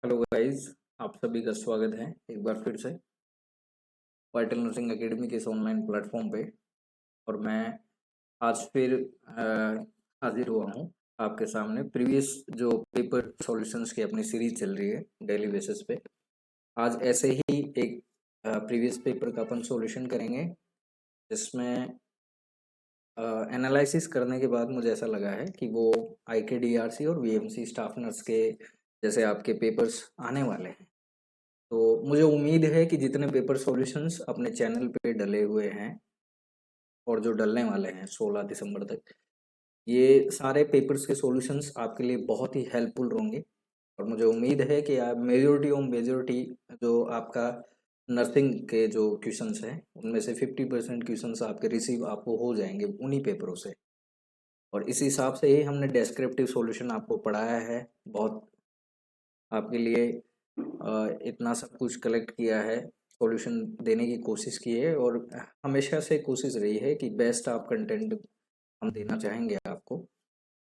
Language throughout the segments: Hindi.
Hello guys. आप सभी का स्वागत है एक बार फिर से वाइटल नर्सिंग एकेडमी के इस ऑनलाइन प्लेटफॉर्म पे। और मैं आज फिर हाजिर हुआ हूँ आपके सामने। प्रीवियस जो पेपर सॉल्यूशंस की अपनी सीरीज चल रही है डेली बेसिस पे, आज ऐसे ही एक प्रीवियस पेपर का अपन सॉल्यूशन करेंगे, जिसमें एनालिसिस करने के बाद मुझे ऐसा लगा है कि वो IKDRC और VMC स्टाफ नर्स के जैसे आपके पेपर्स आने वाले हैं। तो मुझे उम्मीद है कि जितने पेपर सॉल्यूशंस अपने चैनल पे डले हुए हैं और जो डलने वाले हैं 16 दिसंबर तक, ये सारे पेपर्स के सॉल्यूशंस आपके लिए बहुत ही हेल्पफुल होंगे। और मुझे उम्मीद है कि आप मेजोरिटी जो आपका नर्सिंग के जो क्वेश्चंस हैं उनमें से 50% क्वेश्चंस आपके रिसीव आपको हो जाएंगे उन्हीं पेपरों से। और इस हिसाब से ही हमने डेस्क्रिप्टिव सॉल्यूशन आपको पढ़ाया है। बहुत आपके लिए इतना सब कुछ कलेक्ट किया है, सॉल्यूशन देने की कोशिश की है, और हमेशा से कोशिश रही है कि बेस्ट आप कंटेंट हम देना चाहेंगे आपको।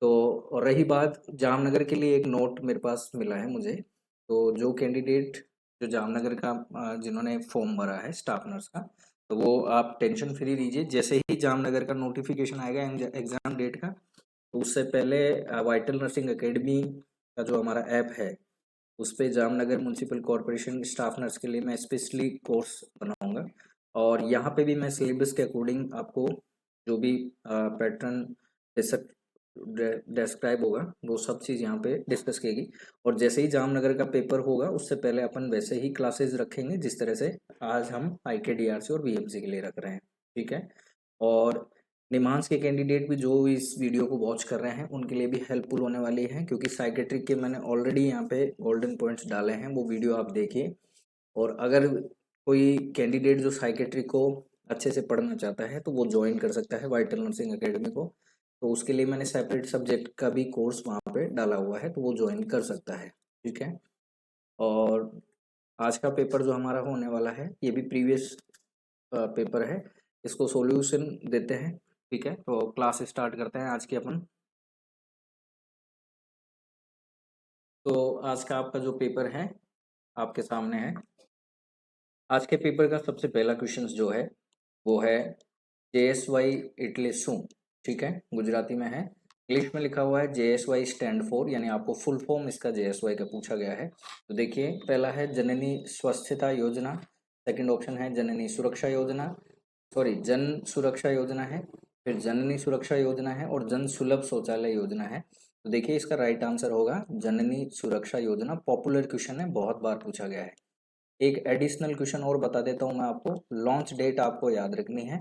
तो और रही बात जामनगर के लिए, एक नोट मेरे पास मिला है मुझे। तो जो कैंडिडेट जो जामनगर का जिन्होंने फॉर्म भरा है स्टाफ नर्स का, तो वो आप टेंशन फ्री रहिए। जैसे ही जामनगर का नोटिफिकेशन आएगा एग्जाम डेट का, तो उससे पहले वाइटल नर्सिंग एकेडमी का जो हमारा ऐप है उस पे Jamnagar municipal corporation staff nurse के लिए मैं स्पेशली कोर्स बनाऊंगा। और यहाँ पे भी मैं सिलेबस के अकॉर्डिंग आपको जो भी पैटर्न डिस्क्राइब होगा वो सब चीज़ यहाँ पे डिस्कस किएगी। और जैसे ही जामनगर का पेपर होगा उससे पहले अपन वैसे ही क्लासेस रखेंगे जिस तरह से आज हम IKDRC और VMC के लिए रख रहे हैं। ठीक है। और निमांस के कैंडिडेट भी जो इस वीडियो को वॉच कर रहे हैं उनके लिए भी हेल्पफुल होने वाली है, क्योंकि साइकेट्रिक के मैंने ऑलरेडी यहाँ पे गोल्डन पॉइंट्स डाले हैं, वो वीडियो आप देखिए। और अगर कोई कैंडिडेट जो साइकेट्रिक को अच्छे से पढ़ना चाहता है तो वो ज्वाइन कर सकता है वाइटल नर्सिंग एकेडमी को। तो उसके लिए मैंने सेपरेट सब्जेक्ट का भी कोर्स वहाँ पे डाला हुआ है, तो वो ज्वाइन कर सकता है। ठीक है। और आज का पेपर जो हमारा होने वाला है ये भी प्रीवियस पेपर है, इसको सॉल्यूशन देते हैं। ठीक है, तो क्लास स्टार्ट करते हैं आज की अपन। तो आज का आपका जो पेपर है आपके सामने है। आज के पेपर का सबसे पहला क्वेश्चन जो है वो है JSY इटली सू। ठीक है, गुजराती में है। इंग्लिश में लिखा हुआ है JSY स्टैंड फॉर, यानी आपको फुल फॉर्म इसका JSY का पूछा गया है। तो देखिए, पहला है जननी स्वस्थता योजना, सेकंड ऑप्शन है जननी सुरक्षा योजना, सॉरी जन सुरक्षा योजना है, फिर जननी सुरक्षा योजना है, और जन सुलभ शौचालय योजना है। तो देखिए, इसका राइट आंसर होगा जननी सुरक्षा योजना। पॉपुलर क्वेश्चन है, बहुत बार पूछा गया है। एक एडिशनल क्वेश्चन और बता देता हूँ मैं आपको, लॉन्च डेट आपको याद रखनी है।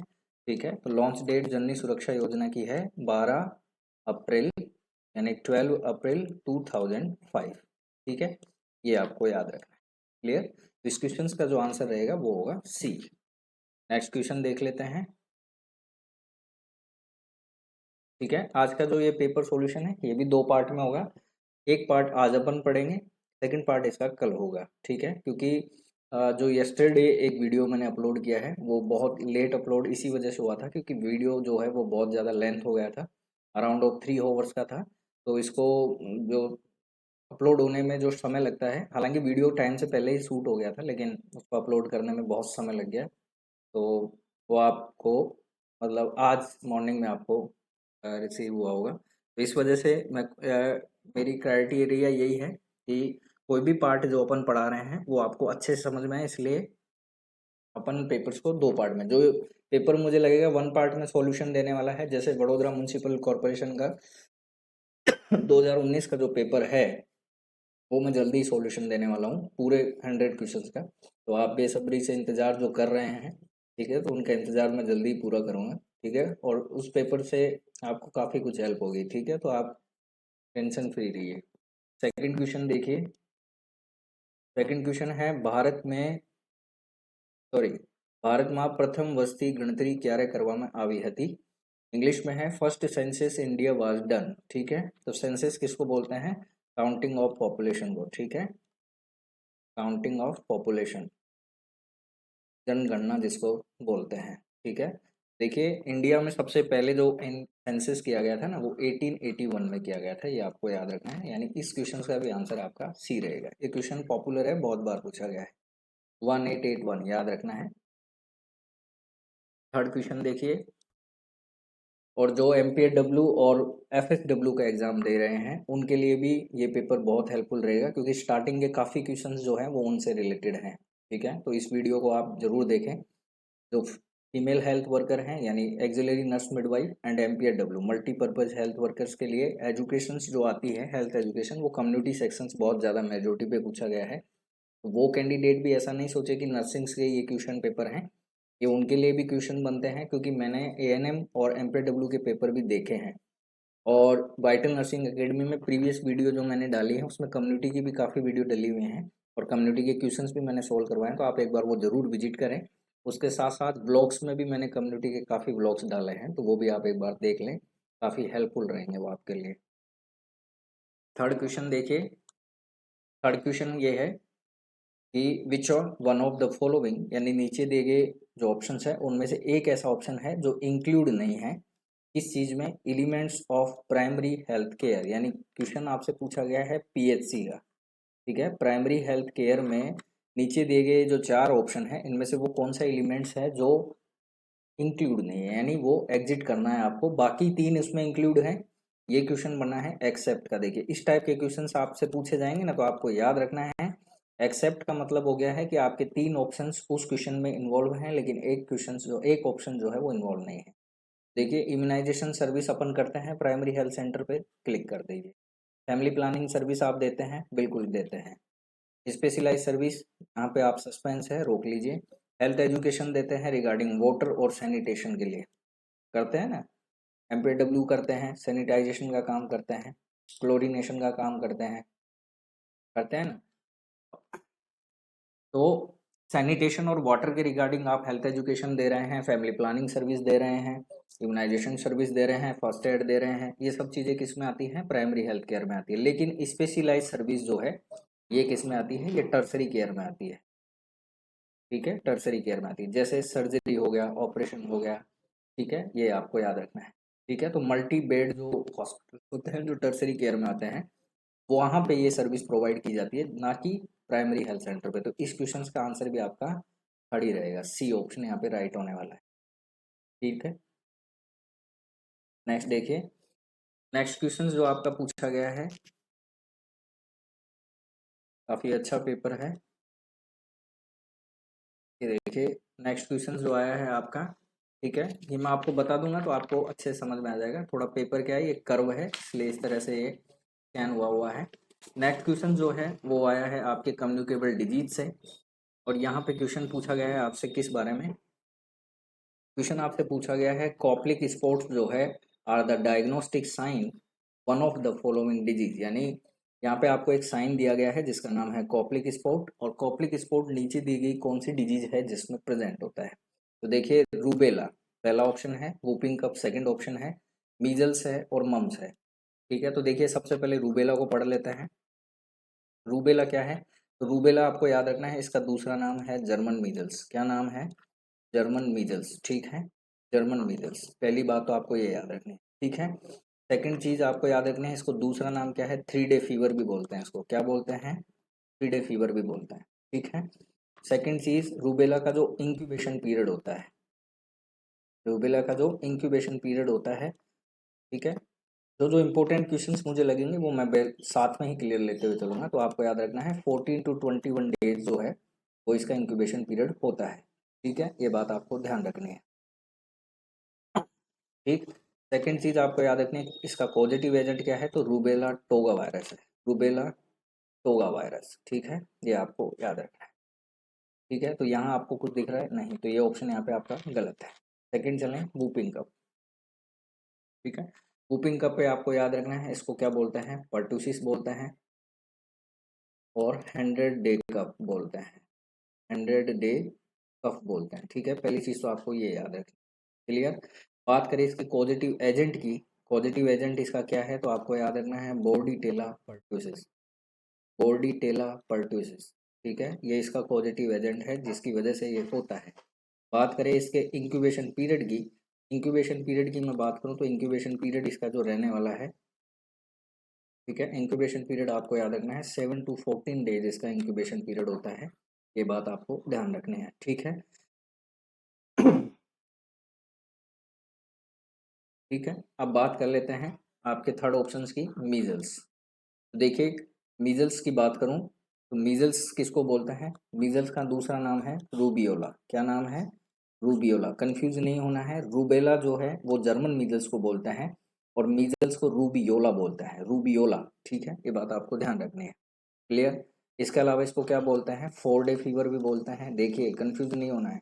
ठीक है, तो लॉन्च डेट जननी सुरक्षा योजना की है 12 अप्रैल, यानी 12 अप्रैल 2005। ठीक है, ये आपको याद रखना है। क्लियर। तो इस क्वेश्चन का जो आंसर रहेगा वो होगा सी। नेक्स्ट क्वेश्चन देख लेते हैं। ठीक है, आज का जो ये पेपर सॉल्यूशन है ये भी दो पार्ट में होगा। एक पार्ट आज अपन पढ़ेंगे, सेकंड पार्ट इसका कल होगा। ठीक है, क्योंकि जो यस्टरडे एक वीडियो मैंने अपलोड किया है वो बहुत लेट अपलोड इसी वजह से हुआ था, क्योंकि वीडियो जो है वो बहुत ज़्यादा लेंथ हो गया था, अराउंड ऑफ 3 आवर्स का था। तो इसको जो अपलोड होने में जो समय लगता है, हालांकि वीडियो टाइम से पहले ही शूट हो गया था, लेकिन उसको अपलोड करने में बहुत समय लग गया। तो वो आपको मतलब आज मॉर्निंग में आपको रिसीव हुआ होगा। तो इस वजह से मेरी क्राइटेरिया यही है कि कोई भी पार्ट जो अपन पढ़ा रहे हैं वो आपको अच्छे से समझ में आए, इसलिए अपन पेपर्स को दो पार्ट में, जो पेपर मुझे लगेगा वन पार्ट में सॉल्यूशन देने वाला है, जैसे वडोदरा म्यूनसिपल कॉरपोरेशन का 2019 का जो पेपर है वो मैं जल्दी सॉल्यूशन देने वाला हूँ, पूरे 100 क्वेश्चंस का। तो आप बेसब्री से इंतजार जो कर रहे हैं, ठीक है, तो उनका इंतजार मैं जल्दी पूरा करूँगा। ठीक है, और उस पेपर से आपको काफ़ी कुछ हेल्प होगी। ठीक है, तो आप टेंशन फ्री रहिए। सेकंड क्वेश्चन देखिए। सेकंड क्वेश्चन है भारत में, सॉरी, ભારતમાં પ્રથમ વસ્તી ગણતરી ક્યારે કરવામાં આવી હતી? इंग्लिश में है first census India was done. ठीक है, तो सेंसस किसको बोलते हैं? काउंटिंग ऑफ पॉपुलेशन को। ठीक है, काउंटिंग ऑफ पॉपुलेशन, जनगणना जिसको बोलते हैं। ठीक है, देखिए इंडिया में सबसे पहले जो सेंसस किया गया था ना वो 1881 में किया गया था, ये आपको याद रखना है। यानी इस क्वेश्चन का भी आंसर आपका सी रहेगा। ये क्वेश्चन पॉपुलर है, बहुत बार पूछा गया है। 1881 याद रखना है। थर्ड क्वेश्चन देखिए, और जो MPW और FSW का एग्जाम दे रहे हैं उनके लिए भी ये पेपर बहुत हेल्पफुल रहेगा, क्योंकि स्टार्टिंग के काफ़ी क्वेश्चंस जो हैं वो उनसे रिलेटेड हैं। ठीक है, तो इस वीडियो को आप जरूर देखें। जो फीमेल हेल्थ वर्कर हैं यानी axillary nurse midwife and MPW multipurpose health workers के लिए एजुकेशन जो आती है हेल्थ एजुकेशन, वो कम्युनिटी सेक्शंस बहुत ज़्यादा मेजोरिटी पे पूछा गया है। तो वो कैंडिडेट भी ऐसा नहीं सोचे कि नर्सिंग्स के ये क्वेश्चन पेपर हैं, ये उनके लिए भी क्वेश्चन बनते हैं, क्योंकि मैंने ANM और MPW के पेपर भी देखे हैं। और वाइटल नर्सिंग एकेडमी में प्रीवियस वीडियो जो मैंने डाली है उसमें कम्युनिटी की भी काफ़ी वीडियो डली हुई हैं, और कम्युनिटी के क्वेश्चंस भी मैंने सोल्व करवाए हैं, तो आप एक बार वो ज़रूर विजिट करें। उसके साथ साथ ब्लॉग्स में भी मैंने कम्युनिटी के काफ़ी ब्लॉग्स डाले हैं, तो वो भी आप एक बार देख लें, काफ़ी हेल्पफुल रहेंगे वो आपके लिए। थर्ड क्वेश्चन देखिए, थर्ड क्वेश्चन ये है कि विच और वन ऑफ द फॉलोइंग, यानी नीचे दिए गए जो ऑप्शंस है उनमें से एक ऐसा ऑप्शन है जो इंक्लूड नहीं है इस चीज में, elements of primary health care. यानी क्वेश्चन आपसे पूछा गया है PHC का। ठीक है, प्राइमरी हेल्थ केयर में नीचे दिए गए जो चार ऑप्शन है इनमें से वो कौन सा एलिमेंट्स है जो इंक्लूड नहीं है, यानी वो एग्जिट करना है आपको। बाकी तीन इसमें इंक्लूड है। ये क्वेश्चन बना है एक्सेप्ट का। देखिए इस टाइप के क्वेश्चन आपसे पूछे जाएंगे ना, तो आपको याद रखना है एक्सेप्ट का मतलब हो गया है कि आपके तीन ऑप्शंस उस क्वेश्चन में इन्वॉल्व हैं, लेकिन एक ऑप्शन जो है वो इन्वॉल्व नहीं है। देखिए इम्यूनाइजेशन सर्विस अपन करते हैं प्राइमरी हेल्थ सेंटर पे, क्लिक कर दीजिए। फैमिली प्लानिंग सर्विस आप देते हैं, बिल्कुल देते हैं। स्पेशलाइज सर्विस, यहाँ पे आप सस्पेंस है, रोक लीजिए। हेल्थ एजुकेशन देते हैं रिगार्डिंग वाटर और सैनिटेशन के लिए, करते हैं ना। MPW करते हैं, सैनिटाइजेशन का काम करते हैं, क्लोरीनेशन का काम करते हैं ना। तो सैनिटेशन और वाटर के रिगार्डिंग आप हेल्थ एजुकेशन दे रहे हैं, फैमिली प्लानिंग सर्विस दे रहे हैं, इम्यूनाइजेशन सर्विस दे रहे हैं, फर्स्ट एड दे रहे हैं, ये सब चीज़ें किस में आती हैं? प्राइमरी हेल्थ केयर में आती है। लेकिन स्पेशलाइज सर्विस जो है ये किस में आती है? ये टर्सरी केयर में आती है। ठीक है, टर्सरी केयर में आती है, जैसे सर्जरी हो गया, ऑपरेशन हो गया। ठीक है, ये आपको याद रखना है। ठीक है, तो मल्टी बेड जो हॉस्पिटल होते हैं जो टर्सरी केयर में आते हैं वहाँ पे ये सर्विस प्रोवाइड की जाती है, ना कि प्राइमरी हेल्थ सेंटर पे। तो इस क्वेश्चन का आंसर भी आपका खड़ी रहेगा, सी ऑप्शन यहाँ पे राइट होने वाला है। ठीक है, नेक्स्ट देखिए। नेक्स्ट क्वेश्चन जो आपका पूछा गया है, काफी अच्छा पेपर है। ये देखिए नेक्स्ट क्वेश्चन जो आया है आपका, ठीक है, ये मैं आपको बता दूंगा तो आपको अच्छे से समझ में आ जाएगा। थोड़ा पेपर क्या है, ये कर्व है इसलिए इस तरह से ये स्कैन हुआ है। नेक्स्ट क्वेश्चन जो है वो आया है आपके कम्युनिकेबल डिजीज से, और यहाँ पे क्वेश्चन पूछा गया है आपसे किस बारे में? क्वेश्चन आपसे पूछा गया है कॉप्लिक स्पॉट्स जो है are the diagnostic sign one of the following disease. यानी यहाँ पे आपको एक साइन दिया गया है जिसका नाम है कॉप्लिक स्पॉट, और कॉप्लिक स्पॉट नीचे दी गई कौन सी डिजीज है जिसमें प्रेजेंट होता है? तो देखिए रूबेला पहला ऑप्शन है, वूपिंग कप सेकंड ऑप्शन है, मीजल्स है और मम्स है। ठीक है, तो देखिए सबसे पहले रूबेला को पढ़ लेते हैं। रूबेला क्या है? तो रूबेला आपको याद रखना है, इसका दूसरा नाम है जर्मन मीजल्स। क्या नाम है? German measles. ठीक है, जर्मन मीजल्स पहली बात तो आपको ये याद रखनी है। ठीक है, सेकंड चीज आपको याद रखनी है, इसको दूसरा नाम क्या है? 3 डे फीवर भी बोलते हैं इसको। क्या बोलते हैं? 3 डे फीवर भी बोलते हैं। ठीक है, सेकंड चीज रूबेला का जो इंक्यूबेशन पीरियड होता है, रूबेला का जो इंक्यूबेशन पीरियड होता है। ठीक है, जो जो इंपॉर्टेंट क्वेश्चंस मुझे लगेंगे वो मैं साथ में ही क्लियर लेते हुए चलूंगा। तो आपको याद रखना है 14 to 21 डेज जो है वो इसका इंक्यूबेशन पीरियड होता है। ठीक है, ये बात आपको ध्यान रखनी है। ठीक, सेकंड चीज आपको याद रखनी है, इसका पॉजिटिव एजेंट क्या है? तो रूबेला टोगा वायरस है, रूबेला टोगा वायरस। ठीक है, ये आपको याद रखना है। ठीक है, तो यहाँ आपको कुछ दिख रहा है नहीं, तो ये ऑप्शन यहाँ पे आपका गलत है। सेकंड चलें, वूपिंग कप। ठीक है, वूपिंग कप पे आपको याद रखना है, इसको क्या बोलते हैं? पर्टूसिस बोलते हैं, और 100 डे कप बोलते हैं, 100 डे कफ बोलते हैं। ठीक है, पहली चीज तो आपको ये याद रखनी। क्लियर? बात करें इसके पॉजिटिव एजेंट की, पॉजिटिव एजेंट इसका क्या है? तो आपको याद रखना है बोर्डीटेला पर्टुसिस, बोर्डीटेला पर्टुसिस। ठीक है, ये इसका पॉजिटिव एजेंट है जिसकी वजह से ये होता है। बात करें इसके इंक्यूबेशन पीरियड की, इंक्यूबेशन पीरियड की मैं बात करूँ तो इंक्यूबेशन पीरियड इसका जो रहने वाला है, ठीक है, इंक्यूबेशन पीरियड आपको याद रखना है 7 to 14 डेज इसका इंक्यूबेशन पीरियड होता है। ये बात आपको ध्यान रखनी है, ठीक है। ठीक है, अब बात कर लेते हैं आपके थर्ड ऑप्शंस की, मीजल्स। देखिए, मीजल्स की बात करूं तो मीजल्स किसको बोलते हैं? मीजल्स का दूसरा नाम है रूबियोला। क्या नाम है? रूबियोला। कंफ्यूज नहीं होना है, रूबेला जो है वो जर्मन मीजल्स को बोलते हैं और मीजल्स को रूबियोला बोलते हैं, रूबियोला। ठीक है, ये बात आपको ध्यान रखनी है। क्लियर? इसके अलावा इसको क्या बोलते हैं? 4 डे फीवर भी बोलते हैं। देखिए, कंफ्यूज नहीं होना है।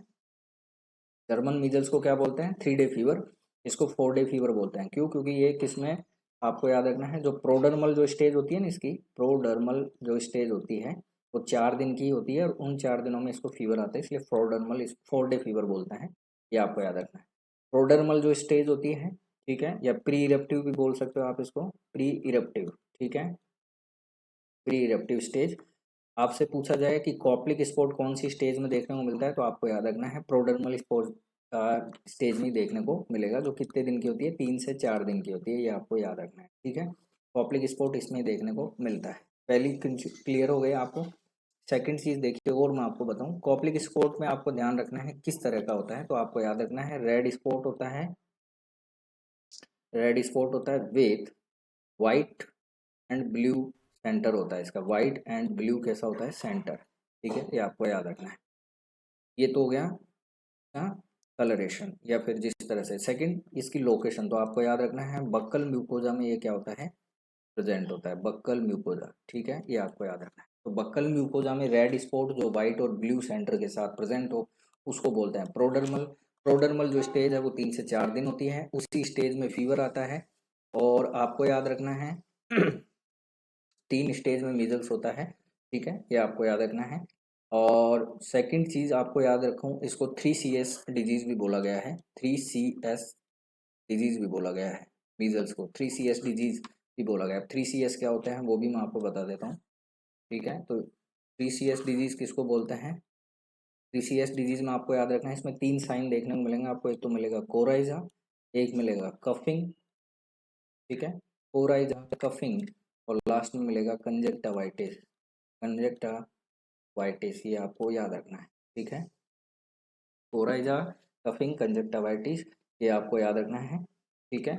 जर्मन मीजल्स को क्या बोलते हैं? 3 डे फीवर। इसको 4 डे फीवर बोलते हैं। क्यों? क्योंकि ये किसमें, आपको याद रखना है, जो प्रोडर्मल जो स्टेज होती है ना, इसकी प्रोडर्मल जो स्टेज होती है वो 4 दिन की होती है और उन 4 दिनों में इसको फीवर आता है, इसलिए प्रोडर्मल, इस 4 डे फीवर बोलते हैं। ये आपको याद रखना है। प्रोडर्मल जो स्टेज होती है, ठीक है, या प्री इरप्टिव भी बोल सकते हो आप इसको, प्री इरप्टिव। ठीक है, प्री इरप्टिव स्टेज। आपसे पूछा जाए कि कॉप्लिक स्पॉट कौन सी स्टेज में देखने को मिलता है, तो आपको याद रखना है प्रोडर्मल स्पॉट स्टेज में देखने को मिलेगा, जो कितने दिन की होती है? 3 से 4 दिन की होती है। ये आपको याद रखना है, ठीक है। कॉप्लिक स्पॉट इसमें देखने को मिलता है। पहली क्लियर हो गई आपको। सेकंड चीज देखिए, और मैं आपको बताऊं, कॉप्लिक स्पॉट में आपको ध्यान रखना है किस तरह का होता है, तो आपको याद रखना है रेड स्पॉट होता है, रेड स्पॉट होता है with white and blue centre होता है इसका, व्हाइट एंड ब्लू कैसा होता है? सेंटर। ठीक है, ये आपको याद रखना है। ये तो हो गया कलरेशन, या फिर जिस तरह से। सेकंड, इसकी लोकेशन तो आपको याद रखना है, बक्कल म्यूकोजा में ये क्या होता है? प्रेजेंट होता है, बक्कल म्यूकोजा। ठीक है, ये आपको याद रखना है। तो बक्कल म्यूकोजा में रेड स्पॉट जो व्हाइट और ब्लू सेंटर के साथ प्रेजेंट हो, उसको बोलते हैं प्रोडर्मल। प्रोडर्मल जो स्टेज है वो 3 से 4 दिन होती है, उसी स्टेज में फीवर आता है। और आपको याद रखना है 3 स्टेज में मीजल्स होता है। ठीक है, ये आपको याद रखना है। और सेकंड चीज आपको याद रखूं, इसको 3CS डिजीज भी बोला गया है, 3CS डिजीज भी बोला गया है। मीजल्स को 3CS डिजीज भी बोला गया है। 3CS क्या होता है वो भी मैं आपको बता देता हूँ। ठीक है, तो 3CS डिजीज किसको बोलते हैं? 3CS डिजीज में आपको याद रखना है, इसमें 3 साइन देखने को मिलेंगे आपको। एक तो मिलेगा कोराइजा, एक मिलेगा कफिंग, ठीक है, कोराइजा, कफिंग, और लास्ट में मिलेगा कंजक्टावाइटिस। कंजक्टावाइटिस, ये आपको याद रखना है। ठीक है, कोराइजा, कफिंग, कंजक्टावाइटिस, ये आपको याद रखना है। ठीक है,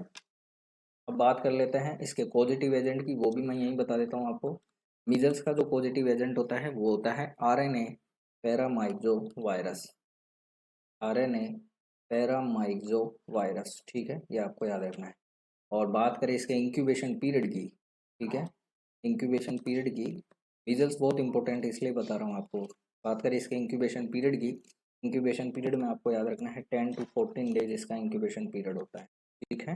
अब बात कर लेते हैं इसके पॉजिटिव एजेंट की, वो भी मैं यहीं बता देता हूँ आपको। मीजल्स का जो पॉजिटिव एजेंट होता है वो होता है RNA paramyxo virus, RNA paramyxo virus. ठीक है, ये आपको याद रखना है। और बात करें इसके इंक्यूबेशन पीरियड की, ठीक है, इंक्यूबेशन पीरियड की, मीजल्स बहुत इंपॉर्टेंट है इसलिए बता रहा हूँ आपको। बात करें इसके इंक्यूबेशन पीरियड की, इंक्यूबेशन पीरियड में आपको याद रखना है 10 to 14 डेज इसका इंक्यूबेशन पीरियड होता है। ठीक है,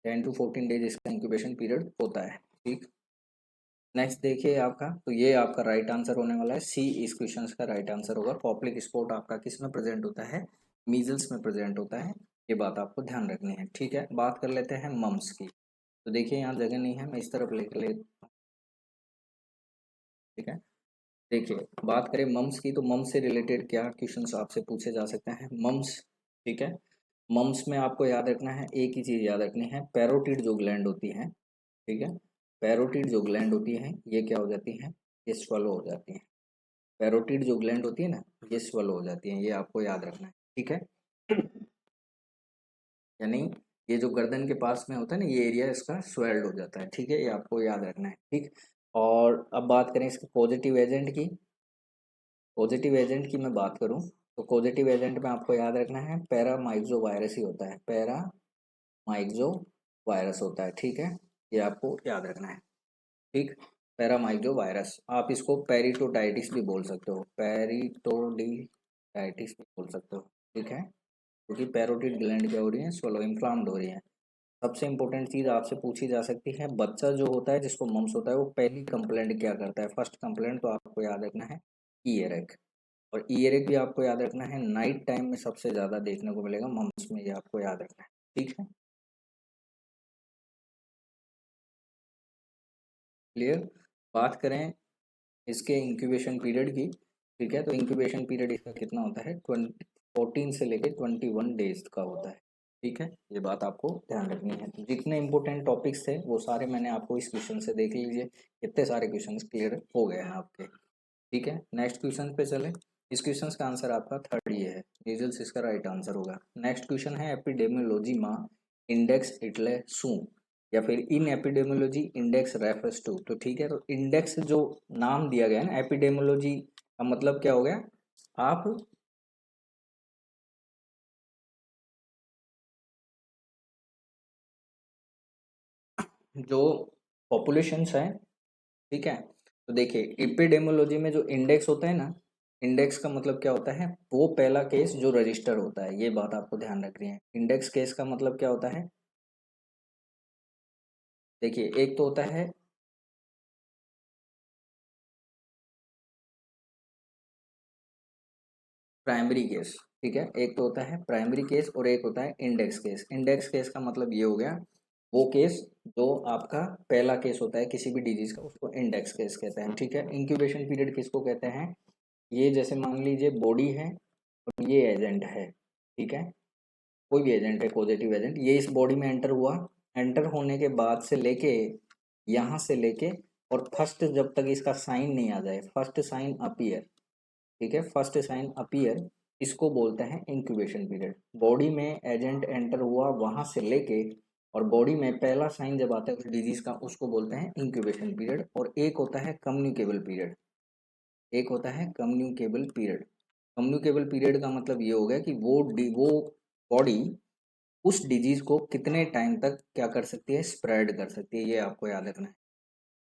10 to 14 डेज इसका इंक्यूबेशन पीरियड होता है। ठीक, नेक्स्ट देखिए आपका, तो ये आपका राइट आंसर होने वाला है, सी इस क्वेश्चन का राइट आंसर होगा। कॉप्लिक स्पॉट आपका किस में प्रेजेंट होता है? मीजल्स में प्रेजेंट होता है। ये बात आपको ध्यान रखनी है। ठीक है, बात कर लेते हैं मम्स की। तो देखिए, यहाँ जगह नहीं है, मैं इस तरफ लेकर ले। ठीक है, देखिए, बात करें मम्स की, तो मम्स से रिलेटेड क्या क्वेश्चंस आपसे पूछे जा सकते हैं? मम्स, ठीक है, मम्स में आपको याद रखना है, एक ही चीज याद रखनी है, पैरोटिड जो ग्लैंड होती है, ठीक है, पैरोटिड जो ग्लैंड होती है ये क्या हो जाती है? ये स्वलो हो जाती है। पैरोटिड जो ग्लैंड होती है ना, ये स्वलो हो जाती है, ये आपको याद रखना है। ठीक है, यानी ये जो गर्दन के पास में होता है ना, ये एरिया इसका स्वेल्ड हो जाता है। ठीक है, ये आपको याद रखना है। ठीक, और अब बात करें इसके पॉजिटिव एजेंट की। पॉजिटिव एजेंट की मैं बात करूं तो पॉजिटिव एजेंट में आपको याद रखना है पैरामाइक्सो वायरस ही होता है, पैरामाइक्सो वायरस होता है। ठीक है, ये आपको याद रखना है। ठीक, पैरामाइक्सो वायरस, आप इसको पेरिटोडाइटिस भी बोल सकते हो, पेरिटोडाइटिस भी बोल सकते हो। ठीक है, क्योंकि पैरोटिड ग्लैंड क्या हो रही है? स्वेलो, इन्फ्लाम्ड हो रही है। सबसे इंपॉर्टेंट चीज आपसे पूछी जा सकती है, बच्चा जो होता है जिसको मम्स होता है वो पहली कंप्लेंट क्या करता है? फर्स्ट कंप्लेंट तो आपको याद रखना है ईयर एक। और ईयर एक भी आपको याद रखना है नाइट टाइम में सबसे ज्यादा देखने को मिलेगा मम्स में, ये आपको याद रखना है। ठीक है, क्लियर? बात करें इसके इंक्यूबेशन पीरियड की, ठीक है, तो इंक्यूबेशन पीरियड इसका कितना होता है? 14 से लेके 21 डेज का होता है। ठीक है, ये बात आपको ध्यान रखनी है। तो जितने इंपॉर्टेंट टॉपिक्स थे वो सारे मैंने आपको इस क्वेश्चन से देख लीजिए, कितने सारे क्वेश्चन क्लियर हो गए हैं आपके। ठीक है, नेक्स्ट क्वेश्चन पे चले। इस क्वेश्चन का आंसर आपका थर्ड ये है, रिजल्ट इसका राइट आंसर होगा। नेक्स्ट क्वेश्चन है एपिडेमियोलॉजी मा इंडेक्स इटले सू, या फिर इन एपिडेमियोलॉजी इंडेक्स रेफर्स टू। तो ठीक है, तो इंडेक्स जो नाम दिया गया है ना, एपिडेमियोलॉजी का मतलब क्या हो गया, आप जो पॉपुलेशंस है, ठीक है, तो देखिए एपिडेमियोलॉजी में जो इंडेक्स होता है ना, इंडेक्स का मतलब क्या होता है, वो पहला केस जो रजिस्टर होता है, ये बात आपको ध्यान रखनी है। इंडेक्स केस का मतलब क्या होता है, देखिए एक तो होता है प्राइमरी केस, ठीक है, एक तो होता है प्राइमरी केस और एक होता है इंडेक्स केस। इंडेक्स केस का मतलब ये हो गया, वो केस जो आपका पहला केस होता है किसी भी डिजीज का, उसको इंडेक्स केस कहते हैं। ठीक है, इंक्यूबेशन पीरियड किसको कहते हैं, ये जैसे मान लीजिए बॉडी है और ये एजेंट है, ठीक है, कोई भी एजेंट है, पॉजिटिव एजेंट, ये इस बॉडी में एंटर हुआ, एंटर होने के बाद से लेके यहाँ से लेके और फर्स्ट जब तक इसका साइन नहीं आ जाए, फर्स्ट साइन अपीयर, ठीक है, फर्स्ट साइन अपीयर, इसको बोलते हैं इंक्यूबेशन पीरियड। बॉडी में एजेंट एंटर हुआ वहां से लेके और बॉडी में पहला साइन जब आता है उस डिजीज का, उसको बोलते हैं इंक्यूबेशन पीरियड। और एक होता है कम्युनिकेबल पीरियड, एक होता है कम्युनिकेबल पीरियड। कम्युनिकेबल पीरियड का मतलब ये हो गया कि वो बॉडी उस डिजीज को कितने टाइम तक क्या कर सकती है, स्प्रेड कर सकती है, ये आपको याद रखना है।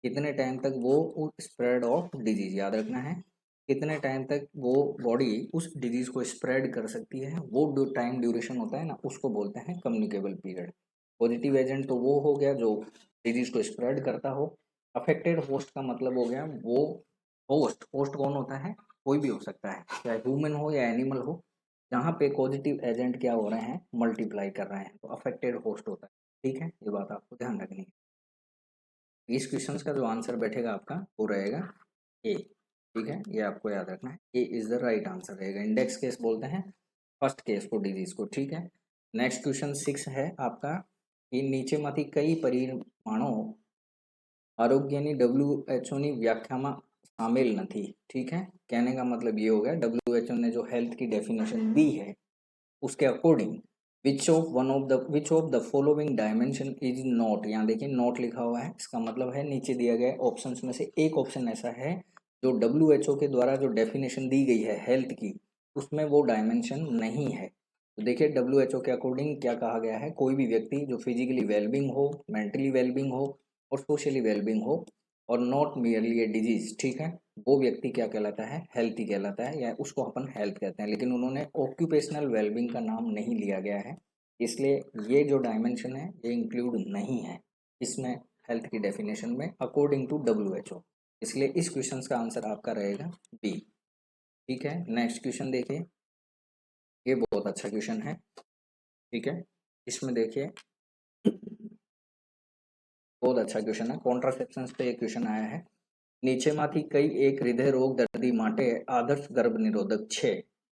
कितने टाइम तक वो स्प्रेड ऑफ डिजीज, याद रखना है, कितने टाइम तक वो बॉडी उस डिजीज को स्प्रेड कर सकती है, वो जो टाइम ड्यूरेशन होता है ना, उसको बोलते हैं कम्युनिकेबल पीरियड। पॉजिटिव एजेंट तो वो हो गया जो डिजीज को स्प्रेड करता हो। अफेक्टेड होस्ट का मतलब हो गया वो होस्ट, होस्ट कौन होता है, कोई भी हो सकता है, चाहे ह्यूमन हो या एनिमल हो, जहाँ पे पॉजिटिव एजेंट क्या हो रहे हैं, मल्टीप्लाई कर रहे हैं, तो अफेक्टेड होस्ट होता है। ठीक है, ये बात आपको ध्यान रखनी है। इस क्वेश्चन का जो आंसर बैठेगा आपका वो रहेगा ए। ठीक है, ये आपको याद रखना है, ए इज द राइट आंसर रहेगा। इंडेक्स केस बोलते हैं फर्स्ट केस को, डिजीज को। ठीक है, नेक्स्ट क्वेश्चन 6 है आपका कि नीचे माथी कई परिमाणों आरोग्यની WHO ની વ્યાખ્યામાં શામેલ નથી। ठीक है, कहने का मतलब ये हो गया WHO ने जो हेल्थ की डेफिनेशन दी है उसके according which of the following dimension is not, यहाँ देखिए नॉट लिखा हुआ है, इसका मतलब है नीचे दिया गया ऑप्शंस में से एक ऑप्शन ऐसा है जो WHO के द्वारा जो डेफिनेशन दी गई है हेल्थ की, उसमें वो डायमेंशन नहीं है। तो देखिए WHO के अकॉर्डिंग क्या कहा गया है, कोई भी व्यक्ति जो फिजिकली वेलबिंग हो, मेंटली वेलबिंग हो और सोशली वेलबिंग हो और नॉट मियरली ए डिजीज, ठीक है, वो व्यक्ति क्या कहलाता है, हेल्थी कहलाता है, या उसको अपन हेल्थ कहते हैं। लेकिन उन्होंने ऑक्यूपेशनल वेलबिंग का नाम नहीं लिया गया है, इसलिए ये जो डायमेंशन है ये इंक्लूड नहीं है इसमें, हेल्थ की डेफिनेशन में अकॉर्डिंग टू WHO। इसलिए इस क्वेश्चन का आंसर आपका रहेगा बी। ठीक है, नेक्स्ट क्वेश्चन देखिए, ये बहुत अच्छा क्वेश्चन है। ठीक है, इसमें देखिए बहुत अच्छा क्वेश्चन है, कॉन्ट्रासेप्शन पे एक क्वेश्चन आया है। નીચેમાંથી કઈ એક હૃદય રોગ દર્દી માટે આદર્શ ગર્ભ નિરોધક છે।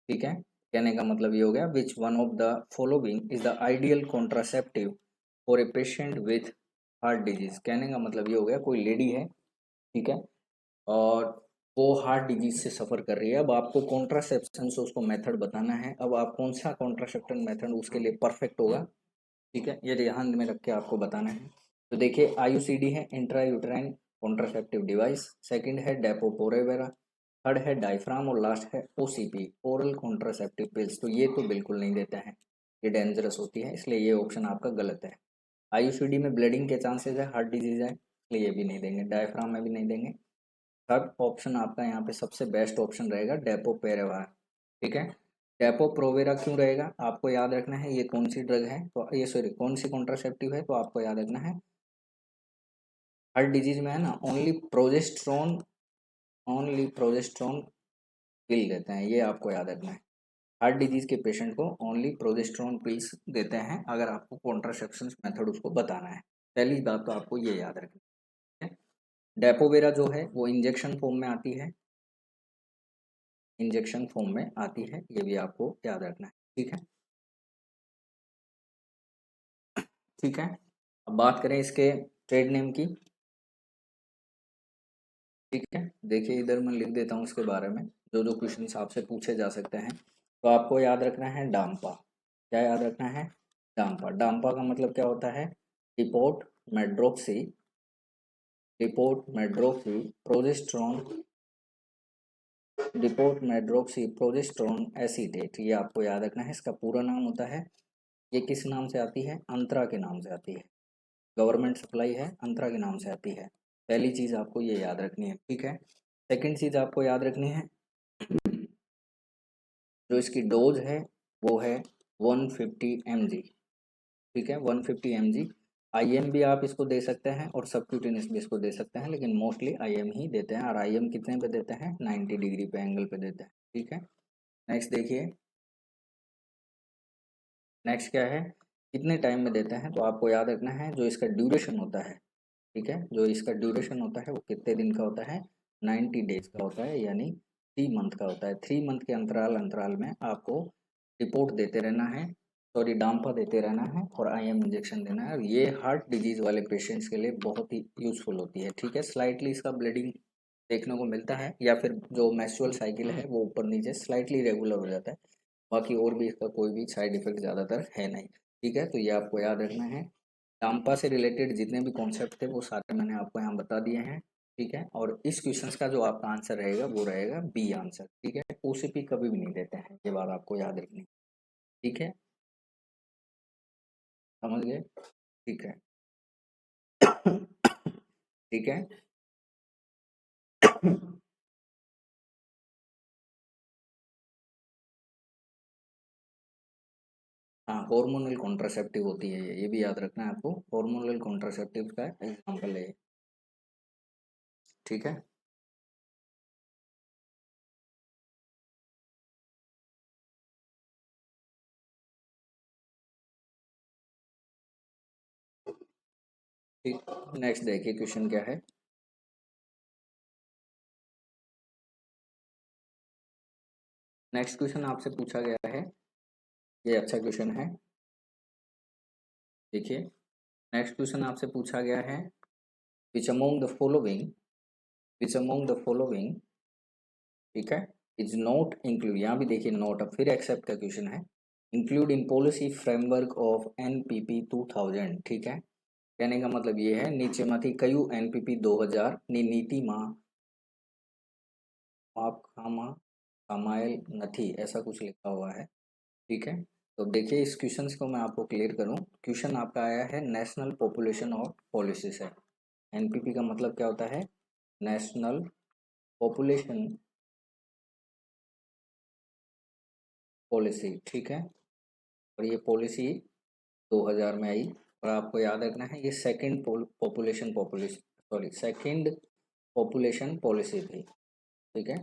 ठीक है, कहने का मतलब ये हो गया which one of the following is the ideal contraceptive for a patient with heart disease. कहने का मतलब ये हो गया कोई लेडी है, ठीक है, और वो हार्ट डिजीज से सफर कर रही है। अब आपको कॉन्ट्रासेप्शन से उसको मेथड बताना है, अब आप कौन सा कॉन्ट्रासेप्शन मेथड उसके लिए परफेक्ट होगा, ठीक है, ये ध्यान में रख के आपको बताना है। तो देखिए IUCD है, intra uterine contraceptive device, second है डेपो पोरेवेरा, थर्ड है डायफ्राम और लास्ट है OCP, ओरल कॉन्ट्रासेप्टिव पिल्स। तो ये तो बिल्कुल नहीं देता है, ये डेंजरस होती है, इसलिए ये ऑप्शन आपका गलत है। IUCD में ब्लीडिंग के चांसेस है, हार्ट डिजीज है, इसलिए ये भी नहीं देंगे, डायफ्राम में भी नहीं देंगे। थर्ड ऑप्शन आपका यहाँ पे सबसे बेस्ट ऑप्शन रहेगा डेपो पेरेवा। ठीक है, डेपो प्रोवेरा क्यों रहेगा, आपको याद रखना है ये कौन सी ड्रग है, तो ये सॉरी कौन सी कॉन्ट्रासेप्टिव है, तो आपको याद रखना है हार्ट डिजीज में है ना ओनली प्रोजेस्ट्रॉन पिल देते हैं, ये आपको याद रखना है। हार्ट डिजीज के पेशेंट को ओनली प्रोजेस्ट्रॉन पिल्स देते हैं अगर आपको कॉन्ट्रासेप्शन मेथड उसको बताना है। पहली बात तो आपको ये याद रखनी है। डेपोवेरा जो है वो इंजेक्शन फॉर्म में आती है, इंजेक्शन फॉर्म में आती है, ये भी आपको याद रखना है। ठीक है, ठीक है। अब बात करें इसके ट्रेड नेम की। ठीक है, देखिए इधर मैं लिख देता हूँ इसके बारे में, जो जो क्वेश्चन आपसे पूछे जा सकते हैं। तो आपको याद रखना है डाम्पा। क्या याद रखना है? डाम्पा। डाम्पा का मतलब क्या होता है? Depot medroxy, depot medroxy progesterone, depot medroxy progesterone acetate, ये आपको याद रखना है। इसका पूरा नाम होता है, ये किस नाम से आती है? अंतरा के नाम से आती है। गवर्नमेंट सप्लाई है, अंतरा के नाम से आती है। पहली चीज आपको ये याद रखनी है। ठीक है, सेकंड चीज आपको याद रखनी है, जो इसकी डोज है वो है 150 mg। ठीक है, 150 mg। आईएम भी आप इसको दे सकते हैं और सबक्यूटेनियस भी इसको दे सकते हैं, लेकिन मोस्टली आईएम ही देते हैं। और आईएम कितने पे देते हैं? 90 डिग्री पे एंगल पे देते हैं। ठीक है, नेक्स्ट देखिए, नेक्स्ट क्या है, कितने टाइम में देते हैं? तो आपको याद रखना है जो इसका ड्यूरेशन होता है, ठीक है, जो इसका ड्यूरेशन होता है वो कितने दिन का होता है? 90 डेज का होता है, यानी 3 मंथ का होता है। 3 मंथ के अंतराल अंतराल में आपको रिपोर्ट देते रहना है, सॉरी डाम्पा देते रहना है और आईएम इंजेक्शन देना है। और ये हार्ट डिजीज वाले पेशेंट्स के लिए बहुत ही यूजफुल होती है। ठीक है, स्लाइटली इसका ब्लीडिंग देखने को मिलता है, या फिर जो मेंस्ट्रुअल साइकिल है वो ऊपर नीचे स्लाइटली रेगुलर हो जाता है। बाकी और भी इसका कोई भी साइड इफेक्ट ज़्यादातर है नहीं। ठीक है, तो ये आपको याद रखना है। डाम्पा से रिलेटेड जितने भी कॉन्सेप्ट थे वो सारे मैंने आपको यहाँ बता दिए हैं। ठीक है, और इस क्वेश्चन का जो आपका आंसर रहेगा वो रहेगा बी आंसर। ठीक है, ओसीपी कभी भी नहीं देते हैं, ये बात आपको याद रखनी। ठीक है, समझ गए? ठीक है। ठीक है। हाँ, हार्मोनल कॉन्ट्रासेप्टिव होती है ये भी याद रखना है आपको। हार्मोनल कॉन्ट्रासेप्टिव का एग्जाम्पल है। ठीक है, ठीक। नेक्स्ट देखिए क्वेश्चन क्या है। नेक्स्ट क्वेश्चन आपसे पूछा गया है, ये अच्छा क्वेश्चन है। देखिए, नेक्स्ट क्वेश्चन आपसे पूछा गया है, which among the following, which among the following, ठीक है, इज नॉट इंक्लूड, यहाँ भी देखिए नॉट, अब फिर एक्सेप्ट का क्वेश्चन है, include in policy framework of NPP 2000। ठीक है, कहने का मतलब ये है, नीचे माथी कयू एनपीपी 2000 ની નીતિમાં आप खामा समायल नथी, ऐसा कुछ लिखा हुआ है। ठीक है, तो देखिए इस क्वेश्चन को मैं आपको क्लियर करूं। क्वेश्चन आपका आया है नेशनल पॉपुलेशन और पॉलिसी से। एनपीपी का मतलब क्या होता है? National population policy. ठीक है, और ये पॉलिसी 2000 में आई। और आपको याद रखना है ये second population population, sorry second population policy थी। ठीक है,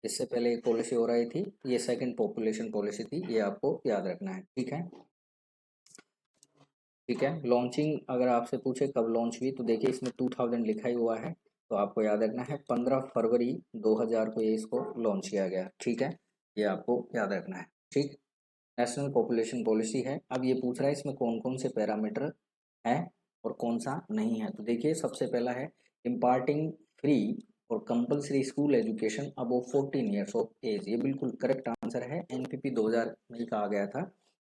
इससे पहले एक पॉलिसी हो रही थी, ये सेकंड पॉपुलेशन पॉलिसी थी, ये आपको याद रखना है। ठीक है, ठीक है। लॉन्चिंग अगर आपसे पूछे कब लॉन्च हुई, तो देखिए इसमें 2000 लिखा ही हुआ है, तो आपको याद रखना है 15 फरवरी 2000 को ये इसको लॉन्च किया गया। ठीक है, ये आपको याद रखना है। ठीक, नेशनल पॉपुलेशन पॉलिसी है। अब ये पूछ रहा है इसमें कौन कौन से पैरामीटर है और कौन सा नहीं है। तो देखिए सबसे पहला है इम्पार्टिंग फ्री और compulsory school education above 14 years of age, ये बिल्कुल करेक्ट आंसर है। एनपीपी 2000 में ही कहा गया था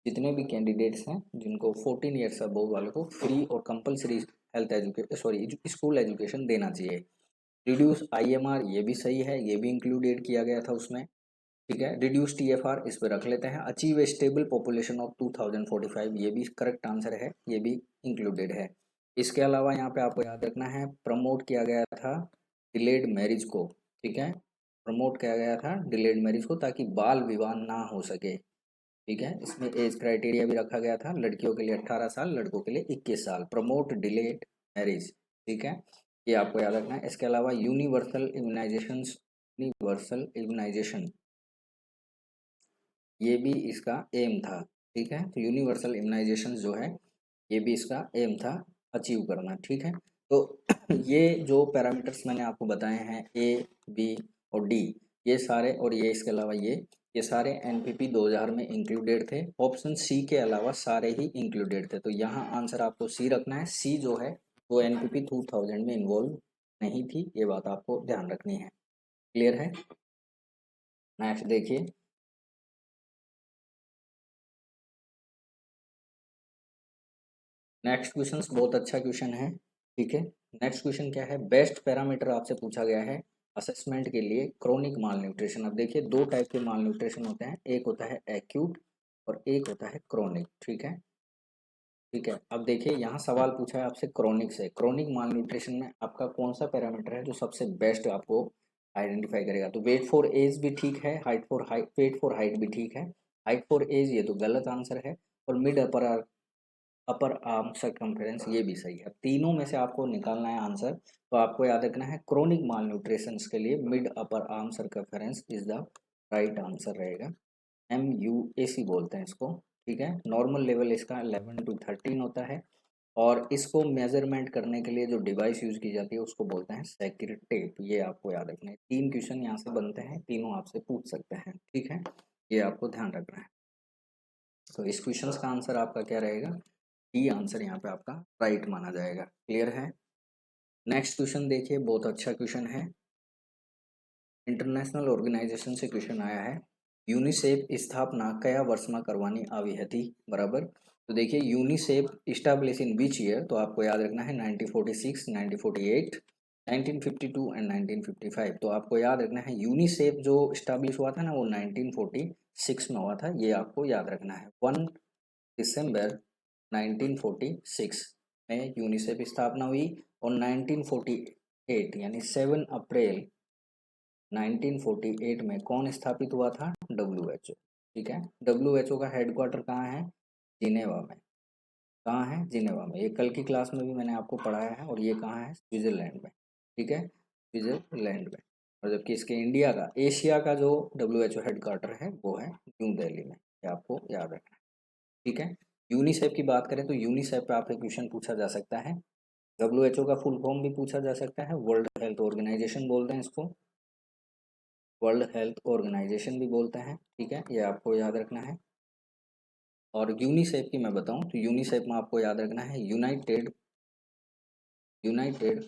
जितने भी कैंडिडेट्स हैं जिनको 14 ईयर्स अबव वालों को फ्री और compulsory health education, sorry school education देना चाहिए। रिड्यूस आईएमआर, ये भी सही है, ये भी इंक्लूडेड किया गया था उसमें। ठीक है, रिड्यूस टीएफआर इस पे रख लेते हैं। Achieve a stable population of 2045, ये भी करेक्ट आंसर है, ये भी इंक्लूडेड है। इसके अलावा यहाँ पे आपको याद रखना है प्रमोट किया गया था डिलेड मैरिज को। ठीक है, प्रमोट किया गया था डिलेड मैरिज को ताकि बाल विवाह ना हो सके। ठीक है, इसमें एज क्राइटेरिया भी रखा गया था, लड़कियों के लिए 18 साल, लड़कों के लिए 21 साल। Promote delayed marriage. ठीक है, ये आपको याद रखना है। इसके अलावा यूनिवर्सल इम्यूनाइजेशन, यूनिवर्सल इम्यूनाइजेशन ये भी इसका एम था। ठीक है, तो यूनिवर्सल इम्यूनाइजेशन जो है ये भी इसका एम था अचीव करना। ठीक है, तो ये जो पैरामीटर्स मैंने आपको बताए हैं ए, बी और डी, ये सारे और ये इसके अलावा ये सारे एनपीपी 2000 में इंक्लूडेड थे। ऑप्शन सी के अलावा सारे ही इंक्लूडेड थे, तो यहाँ आंसर आपको सी रखना है। सी जो है वो एनपीपी 2000 में इन्वॉल्व नहीं थी, ये बात आपको ध्यान रखनी है। क्लियर है? नेक्स्ट देखिए, नेक्स्ट क्वेश्चन बहुत अच्छा क्वेश्चन है। ठीक है, नेक्स्ट क्वेश्चन क्या है, बेस्ट पैरामीटर आपसे पूछा गया है असेसमेंट के लिए क्रोनिक माल न्यूट्रिशन। अब देखिए, दो टाइप के माल न्यूट्रिशन होते हैं, एक होता है एक्यूट और एक होता है क्रोनिक। ठीक है, ठीक है। अब देखिए, यहाँ सवाल पूछा है आपसे क्रोनिक से। क्रोनिक माल न्यूट्रिशन में आपका कौन सा पैरामीटर है जो सबसे बेस्ट आपको आइडेंटिफाई करेगा? तो वेट फॉर एज भी ठीक है, height for height, weight for height भी ठीक है। हाइट फॉर एज ये तो गलत आंसर है, और मिड अपर आर्म सर्कमफेरेंस ये भी सही है। तीनों में से आपको निकालना है आंसर, तो आपको याद रखना है क्रोनिक माल न्यूट्रिशन के लिए mid upper arm circumference is the right answer रहेगा। MUAC बोलते हैं इसको। ठीक है, नॉर्मल लेवल इसका 11 to 13 होता है, और इसको मेजरमेंट करने के लिए जो डिवाइस यूज की जाती है उसको बोलते हैं सेक्यूर टेप। ये आपको याद रखना है। 3 क्वेश्चन यहाँ से बनते हैं, तीनों आपसे पूछ सकते हैं। ठीक है, ये आपको ध्यान रखना है। तो इस क्वेश्चन का आंसर आपका क्या रहेगा? डी आंसर यहाँ पे आपका राइट माना जाएगा। क्लियर है? नेक्स्ट क्वेश्चन देखिए, बहुत अच्छा क्वेश्चन है। इंटरनेशनल ऑर्गेनाइजेशन से क्वेश्चन आया है, यूनिसेफ स्थापना कया वर्ष में करवानी આવી હતી? बराबर। तो देखिए, UNICEF establish in which year? तो आपको याद रखना है 1946, 1948, 1952 एंड 1955। तो आपको याद रखना है यूनिसेफ जो इस्टेब्लिश हुआ था ना, वो 1946 में हुआ था, ये आपको याद रखना है। 1 दिसंबर 1946 में यूनिसेफ स्थापना हुई, और 1948 यानी 7 अप्रैल 1948 में कौन स्थापित हुआ था? WHO। ठीक है, WHO का हेडक्वार्टर कहाँ है? जिनेवा में। कहाँ है? जिनेवा में। ये कल की क्लास में भी मैंने आपको पढ़ाया है, और ये कहाँ है? स्विट्जरलैंड में। ठीक है, स्विट्जरलैंड में। और जबकि इसके इंडिया का, एशिया का जो WHO हेडक्वार्टर है वो है न्यू दिल्ली में। ये आपको याद रखना है। ठीक है, यूनिसेफ की बात करें तो यूनिसेफ पे आपसे क्वेश्चन पूछा जा सकता है। WHO का फुल फॉर्म भी पूछा जा सकता है, वर्ल्ड हेल्थ ऑर्गेनाइजेशन बोलते हैं इसको, वर्ल्ड हेल्थ ऑर्गेनाइजेशन भी बोलते हैं। ठीक है, ये आपको याद रखना है। और यूनिसेफ की मैं बताऊं तो यूनिसेफ में आपको याद रखना है यूनाइटेड यूनाइटेड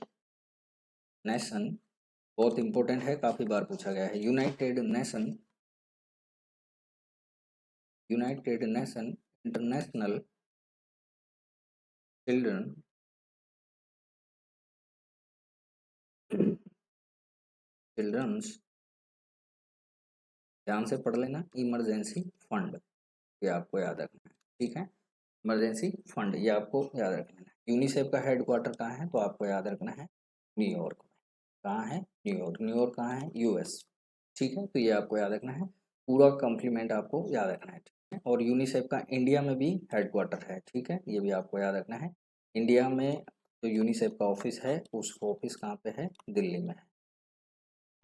नेशन। बहुत इंपॉर्टेंट है, काफी बार पूछा गया है। United nation international children children's, ध्यान से पढ़ लेना, इमरजेंसी फंड, ये आपको याद रखना है। ठीक है, इमरजेंसी फंड, ये आपको याद रखना है। यूनिसेफ का हेडक्वार्टर कहाँ है? तो आपको याद रखना है न्यूयॉर्क में। कहाँ है? न्यूयॉर्क। न्यूयॉर्क कहाँ है? US। ठीक है, तो ये आपको याद रखना है। पूरा कॉम्प्लीमेंट आपको याद रखना है। ठीक है, और यूनिसेफ का इंडिया में भी हेडक्वार्टर है। ठीक है, ये भी आपको याद रखना है। इंडिया में जो यूनिसेफ का ऑफिस है, उस ऑफिस कहाँ पे है? दिल्ली में है।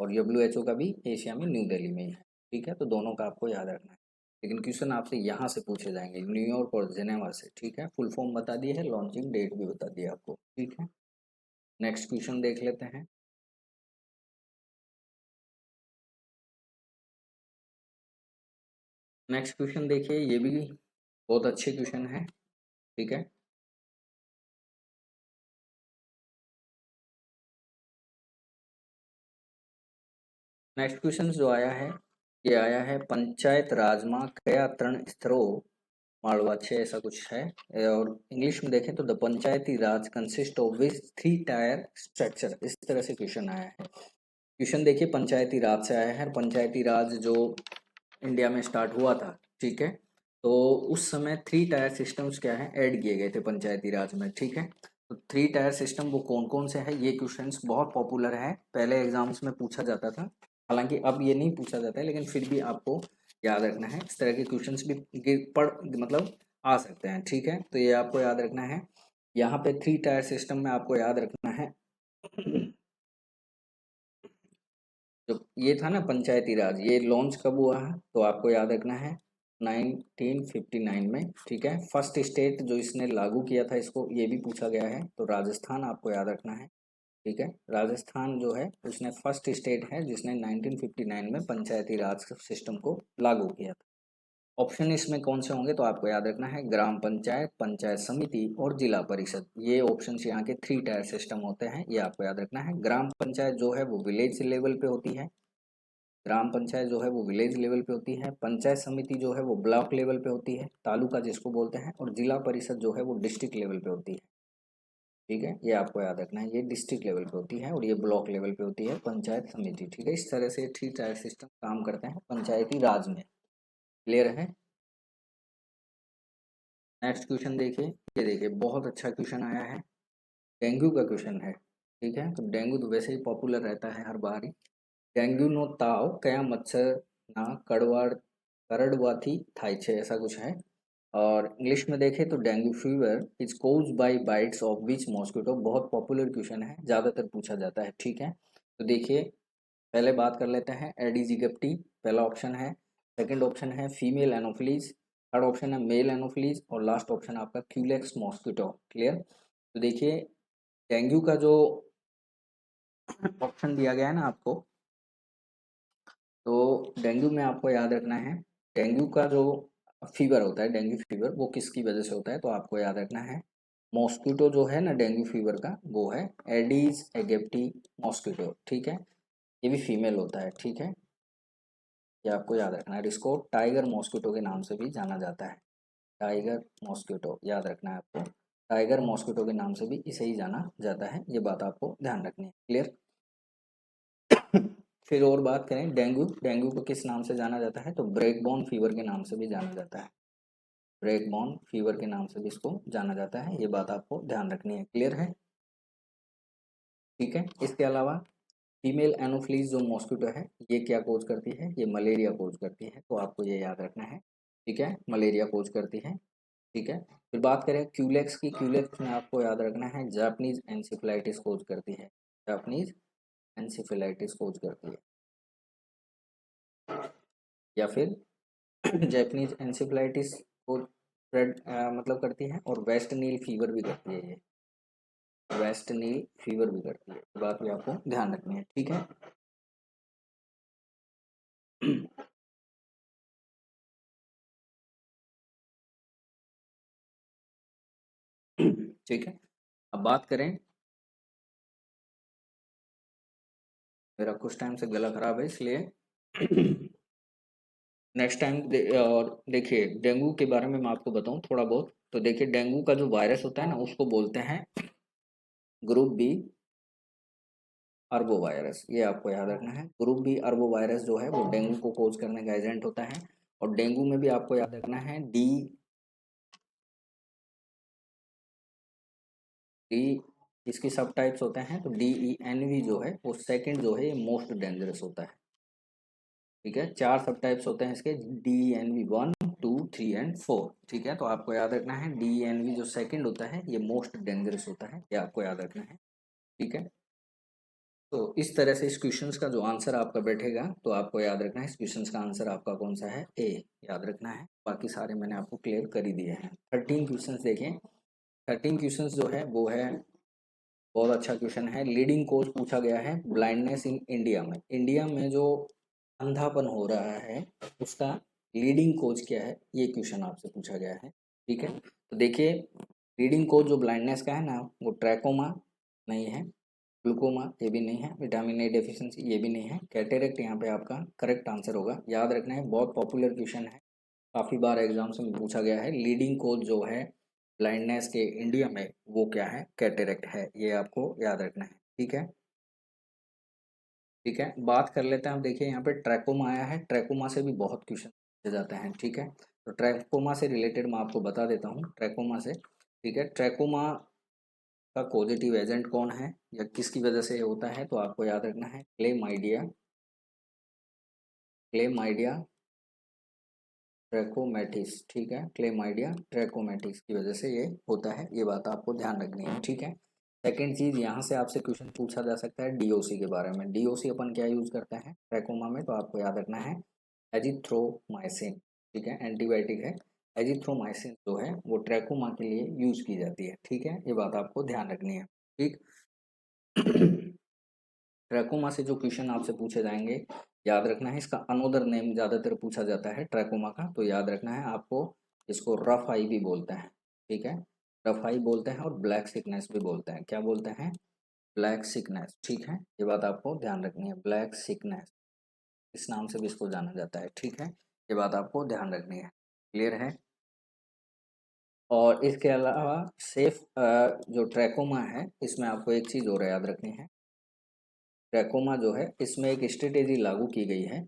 और WHO का भी एशिया में न्यू दिल्ली में ही है। ठीक है, तो दोनों का आपको याद रखना है। लेकिन क्वेश्चन आपसे यहाँ से पूछे जाएंगे, न्यूयॉर्क और जिनेवा से। ठीक है, फुल फॉर्म बता दिए है, लॉन्चिंग डेट भी बता दिया आपको। ठीक है, नेक्स्ट क्वेश्चन देख लेते हैं। नेक्स्ट क्वेश्चन देखिए, ये भी बहुत अच्छे क्वेश्चन है। ठीक है, नेक्स्ट क्वेश्चन जो आया है, ये आया है पंचायत राज में कया 3 स्तरों मालवा छे, ऐसा कुछ है। और इंग्लिश में देखें तो the Panchayati Raj consist of which 3 tyre structure, इस तरह से क्वेश्चन आया है। क्वेश्चन देखिए, पंचायती राज से आया है। पंचायती राज जो इंडिया में स्टार्ट हुआ था, ठीक है, तो उस समय 3 टायर सिस्टम्स क्या है, ऐड किए गए थे पंचायती राज में। ठीक है, तो 3 टायर सिस्टम वो कौन कौन से है? ये क्वेश्चंस बहुत पॉपुलर है, पहले एग्जाम्स में पूछा जाता था। हालांकि अब ये नहीं पूछा जाता है, लेकिन फिर भी आपको याद रखना है। इस तरह के क्वेश्चंस भी पढ़ मतलब आ सकते हैं। ठीक है, तो ये आपको याद रखना है। यहाँ पे 3 टायर सिस्टम में आपको याद रखना है जो ये था ना पंचायती राज, ये लॉन्च कब हुआ है? तो आपको याद रखना है 1959 में। ठीक है, फर्स्ट स्टेट जो इसने लागू किया था इसको, ये भी पूछा गया है, तो राजस्थान आपको याद रखना है। ठीक है। राजस्थान जो है उसने फर्स्ट स्टेट है जिसने 1959 में पंचायती राज सिस्टम को लागू किया था। ऑप्शन इसमें कौन से होंगे तो आपको याद रखना है ग्राम पंचायत, पंचायत समिति और जिला परिषद। ये ऑप्शन यहाँ के 3 टायर सिस्टम होते हैं, ये आपको याद रखना है। ग्राम पंचायत जो है वो विलेज लेवल पे होती है, ग्राम पंचायत जो है वो विलेज लेवल पे होती है, पंचायत समिति जो है वो ब्लॉक लेवल पे होती है, तालुका जिसको बोलते हैं, और जिला परिषद जो है वो डिस्ट्रिक्ट लेवल पे होती है। ठीक है, ये आपको याद रखना है, ये डिस्ट्रिक्ट लेवल पे होती है और ये ब्लॉक लेवल पे होती है पंचायत समिति। ठीक है, इस तरह से 3 टायर सिस्टम काम करते हैं पंचायती राज में। क्लियर है। नेक्स्ट क्वेश्चन देखिए, ये देखिए बहुत अच्छा क्वेश्चन आया है, डेंगू का क्वेश्चन है। ठीक है, तो डेंगू तो वैसे ही पॉपुलर रहता है हर बार ही। डेंगू नो ताव कया मच्छर ना करड़वाथी थाई छे, ऐसा कुछ है। और इंग्लिश में देखें तो dengue fever is caused by bytes of which mosquito, बहुत पॉपुलर क्वेश्चन है, ज़्यादातर पूछा जाता है। ठीक है, तो देखिए पहले बात कर लेते हैं एडीज इजिप्टी, पहला ऑप्शन है। सेकंड ऑप्शन है फीमेल एनोफिलीज, थर्ड ऑप्शन है मेल एनोफिलीज, और लास्ट ऑप्शन आपका क्यूलेक्स मॉस्किटो। क्लियर। तो देखिए डेंगू का जो ऑप्शन दिया गया है ना आपको, तो डेंगू में आपको याद रखना है, डेंगू का जो फीवर होता है, डेंगू फीवर वो किसकी वजह से होता है तो आपको याद रखना है मॉस्किटो जो है ना डेंगू फीवर का, वो है एडीज एगिप्टी मॉस्किटो। ठीक है, ये भी फीमेल होता है। ठीक है, ये आपको याद रखना है, इसको टाइगर मॉस्किटो के नाम से भी जाना जाता है। टाइगर मॉस्किटो याद रखना है आपको, टाइगर मॉस्किटो के नाम से भी इसे ही जाना जाता है, ये बात आपको ध्यान रखनी है। क्लियर। फिर और बात करें डेंगू, डेंगू को किस नाम से जाना जाता है तो ब्रेक बोन फीवर के नाम से भी जाना जाता है, ब्रेक बोन फीवर के नाम से भी इसको जाना जाता है, ये बात आपको ध्यान रखनी है। क्लियर है। ठीक है, इसके अलावा फीमेल एनोफ्लीज जो मॉस्किटो है ये क्या कोज करती है, ये मलेरिया कोज करती है, तो आपको ये याद रखना है। ठीक है, मलेरिया कोज करती है। ठीक है, फिर बात करें क्यूलेक्स की, क्यूलेक्स में आपको याद रखना है जापानीज एनसीफिलाइटिस कोज करती है, जापानीज एनसीफिलाइटिस कोज करती है, या फिर जैपनीज एनसेफेलाइटिस को स्प्रेड मतलब करती है, और वेस्ट नील फीवर भी करती है, ये वेस्ट नील फीवर भी करती है, ये बात भी आपको ध्यान रखनी है। ठीक है। ठीक है, अब बात करें, मेरा कुछ टाइम से गला खराब है इसलिए नेक्स्ट टाइम और देखिए डेंगू के बारे में मैं आपको बताऊं थोड़ा बहुत, तो देखिए डेंगू का जो वायरस होता है ना उसको बोलते हैं ग्रुप बी अर्बो वायरस, ये आपको याद रखना है। ग्रुप बी अर्बो वायरस जो है वो डेंगू को कोज करने का एजेंट होता है, और डेंगू में भी आपको याद रखना है डी इसकी सब टाइप्स होते हैं, तो DENV जो है वो सेकंड जो है ये मोस्ट डेंजरस होता है। ठीक है, 4 सब टाइप्स होते हैं इसके, DENV 1, 2, 3 एंड 4। ठीक है, तो आपको याद रखना है DENV जो सेकंड होता है ये मोस्ट डेंजरस होता है, ये आपको याद रखना है। ठीक है, तो इस तरह से इस क्वेश्चंस का जो आंसर आपका बैठेगा तो आपको याद रखना है इस क्वेश्चंस का आंसर आपका कौन सा है, ए याद रखना है। बाकी सारे मैंने आपको क्लियर कर ही दिए हैं। 13 क्वेश्चंस देखें, 13 क्वेश्चंस जो है वो है बहुत अच्छा क्वेश्चन है। लीडिंग कोज पूछा गया है ब्लाइंडनेस इन इंडिया में, इंडिया में जो अंधापन हो रहा है उसका लीडिंग कोज क्या है, ये क्वेश्चन आपसे पूछा गया है। ठीक है, तो देखिए लीडिंग कोज जो ब्लाइंडनेस का है ना वो ट्रैकोमा नहीं है, ग्लूकोमा ये भी नहीं है, विटामिन ए डेफिशिएंसी ये भी नहीं है, कैटेरेक्ट यहाँ पे आपका करेक्ट आंसर होगा। याद रखना है, बहुत पॉपुलर क्वेश्चन है, काफ़ी बार एग्जाम्स में पूछा गया है। लीडिंग कोज जो है ब्लाइंडनेस के इंडिया में वो क्या है, कैटेरेक्ट है, ये आपको याद रखना है। ठीक है। ठीक है, बात कर लेते हैं। अब देखिए यहाँ पे ट्रैकोमा आया है, ट्रैकोमा से भी बहुत क्वेश्चन पूछे जाते हैं। ठीक है, तो ट्रैकोमा से रिलेटेड मैं आपको बता देता हूँ ट्रैकोमा से। ठीक है, ट्रैकोमा का पॉजिटिव एजेंट कौन है या किसकी वजह से होता है तो आपको याद रखना है क्लेमाइडिया, क्लेमाइडिया ट्रैकोमैटिस। ठीक है, क्लेमाइडिया ट्रैकोमैटिस की वजह से ये होता है, ये बात आपको ध्यान रखनी है। ठीक है, सेकेंड चीज यहाँ से आपसे क्वेश्चन पूछा जा सकता है डीओसी के बारे में। डीओसी अपन क्या यूज करते हैं ट्रैकोमा में, तो आपको याद रखना है एजिथ्रोमाइसिन। ठीक है, एंटीबायोटिक है, एजिथ्रोमाइसिन जो है वो ट्रैकोमा के लिए यूज की जाती है। ठीक है, ये बात आपको ध्यान रखनी है। ठीक, ट्रैकोमा से जो क्वेश्चन आपसे पूछे जाएंगे याद रखना है, इसका अनोदर नेम ज़्यादातर पूछा जाता है ट्रैकोमा का, तो याद रखना है आपको, इसको रफ आई भी बोलते हैं, ठीक है, रफ आई बोलते हैं और ब्लैक सिकनेस भी बोलते हैं। क्या बोलते हैं? ब्लैक सिकनेस, ठीक है, ये बात आपको ध्यान रखनी है, ब्लैक सिकनेस इस नाम से भी इसको जाना जाता है, ठीक है, ये बात आपको ध्यान रखनी है। क्लियर है? और इसके अलावा सेफ जो ट्रैकोमा है इसमें आपको एक चीज़ और याद रखनी है, ट्रैकोमा जो है इसमें एक स्ट्रेटेजी लागू की गई है,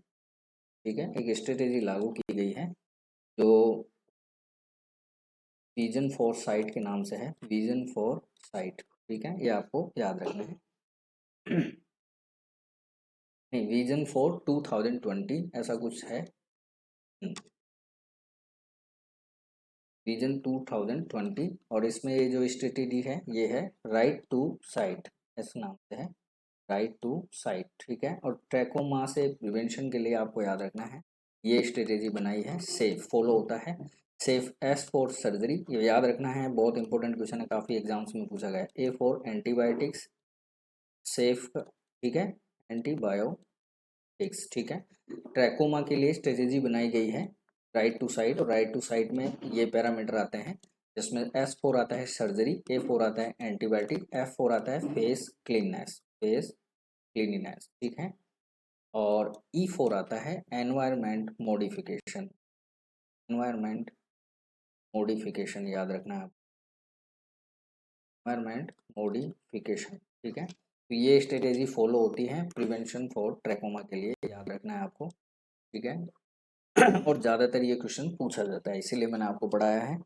ठीक है, एक स्ट्रेटेजी लागू की गई है जो विजन फॉर साइट के नाम से है, विजन फॉर साइट, ठीक है, ये आपको याद रखना है। नहीं, विजन फॉर 2020 ऐसा कुछ है, विजन 2020, और इसमें ये जो स्ट्रेटेजी है ये है राइट टू साइट, ऐसे नाम से है, राइट टू साइट, ठीक है। और ट्रैकोमा से प्रिवेंशन के लिए आपको याद रखना है ये स्ट्रेटेजी बनाई है, सेफ फॉलो होता है, सेफ एस फॉर सर्जरी, ये याद रखना है, बहुत इंपॉर्टेंट क्वेश्चन है, काफ़ी एग्जाम्स में पूछा गया है। ए फॉर एंटीबायोटिक्स, सेफ, ठीक है, एंटीबायोटिक्स, ठीक है। ट्रैकोमा के लिए स्ट्रेटेजी बनाई गई है राइट टू साइट, और राइट टू साइट में ये पैरामीटर आते हैं जिसमें एस फोर आता है सर्जरी, ए फोर आता है एंटीबायोटिक, एफ फोर आता है फेस क्लीननेस, फेस क्लीनिनेस, ठीक है, और ई फोर आता है एनवायरमेंट मॉडिफिकेशन, एनवायरमेंट मॉडिफिकेशन याद रखना है, एनवायरमेंट मॉडिफिकेशन, ठीक है। तो ये स्ट्रेटेजी फॉलो होती है प्रिवेंशन फॉर ट्रैकोमा के लिए, याद रखना है आपको, ठीक है। और ज़्यादातर ये क्वेश्चन पूछा जाता है इसीलिए मैंने आपको पढ़ाया है,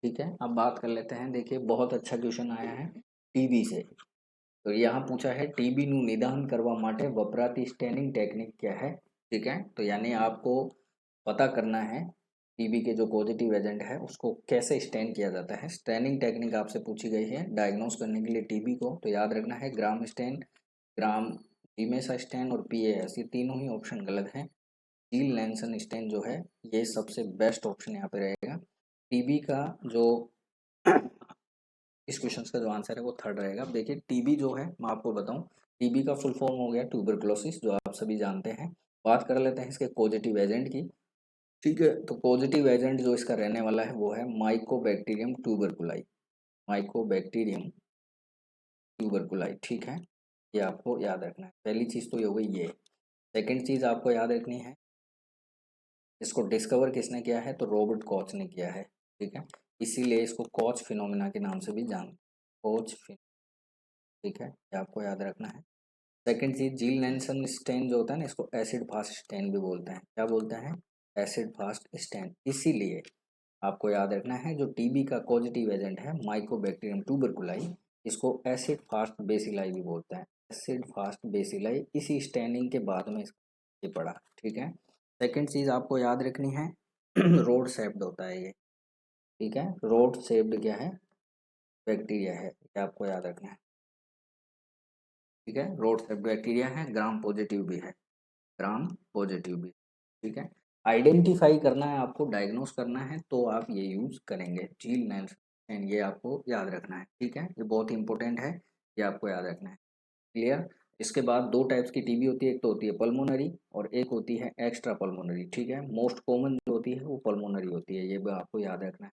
ठीक है। अब बात कर लेते हैं, देखिए बहुत अच्छा क्वेश्चन आया है टीबी से, तो यहाँ पूछा है टीबी નું નિદાન કરવા માટે વપરાતી સ્ટેનિંગ ટેકનિક क्या है, ठीक है। तो यानी आपको पता करना है टीबी के जो पॉजिटिव एजेंट है उसको कैसे स्टेन किया जाता है, स्टेनिंग टेक्निक आपसे पूछी गई है डायग्नोस करने के लिए टीबी को, तो याद रखना है ग्राम स्टेन, ग्राम जीमेसा स्टेन और पीएएस, ये तीनों ही ऑप्शन गलत है। हील लैंसन स्टेन जो है ये सबसे बेस्ट ऑप्शन यहाँ पे रहेगा। टीबी का जो इस क्वेश्चन का जो आंसर है वो थर्ड रहेगा। अब देखिए टीबी जो है मैं आपको बताऊं, टीबी का फुल फॉर्म हो गया ट्यूबरकुलोसिस, जो आप सभी जानते हैं। बात कर लेते हैं इसके पॉजिटिव एजेंट की, ठीक है। तो पॉजिटिव एजेंट जो इसका रहने वाला है वो है माइकोबैक्टीरियम ट्यूबरकुलाई, माइकोबैक्टीरियम ट्यूबरकुलाई, ठीक है, ये आपको याद रखना है। पहली चीज़ तो ये हो गई ये। सेकेंड चीज़ आपको याद रखनी है, इसको डिस्कवर किसने किया है, तो रॉबर्ट कॉच ने किया है, ठीक है, इसीलिए इसको कॉच फिनोमिना के नाम से भी जानते हैं, कॉच फिन, ठीक है, ये आपको याद रखना है। सेकंड चीज जील नैनसन स्टेन जो होता है ना, इसको एसिड फास्ट स्टेन भी बोलते हैं, क्या बोलते हैं, एसिड फास्ट स्टेन, इसीलिए आपको याद रखना है जो टीबी का पॉजिटिव एजेंट है माइकोबैक्टीरियम ट्यूबरकुलाई, इसको एसिड फास्ट बेसिलाई भी बोलते हैं, एसिड फास्ट बेसिलाई, इसी स्टेनिंग के बाद में ये पड़ा, ठीक है। सेकंड चीज आपको याद रखनी है रोड शेप्ड होता है ये, ठीक है, रोड शेप्ड क्या है, बैक्टीरिया है, ये आपको याद रखना है, ठीक है, रोड शेप्ड बैक्टीरिया है, ग्राम पॉजिटिव भी है, ग्राम पॉजिटिव भी, ठीक है। आइडेंटिफाई करना है आपको, डायग्नोस करना है तो आप ये यूज करेंगे जील नेल्स, एंड ये आपको याद रखना है, ठीक है, ये बहुत इंपॉर्टेंट है, ये आपको याद रखना है। क्लियर? इसके बाद दो टाइप्स की टीबी होती है, एक तो होती है पल्मोनरी और एक होती है एक्स्ट्रा पल्मोनरी, ठीक है, मोस्ट कॉमन जो होती है वो पल्मोनरी होती है, ये भी आपको याद रखना है,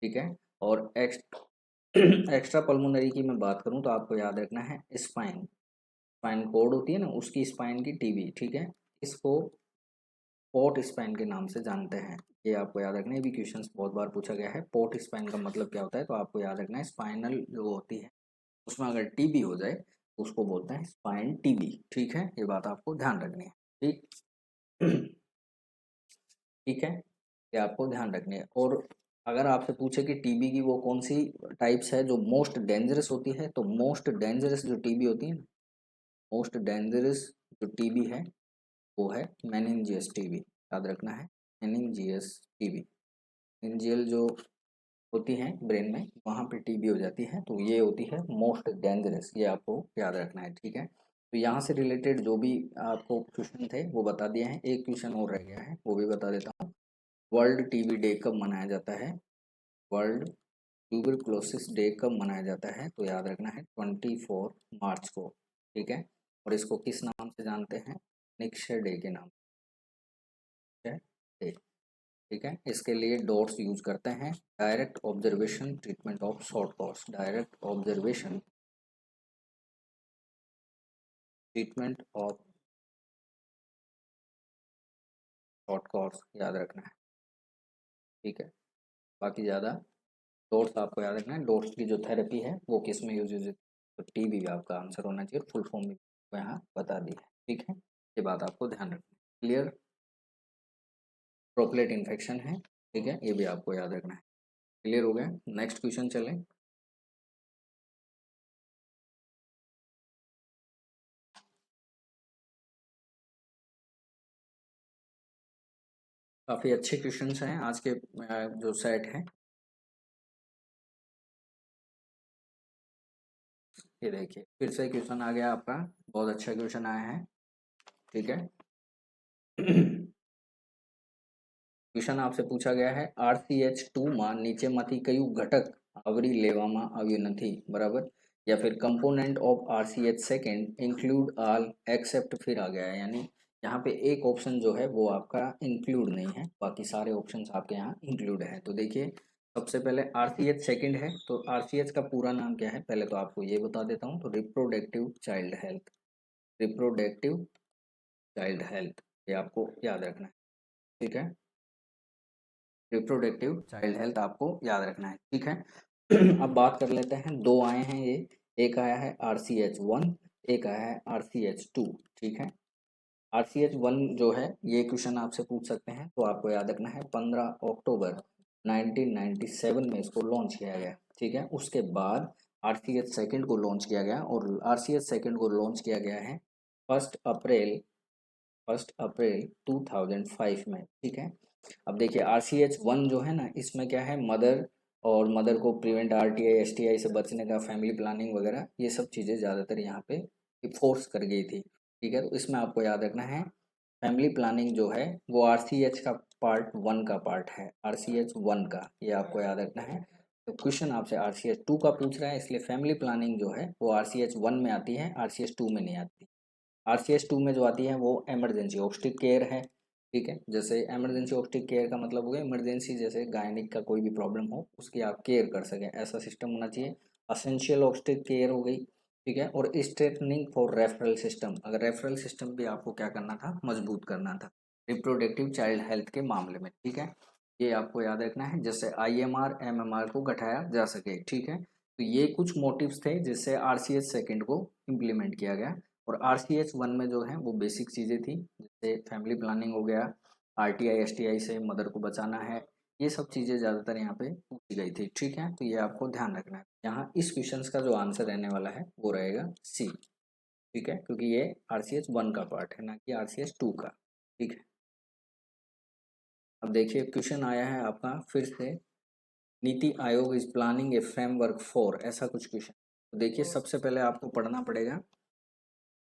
ठीक है। और एक्स्ट्रा पल्मोनरी की मैं बात करूं तो आपको याद रखना है स्पाइन, स्पाइन कोड होती है ना उसकी स्पाइन की टीबी, ठीक है, इसको पोर्ट स्पाइन के नाम से जानते हैं, ये आपको याद रखना है, भी क्वेश्चंस बहुत बार पूछा गया है, पोर्ट स्पाइन का मतलब क्या होता है, तो आपको याद रखना है स्पाइनल जो होती है उसमें अगर टीबी हो जाए तो उसको बोलते हैं स्पाइन टीबी, ठीक है, ये बात आपको ध्यान रखनी है, ठीक। ठीक है, ये आपको ध्यान रखनी है। और अगर आपसे पूछे कि टीबी की वो कौन सी टाइप्स है जो मोस्ट डेंजरस होती है, तो मोस्ट डेंजरस जो टीबी होती है ना, मोस्ट डेंजरस जो टीबी है वो है मेनिंजियस टीबी, याद रखना है, मेनिंजियस टीबी, मेनिंजियल जो होती है ब्रेन में वहाँ पे टीबी हो जाती है, तो ये होती है मोस्ट डेंजरस, ये आपको याद रखना है, ठीक है। तो यहाँ से रिलेटेड जो भी आपको क्वेश्चन थे वो बता दिए हैं, एक क्वेश्चन और रह गया है वो भी बता देता हूँ। वर्ल्ड टीबी डे कब मनाया जाता है, वर्ल्ड ट्यूबरक्लोसिस डे कब मनाया जाता है? तो याद रखना है 24 मार्च को, ठीक है। और इसको किस नाम से जानते हैं? निक्षय डे के नाम से डे, ठीक है। इसके लिए डॉट्स यूज करते हैं। Direct observation treatment of short course, direct observation treatment of short course याद रखना है, ठीक है। बाकी ज़्यादा डॉट्स आपको याद रखना है। डॉट्स की जो थेरेपी है वो किस में यूज होती है? तो टीबी भी आपका आंसर होना चाहिए, फुल फॉर्म भी यहाँ बता दी है, ठीक है। ये बात आपको ध्यान रखना है। क्लियर? प्रोपलेट इन्फेक्शन है, ठीक है, ये भी आपको याद रखना है। क्लियर हो गया? नेक्स्ट क्वेश्चन चलें। काफ़ी अच्छे क्वेश्चंस हैं आज के जो सेट हैं। ये देखिए फिर से क्वेश्चन आ गया आपका, बहुत अच्छा क्वेश्चन आया है, ठीक है। क्वेश्चन आपसे पूछा गया है RCH2 માં નીચેમાંથી કયું ઘટક આવરી લેવામાં આવ્યું નથી, बराबर। या फिर component of RCH second include all except, फिर आ गया है, यानी यहाँ पे एक ऑप्शन जो है वो आपका इंक्लूड नहीं है, बाकी सारे ऑप्शंस आपके यहाँ इंक्लूड है। तो देखिए सबसे पहले RCH सेकेंड है, तो RCH का पूरा नाम क्या है पहले तो आपको ये बता देता हूँ। तो reproductive child health, reproductive child health, ये आपको याद रखना है, ठीक है। रिप्रोडक्टिव चाइल्ड हेल्थ आपको याद रखना है, ठीक है। अब बात कर लेते हैं, दो आए हैं ये, एक आया है RCH1, एक आया है RCH2, ठीक है। RCH1 जो है ये क्वेश्चन आपसे पूछ सकते हैं, तो आपको याद रखना है 15 अक्टूबर 1997 में इसको लॉन्च किया गया, ठीक है। उसके बाद RCH सेकेंड को लॉन्च किया गया, और RCH सेकेंड को लॉन्च किया गया है फर्स्ट अप्रैल 2005 में, ठीक है। अब देखिए RCH1 जो है ना, इसमें क्या है, मदर और मदर को प्रिवेंट RTI STI से बचने का, फैमिली प्लानिंग वगैरह ये सब चीज़ें ज़्यादातर यहाँ पे फोर्स कर गई थी, ठीक है। तो इसमें आपको याद रखना है फैमिली प्लानिंग जो है वो RCH का पार्ट 1 का पार्ट है, RCH1 का, ये आपको याद रखना है। तो क्वेश्चन आपसे RCH2 का पूछ रहा है, इसलिए फैमिली प्लानिंग जो है वो RCH1 में आती है, RCH2 में नहीं आती। RCH2 में जो आती है वो इमरजेंसी ऑब्स्टेट्रिक केयर है, ठीक है। जैसे इमरजेंसी ऑब्स्टेट्रिक केयर का मतलब हो गया इमरजेंसी, जैसे गायनिक का कोई भी प्रॉब्लम हो उसकी आप केयर कर सकें, ऐसा सिस्टम होना चाहिए। असेंशियल ऑब्स्टेट्रिक केयर हो गई, ठीक है। और स्ट्रेटनिंग फॉर रेफरल सिस्टम, अगर रेफरल सिस्टम भी आपको क्या करना था, मजबूत करना था रिप्रोडक्टिव चाइल्ड हेल्थ के मामले में, ठीक है। ये आपको याद रखना है, जिससे IMR MMR को घटाया जा सके, ठीक है। तो ये कुछ मोटिव्स थे जिससे RCH सेकेंड को इम्प्लीमेंट किया गया। और RCH1 में जो है वो बेसिक चीज़ें थी, जैसे फैमिली प्लानिंग हो गया, RTI STI से मदर को बचाना है, ये सब चीज़ें ज़्यादातर यहाँ पे पूछी गई थी, ठीक है। तो ये आपको ध्यान रखना है, यहाँ इस क्वेश्चन का जो आंसर रहने वाला है वो रहेगा C, ठीक है, क्योंकि ये RCH1 का पार्ट है ना कि RCH2 का, ठीक है। अब देखिए क्वेश्चन आया है आपका फिर से, NITI Aayog is planning A framework for, ऐसा कुछ क्वेश्चन। तो देखिए सबसे पहले आपको पढ़ना पड़ेगा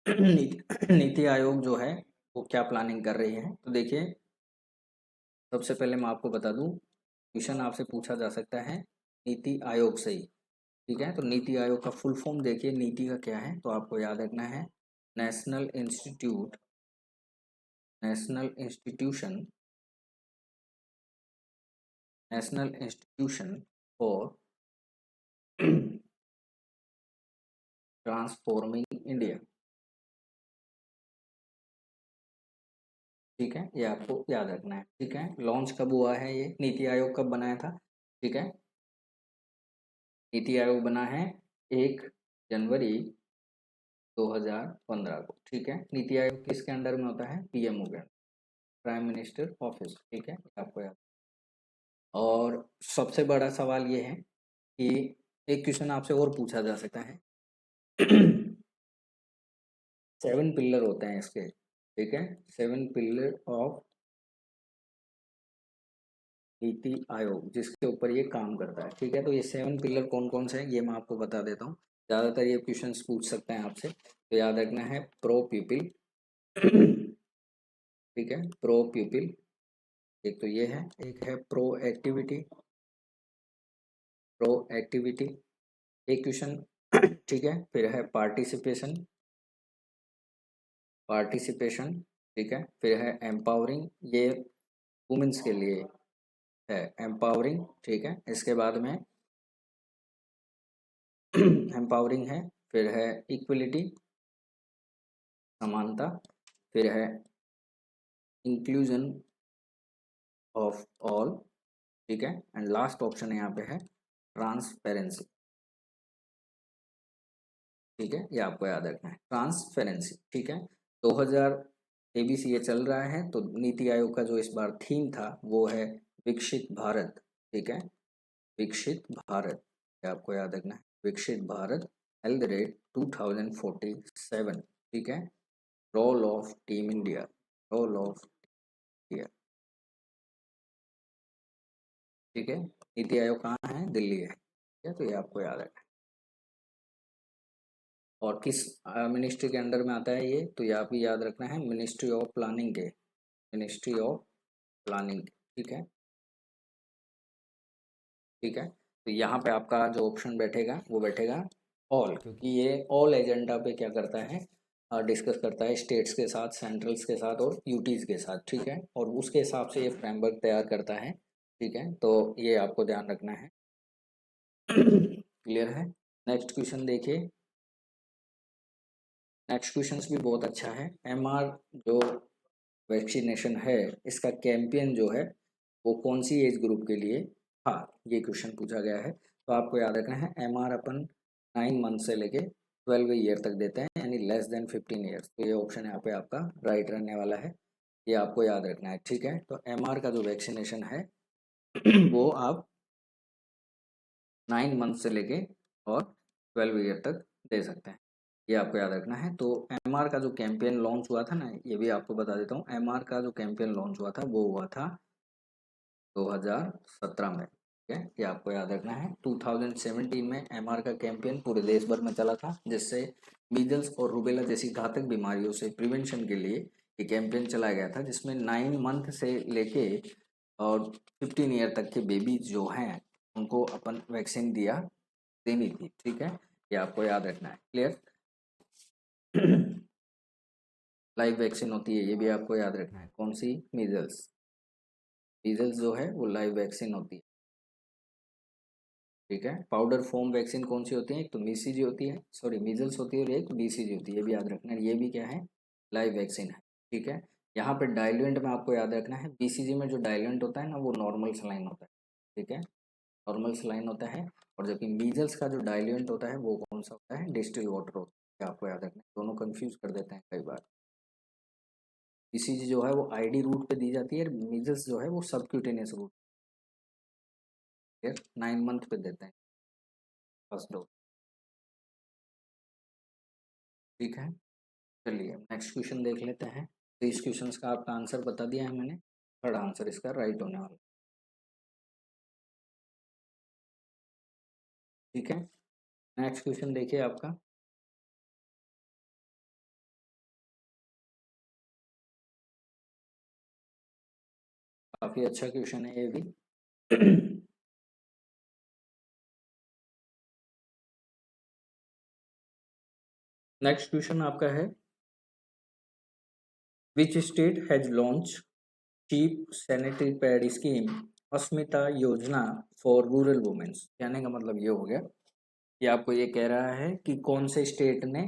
नीति आयोग जो है वो क्या प्लानिंग कर रही है। तो देखिए सबसे पहले मैं आपको बता दूं, क्वेश्चन आपसे पूछा जा सकता है नीति आयोग से ही, ठीक है। तो नीति आयोग का फुल फॉर्म देखिए, नीति का क्या है, तो आपको याद रखना है national institute, national institution, national institution for transforming India, ठीक है। ये आपको याद रखना है, ठीक है। लॉन्च कब हुआ है, ये नीति आयोग कब बनाया था, ठीक है। नीति आयोग बना है 1 जनवरी 2015 को, ठीक है। नीति आयोग किसके अंडर में होता है, PMO के, प्राइम मिनिस्टर ऑफिस, ठीक है, आपको याद। और सबसे बड़ा सवाल ये है कि एक क्वेश्चन आपसे और पूछा जा सकता है 7 पिलर होते हैं इसके, ठीक है, 7 पिलर ऑफ नीति आयोग जिसके ऊपर ये काम करता है, ठीक है। तो ये 7 पिलर कौन कौन से हैं ये मैं आपको बता देता हूँ, ज़्यादातर ये क्वेश्चंस पूछ सकते हैं आपसे। तो याद रखना है प्रो पीपल ठीक है, प्रो पीपल, एक तो ये है, एक है प्रो एक्टिविटी, प्रोएक्टिविटी, एक क्वेश्चन ठीक है। फिर है पार्टिसिपेशन, पार्टिसिपेशन ठीक है। फिर है एम्पावरिंग, ये वुमेन्स के लिए है एम्पावरिंग ठीक है। इसके बाद में एम्पावरिंग है। फिर है इक्वलिटी, समानता। फिर है इंक्लूजन ऑफ ऑल ठीक है। एंड लास्ट ऑप्शन यहाँ पे है ट्रांसपेरेंसी ठीक है। ये आपको याद रखना है, ट्रांसपेरेंसी ठीक है। 2000 एबीसी ये चल रहा है, तो नीति आयोग का जो इस बार थीम था वो है विकसित भारत ठीक है। विकसित भारत, ये आपको याद रखना है, विकसित भारत एट द रेट 2047 ठीक है। Role of team India, role of India ठीक है। नीति आयोग कहाँ है? दिल्ली है ठीक है। तो ये आपको याद रखना है। और किस मिनिस्ट्री के अंडर में आता है ये? तो ये आप ही याद रखना है, मिनिस्ट्री ऑफ प्लानिंग के, मिनिस्ट्री ऑफ प्लानिंग ठीक है। ठीक है, तो यहाँ पे आपका जो ऑप्शन बैठेगा वो बैठेगा ऑल, क्योंकि ये ऑल एजेंडा पे क्या करता है, डिस्कस करता है स्टेट्स के साथ, सेंट्रल्स के साथ और यूटीज़ के साथ ठीक है। और उसके हिसाब से ये फ्रेमवर्क तैयार करता है ठीक है। तो ये आपको ध्यान रखना है। क्लियर है? नेक्स्ट क्वेश्चन देखिए। नेक्स्ट क्वेश्चन भी बहुत अच्छा है। एमआर जो वैक्सीनेशन है, इसका कैंपेन जो है वो कौन सी एज ग्रुप के लिए था, ये क्वेश्चन पूछा गया है। तो आपको याद रखना है, एमआर अपन 9 मंथ से लेके 12 ईयर तक देते हैं, यानी लेस देन 15 ईयर्स। तो ये ऑप्शन यहाँ पे आपका राइट रहने वाला है, ये आपको याद रखना है ठीक है। तो एमआर का जो वैक्सीनेशन है वो आप 9 मंथ से लेके और 12 ईयर तक दे सकते हैं, ये आपको याद रखना है। तो एमआर का जो कैंपेन लॉन्च हुआ था ना, ये भी आपको बता देता हूँ। एमआर का जो कैंपेन लॉन्च हुआ था वो हुआ था 2017 में ठीक है। ये आपको याद रखना है। 2017 में एमआर का कैंपेन पूरे देश भर में चला था, जिससे मीजल्स और रूबेला जैसी घातक बीमारियों से प्रिवेंशन के लिए ये कैंपेन चलाया गया था, जिसमें 9 मंथ से लेके और 15 ईयर तक के बेबीज जो हैं उनको अपन वैक्सीन देनी थी ठीक है। ये आपको याद रखना है। क्लियर? लाइव वैक्सीन होती है, ये भी आपको याद रखना है। कौन सी? मीजल्स, मीजल्स जो है वो लाइव वैक्सीन होती है ठीक है। पाउडर फॉर्म वैक्सीन कौन सी होती है? एक तो बीसीजी होती है, सॉरी मीजल्स होती है, और एक बीसीजी होती है, ये भी याद रखना है। ये भी क्या है? लाइव वैक्सीन है ठीक है। यहाँ पे डाइल्यूएंट में आपको याद रखना है, बीसीजी में जो डाइल्यूएंट होता है ना वो नॉर्मल सलाइन होता है ठीक है, नॉर्मल सलाइन होता है। और जबकि मीजल्स का जो डाइल्यूएंट होता है वो कौन सा होता है? डिस्टिल वाटर होता है, आपको याद रखना है। दोनों कंफ्यूज कर देते हैं कई बार। बीसीजी जो है वो आईडी रूट पे दी जाती है, मीजल्स जो है वो सबक्यूटेनियस रूट 9 मंथ पे देते हैं फर्स्ट डोज ठीक है। चलिए नेक्स्ट क्वेश्चन देख लेते हैं। तो इस क्वेश्चन का आपका आंसर बता दिया है मैंने, थर्ड आंसर इसका राइट होने वाला ठीक है। नेक्स्ट क्वेश्चन देखिए आपका, काफी अच्छा क्वेश्चन है ये भी। नेक्स्ट क्वेश्चन आपका है, which state has launch cheap sanitary pad scheme Asmita योजना फॉर रूरल वुमेन्स। कहने का मतलब ये हो गया कि आपको ये कह रहा है कि कौन से स्टेट ने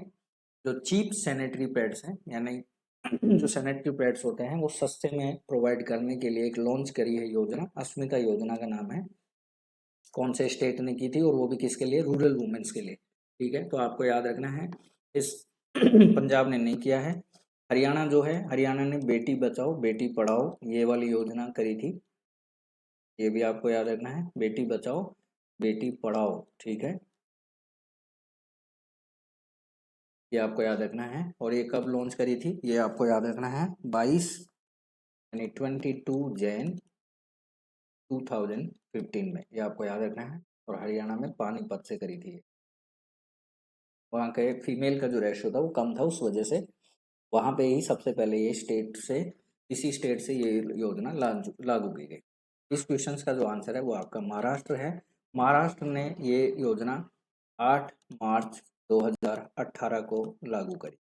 जो चीप सैनिटरी पैड्स हैं, यानी जो सैनिटरी पैड्स होते हैं वो सस्ते में प्रोवाइड करने के लिए एक लॉन्च करी है योजना, अस्मिता योजना का नाम है। कौन से स्टेट ने की थी, और वो भी किसके लिए? रूरल वुमेन्स के लिए ठीक है। तो आपको याद रखना है, इस पंजाब ने नहीं किया है। हरियाणा जो है, हरियाणा ने बेटी बचाओ बेटी पढ़ाओ ये वाली योजना करी थी, ये भी आपको याद रखना है, बेटी बचाओ बेटी पढ़ाओ ठीक है। ये आपको याद रखना है। और ये कब लॉन्च करी थी? ये आपको याद रखना है 22 यानी 22 जनवरी 2015 में, ये आपको याद रखना है। और हरियाणा में पानीपत से करी थी। वहाँ का एक फीमेल का जो रेशियो था वो कम था, उस वजह से वहाँ पे ही सबसे पहले ये स्टेट से, इसी स्टेट से ये योजना लागू की गई। इस क्वेश्चन का जो आंसर है वो आपका महाराष्ट्र है। महाराष्ट्र ने ये योजना 8 मार्च 2018 को लागू करी।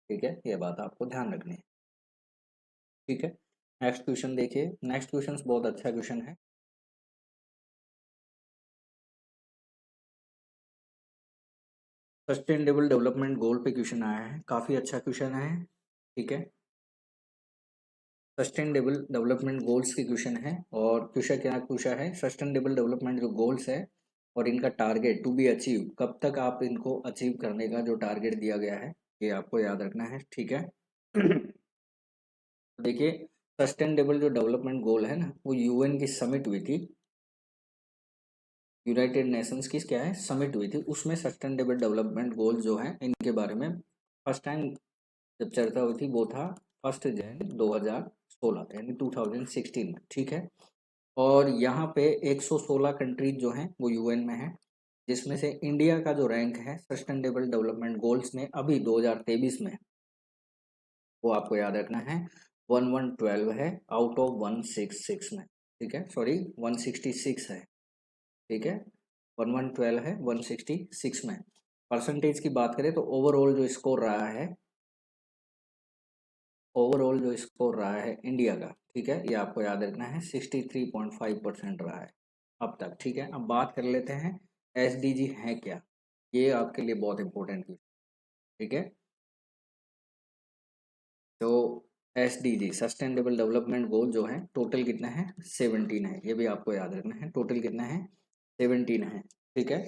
ठीक है, ये बात आपको ध्यान रखनी है। ठीक है, नेक्स्ट क्वेश्चन देखिए। नेक्स्ट क्वेश्चन बहुत अच्छा क्वेश्चन है। सस्टेनेबल डेवलपमेंट गोल पे क्वेश्चन आया है, काफी अच्छा क्वेश्चन है। ठीक है, सस्टेनेबल डेवलपमेंट गोल्स की क्वेश्चन है, और क्वेश्चन क्या पूछा है, सस्टेनेबल डेवलपमेंट जो गोल्स है और इनका टारगेट टू बी अचीव, कब तक आप इनको अचीव करने का जो टारगेट दिया गया है, ये आपको याद रखना है। ठीक है देखिए, सस्टेनेबल जो डेवलपमेंट गोल है ना, वो यूएन की समिट हुई थी, यूनाइटेड नेशंस की क्या है समिट हुई थी, उसमें सस्टेनेबल डेवलपमेंट गोल जो है इनके बारे में फर्स्ट टाइम जब चर्चा हुई थी वो था 1 जनवरी 2016 यानी 2016 में। ठीक है, और यहाँ पे 116 कंट्रीज जो हैं वो यूएन में है, जिसमें से इंडिया का जो रैंक है सस्टेनेबल डेवलपमेंट गोल्स में अभी 2023 में, वो आपको याद रखना है 1112 है आउट ऑफ 166 में। ठीक है, सॉरी 166 है। ठीक है, 1112 है 166 में। परसेंटेज की बात करें तो ओवरऑल जो स्कोर रहा है, ओवरऑल जो स्कोर रहा है इंडिया का, ठीक है, ये आपको याद रखना है 63.5% रहा है अब तक। ठीक है, अब बात कर लेते हैं एसडीजी है क्या, ये आपके लिए बहुत इंपॉर्टेंट है। ठीक है, तो एसडीजी सस्टेनेबल डेवलपमेंट गोल जो है टोटल कितना है 17 है, ये भी आपको याद रखना है, टोटल कितना है 17 है। ठीक है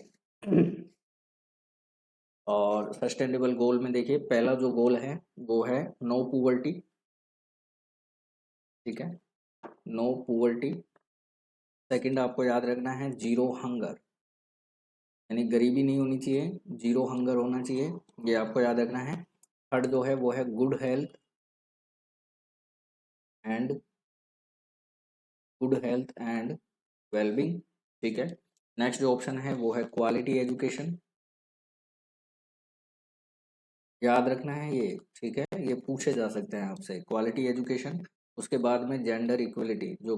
और सस्टेनेबल गोल में देखिए पहला जो गोल है वो है नो पुअर्टी। ठीक है, नो पुअर्टी। सेकंड आपको याद रखना है जीरो हंगर, यानी गरीबी नहीं होनी चाहिए, जीरो हंगर होना चाहिए, ये आपको याद रखना है। थर्ड जो है वो है गुड हेल्थ एंड वेलबींग। ठीक है, नेक्स्ट जो ऑप्शन है वो है क्वालिटी एजुकेशन, याद रखना है ये। ठीक है, ये पूछे जा सकते हैं आपसे, क्वालिटी एजुकेशन। उसके बाद में जेंडर इक्वलिटी, जो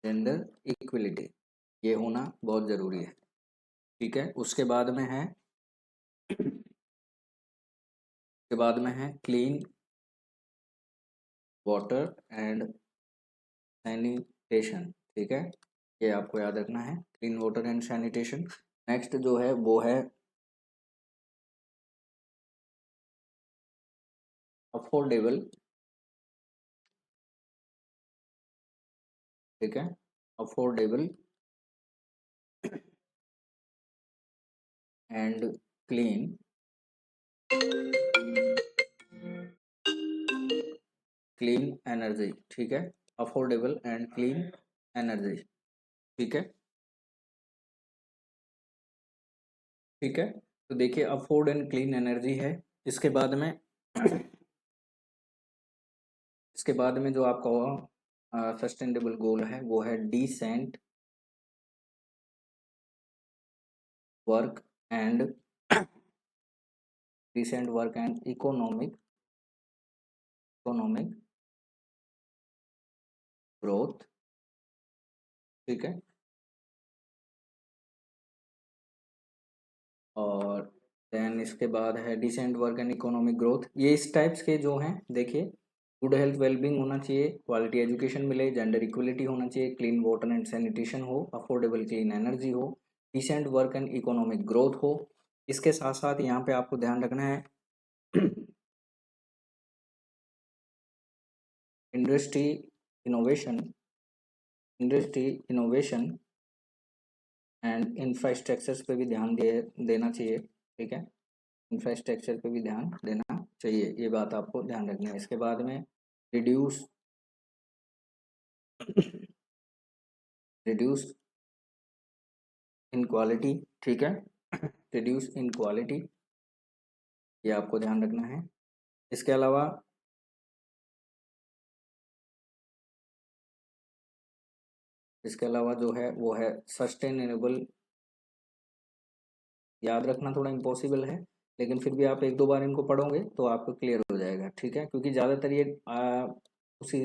जेंडर इक्वलिटी ये होना बहुत ज़रूरी है। ठीक है, उसके बाद में है क्लीन वाटर एंड सैनिटेशन। ठीक है, ये आपको याद रखना है, clean water and sanitation. Next जो है वो है अफोर्डेबल। ठीक है, affordable and clean clean energy. ठीक है, अफोर्डेबल एंड क्लीन एनर्जी। ठीक है, ठीक है, तो देखिए अफोर्ड एंड क्लीन एनर्जी है। इसके बाद में इसके बाद में जो आपका सस्टेनेबल गोल है वो है decent work and economic growth. ठीक है, और देन इसके बाद है decent work and economic growth. ये इस टाइप्स के जो हैं देखिए, गुड हेल्थ वेलबींग होना चाहिए, क्वालिटी एजुकेशन मिले, जेंडर इक्वलिटी होना चाहिए, क्लीन वाटर एंड सैनिटेशन हो, अफोर्डेबल क्लीन एनर्जी हो, decent work and economic growth हो। इसके साथ साथ यहाँ पे आपको ध्यान रखना है industry innovation industry innovation and infrastructures पे भी ध्यान देना चाहिए। ठीक है, इंफ्रास्ट्रक्चर पे भी ध्यान देना चाहिए, ये बात आपको ध्यान रखनी है। इसके बाद में रिड्यूस रिड्यूस इन क्वालिटी। ठीक है, रिड्यूस इन क्वालिटी, ये आपको ध्यान रखना है। इसके अलावा जो है वो है सस्टेनेबल, याद रखना थोड़ा इम्पॉसिबल है, लेकिन फिर भी आप एक दो बार इनको पढ़ोगे तो आपको क्लियर हो जाएगा। ठीक है, क्योंकि ज़्यादातर ये उसी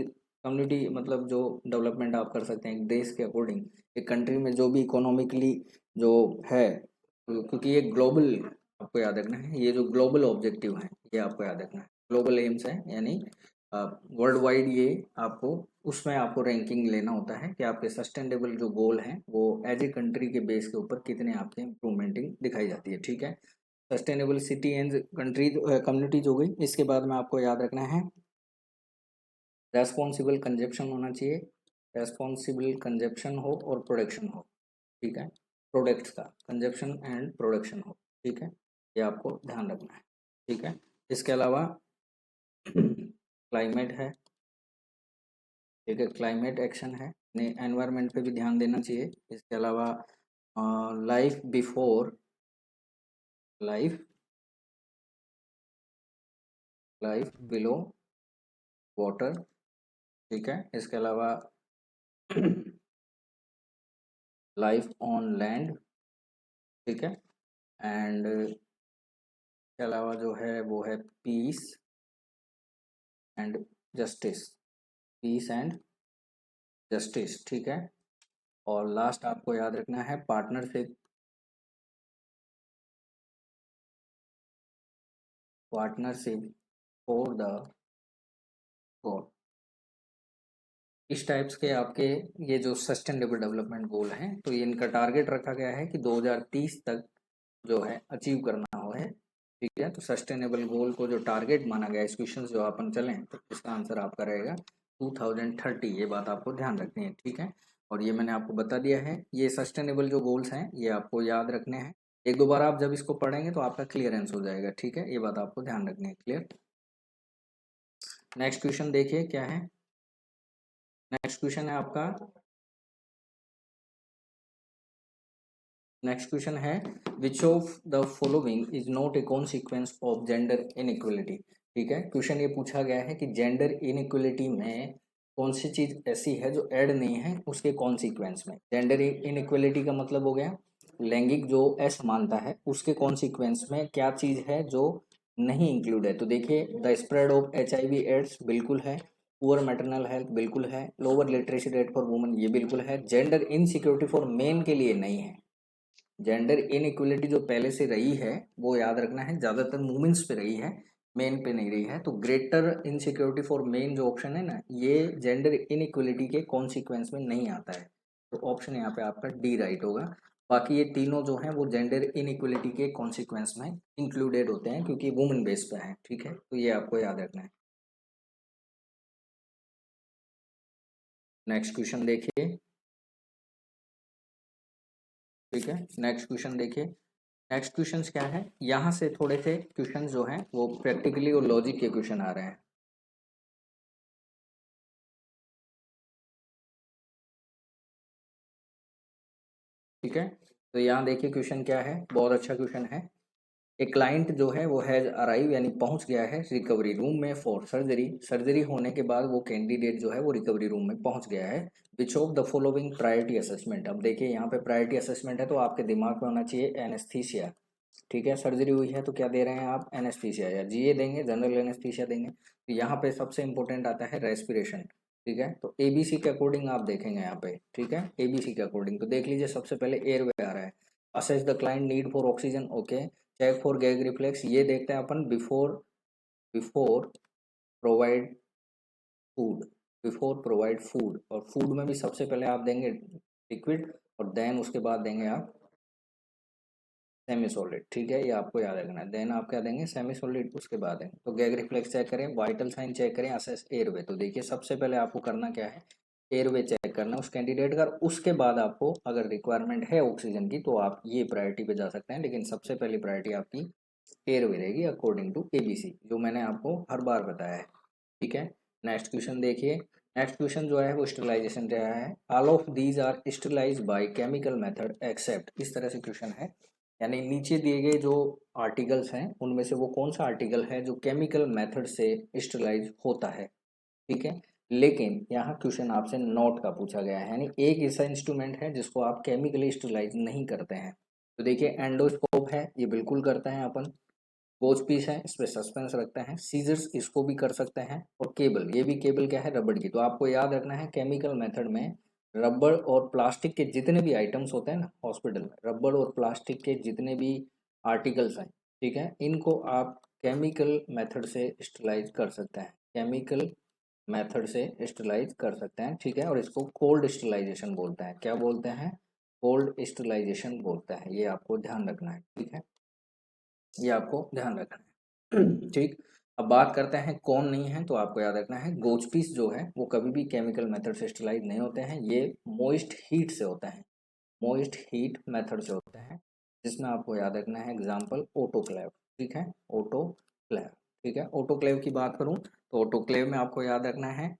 कम्युनिटी मतलब जो डेवलपमेंट आप कर सकते हैं एक देश के अकॉर्डिंग, एक कंट्री में जो भी इकोनॉमिकली जो है, क्योंकि ये ग्लोबल, आपको याद रखना है, ये जो ग्लोबल ऑब्जेक्टिव है ये आपको याद रखना है, ग्लोबल एम्स है, यानी वर्ल्ड वाइड ये आपको उसमें आपको रैंकिंग लेना होता है कि आपके सस्टेनेबल जो गोल हैं वो एज ए कंट्री के बेस के ऊपर कितने आपके इम्प्रूवमेंटिंग दिखाई जाती है। ठीक है, sustainable city and country communities हो गई। इसके बाद में आपको याद रखना है रेस्पॉन्सिबल कंजप्शन होना चाहिए, रेस्पॉन्सिबल कंजप्शन हो और प्रोडक्शन हो। ठीक है, प्रोडक्ट्स का कंजप्शन एंड प्रोडक्शन हो। ठीक है, ये आपको ध्यान रखना है। ठीक है, इसके अलावा क्लाइमेट है, ठीक है, क्लाइमेट एक्शन है, एनवायरनमेंट पे भी ध्यान देना चाहिए। इसके अलावा life before life life below water. ठीक है, इसके अलावा लाइफ ऑन लैंड। ठीक है, एंड के अलावा जो है वो है peace and justice, peace and justice. ठीक है, और लास्ट आपको याद रखना है partnership, partnership for the goal. इस टाइप्स के आपके ये जो सस्टेनेबल डेवलपमेंट गोल हैं, तो ये इनका टारगेट रखा गया है कि 2030 तक जो है अचीव करना हो है। ठीक है, तो सस्टेनेबल गोल को जो टारगेट माना गया है, क्वेश्चन जो अपन चलें तो इसका आंसर आपका रहेगा 2030। ये बात आपको ध्यान रखनी है। ठीक है, और ये मैंने आपको बता दिया है, ये सस्टेनेबल जो गोल्स हैं ये आपको याद रखने हैं। एक दो बार आप जब इसको पढ़ेंगे तो आपका क्लियरेंस हो जाएगा। ठीक है, ये बात आपको ध्यान रखनी है। क्लियर। नेक्स्ट क्वेश्चन देखिए क्या है। नेक्स्ट क्वेश्चन है आपका, नेक्स्ट क्वेश्चन है which of the following is not a consequence of gender inequality. ठीक है, क्वेश्चन ये पूछा गया है कि जेंडर इनइक्वलिटी में कौन सी चीज ऐसी है जो ऐड नहीं है उसके कॉन्सिक्वेंस में। जेंडर इनइक्वलिटी का मतलब हो गया लैंगिक जो असमानता है उसके कॉन्सिक्वेंस में क्या चीज है जो नहीं इंक्लूड है। तो देखिए the spread of HIV AIDS बिल्कुल है, पुअर मैटरनल हेल्थ बिल्कुल है, lower literacy rate for women ये बिल्कुल है, जेंडर इनसिक्योरिटी फॉर मेन के लिए नहीं है। जेंडर इनइक्वलिटी जो पहले से रही है वो याद रखना है ज़्यादातर वुमेन्स पे रही है, मेन पे नहीं रही है। तो ग्रेटर इनसिक्योरिटी फॉर मेन जो ऑप्शन है ना, ये जेंडर इनइक्वलिटी के कॉन्सिक्वेंस में नहीं आता है। तो ऑप्शन यहाँ पे आपका डी राइट होगा। बाकी ये तीनों जो हैं वो जेंडर इनइक्वलिटी के कॉन्सिक्वेंस में इंक्लूडेड होते हैं क्योंकि वुमेन बेस पे है। ठीक है, तो ये आपको याद रखना है। नेक्स्ट क्वेश्चन देखिए। ठीक है, नेक्स्ट क्वेश्चन देखिए। नेक्स्ट क्वेश्चंस क्या है, यहाँ से थोड़े से क्वेश्चंस जो हैं वो प्रैक्टिकली और लॉजिक के क्वेश्चन आ रहे हैं। ठीक है, तो यहाँ देखिए क्वेश्चन क्या है, बहुत अच्छा क्वेश्चन है। एक क्लाइंट जो है वो हैज अराइव यानी पहुंच गया है रिकवरी रूम में फॉर सर्जरी। सर्जरी होने के बाद वो कैंडिडेट जो है वो रिकवरी रूम में पहुंच गया है। Which of the following priority assessment. अब देखिए यहाँ पे प्रायोरिटी असेसमेंट है तो आपके दिमाग में होना चाहिए एनेस्थीसिया। ठीक है, सर्जरी हुई है तो क्या दे रहे हैं आप, एनेस्थीसिया या जीए देंगे, जनरल एनेस्थीसिया देंगे। तो यहाँ पे सबसे इंपॉर्टेंट आता है रेस्पिरेशन। ठीक है, तो एबीसी के अकॉर्डिंग आप देखेंगे यहाँ पे। ठीक है, एबीसी के अकॉर्डिंग तो देख लीजिए सबसे पहले एयरवे आ रहा है। Assess the client need for oxygen, okay. Check for gag reflex, ये देखते हैं अपन before before provide food, before provide food. और फूड में भी सबसे पहले आप देंगे लिक्विड और देन उसके बाद देंगे आप सेमी सॉलिड। ठीक है, ये आपको याद रखना है। देन आप क्या देंगे, सेमी सॉलिड, उसके बाद है तो गैग रिफ्लेक्स चेक करें, वाइटल साइन चेक करें, असेस एयरवे। तो देखिए सबसे पहले आपको करना क्या है, एयरवे चेक करना उस कैंडिडेट का। उसके बाद आपको अगर रिक्वायरमेंट है ऑक्सीजन की तो आप ये प्रायोरिटी पे जा सकते हैं, लेकिन सबसे पहली प्रायोरिटी आपकी एयरवे रहेगी अकॉर्डिंग टू एबीसी, जो मैंने आपको हर बार बताया है। ठीक है, नेक्स्ट क्वेश्चन देखिए। नेक्स्ट क्वेश्चन जो है वो स्टरलाइजेशन रहा है। All of these are sterilize by chemical method except, इस तरह से क्वेश्चन है। यानी नीचे दिए गए जो आर्टिकल्स हैं उनमें से वो कौन सा आर्टिकल है जो केमिकल मेथड से स्टरलाइज होता है। ठीक है, लेकिन यहाँ क्वेश्चन आपसे नोट का पूछा गया है, यानी एक ऐसा इंस्ट्रूमेंट है जिसको आप केमिकली स्टरलाइज नहीं करते हैं। तो देखिए एंडोस्कोप है, ये बिल्कुल करते हैं अपन। गोज पीस है, इस पे सस्पेंस रखते हैं। सीजर्स इसको भी कर सकते हैं। और केबल, ये भी केबल क्या है, रबड़ की। तो आपको याद रखना है केमिकल मेथड में रबड़ और प्लास्टिक के जितने भी आइटम्स होते हैं ना हॉस्पिटल में, रबड़ और प्लास्टिक के जितने भी आर्टिकल्स हैं, ठीक है, इनको आप केमिकल मेथड से स्टरलाइज कर सकते हैं, केमिकल मेथड से स्टरलाइज कर सकते हैं, ठीक है। और इसको कोल्ड स्टरलाइजेशन बोलते हैं। क्या बोलते हैं? कोल्ड स्टरलाइजेशन बोलते हैं। ये आपको ध्यान रखना है, ठीक है, ये आपको ध्यान रखना है। ठीक। अब बात करते हैं कौन नहीं है, तो आपको याद रखना है गोज पीस जो है वो कभी भी केमिकल मेथड से स्टरलाइज नहीं होते हैं, ये मोइस्ट हीट से होते हैं, मोइस्ट हीट मेथड से होते हैं, जिसमें आपको याद रखना है एग्जाम्पल ऑटोक्लेव, ठीक है, ऑटोक्लेव, ठीक है। ऑटोक्लेव की बात करूं तो ऑटोक्लेव में आपको याद रखना है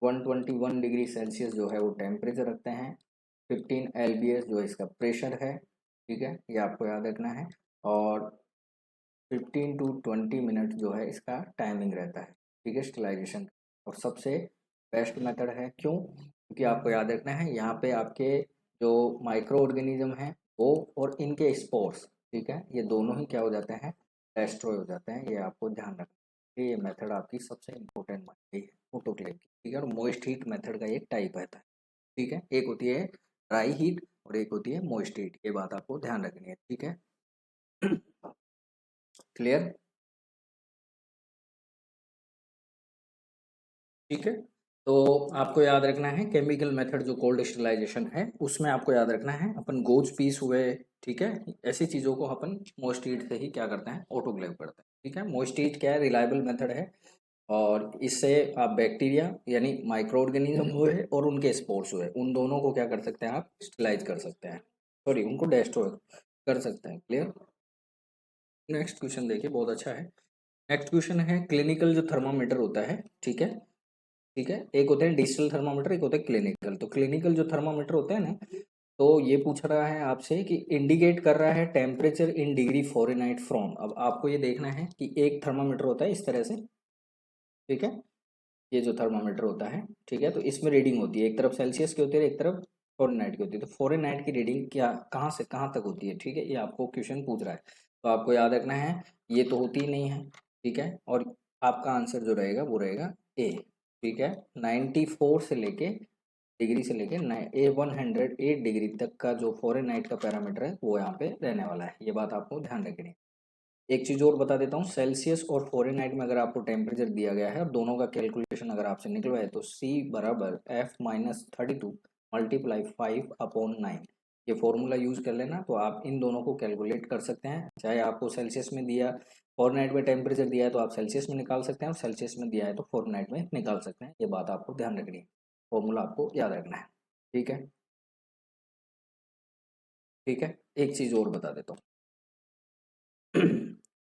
121 डिग्री सेल्सियस जो है वो टेम्परेचर रखते हैं, 15 lbs जो इसका प्रेशर है, ठीक है, ये आपको याद रखना है। और 15 to 20 मिनट जो है इसका टाइमिंग रहता है, ठीक है, स्टरलाइजेशन। और सबसे बेस्ट मेथड है, क्यों? क्योंकि आपको याद रखना है यहाँ पे आपके जो माइक्रो ऑर्गेनिज्म हैं वो और इनके स्पोर्स, ठीक है, ये दोनों ही क्या हो जाते हैं, डेस्ट्रॉय हो जाते हैं। ये आपको ध्यान रखना है, ये मेथड आपकी सबसे इम्पोर्टेंट मानी है ऑटोक्लेव की, ठीक है। और मॉइस्ट हीट मेथड का एक टाइप रहता है, ठीक है, एक होती है ड्राई हीट और एक होती है मॉइस्ट हीट, ये बात आपको ध्यान रखनी है, ठीक है। क्लियर? ठीक है। तो आपको याद रखना है केमिकल मेथड जो कोल्ड स्टरलाइजेशन है उसमें आपको याद रखना है अपन गोज पीस हुए, ठीक है, ऐसी चीज़ों को अपन मोस्ट हीट से ही क्या करते हैं, ऑटोक्लेव करते हैं, ठीक है। मोस्ट हीट क्या है, रिलायबल मेथड है। और इससे आप बैक्टीरिया यानी माइक्रो ऑर्गेनिज्म हुए और उनके स्पोर्स हुए, उन दोनों को क्या कर सकते हैं, आप स्टरलाइज कर सकते हैं, सॉरी उनको डेस्ट्रॉय कर सकते हैं। क्लियर? नेक्स्ट क्वेश्चन देखिए, बहुत अच्छा है। नेक्स्ट क्वेश्चन है क्लिनिकल जो थर्मामीटर होता है, ठीक है, ठीक है, एक होते हैं डिजिटल थर्मामीटर, एक होता है क्लिनिकल। तो क्लिनिकल जो थर्मामीटर होते हैं ना, तो ये पूछ रहा है आपसे कि इंडिकेट कर रहा है temperature in degree Fahrenheit from. अब आपको ये देखना है कि एक थर्मामीटर होता है इस तरह से, ठीक है, ये जो थर्मामीटर होता है, ठीक है, तो इसमें रीडिंग होती है, एक तरफ सेल्सियस की होती है, एक तरफ फ़ारेनहाइट की होती है। तो फ़ारेनहाइट की रीडिंग क्या, कहाँ से कहाँ तक होती है, ठीक है, ये आपको क्वेश्चन पूछ रहा है। तो आपको याद रखना है ये तो होती ही नहीं है, ठीक है, और आपका आंसर जो रहेगा वो रहेगा ए, ठीक है। 94 से लेके डिग्री से लेके ए 108 डिग्री तक का जो फ़ारेनहाइट का पैरामीटर है वो यहाँ पे रहने वाला है, ये बात आपको ध्यान रखनी है। एक चीज़ और बता देता हूँ, सेल्सियस और फ़ारेनहाइट में अगर आपको टेम्परेचर दिया गया है और दोनों का कैलकुलेशन अगर आपसे निकलवाए तो C बराबर F-32 मल्टीप्लाई 5/9, ये फॉर्मूला यूज़ कर लेना, तो आप इन दोनों को कैलकुलेट कर सकते हैं। चाहे आपको सेल्सियस में दिया, फ़ारेनहाइट में टेम्परेचर दिया है तो आप सेल्सियस में निकाल सकते हैं, और सेल्सियस में दिया है तो फ़ारेनहाइट में निकाल सकते हैं, ये बात आपको ध्यान रखनी है, फॉर्मूला आपको याद रखना है, ठीक है, ठीक है। एक चीज़ और बता देता हूँ।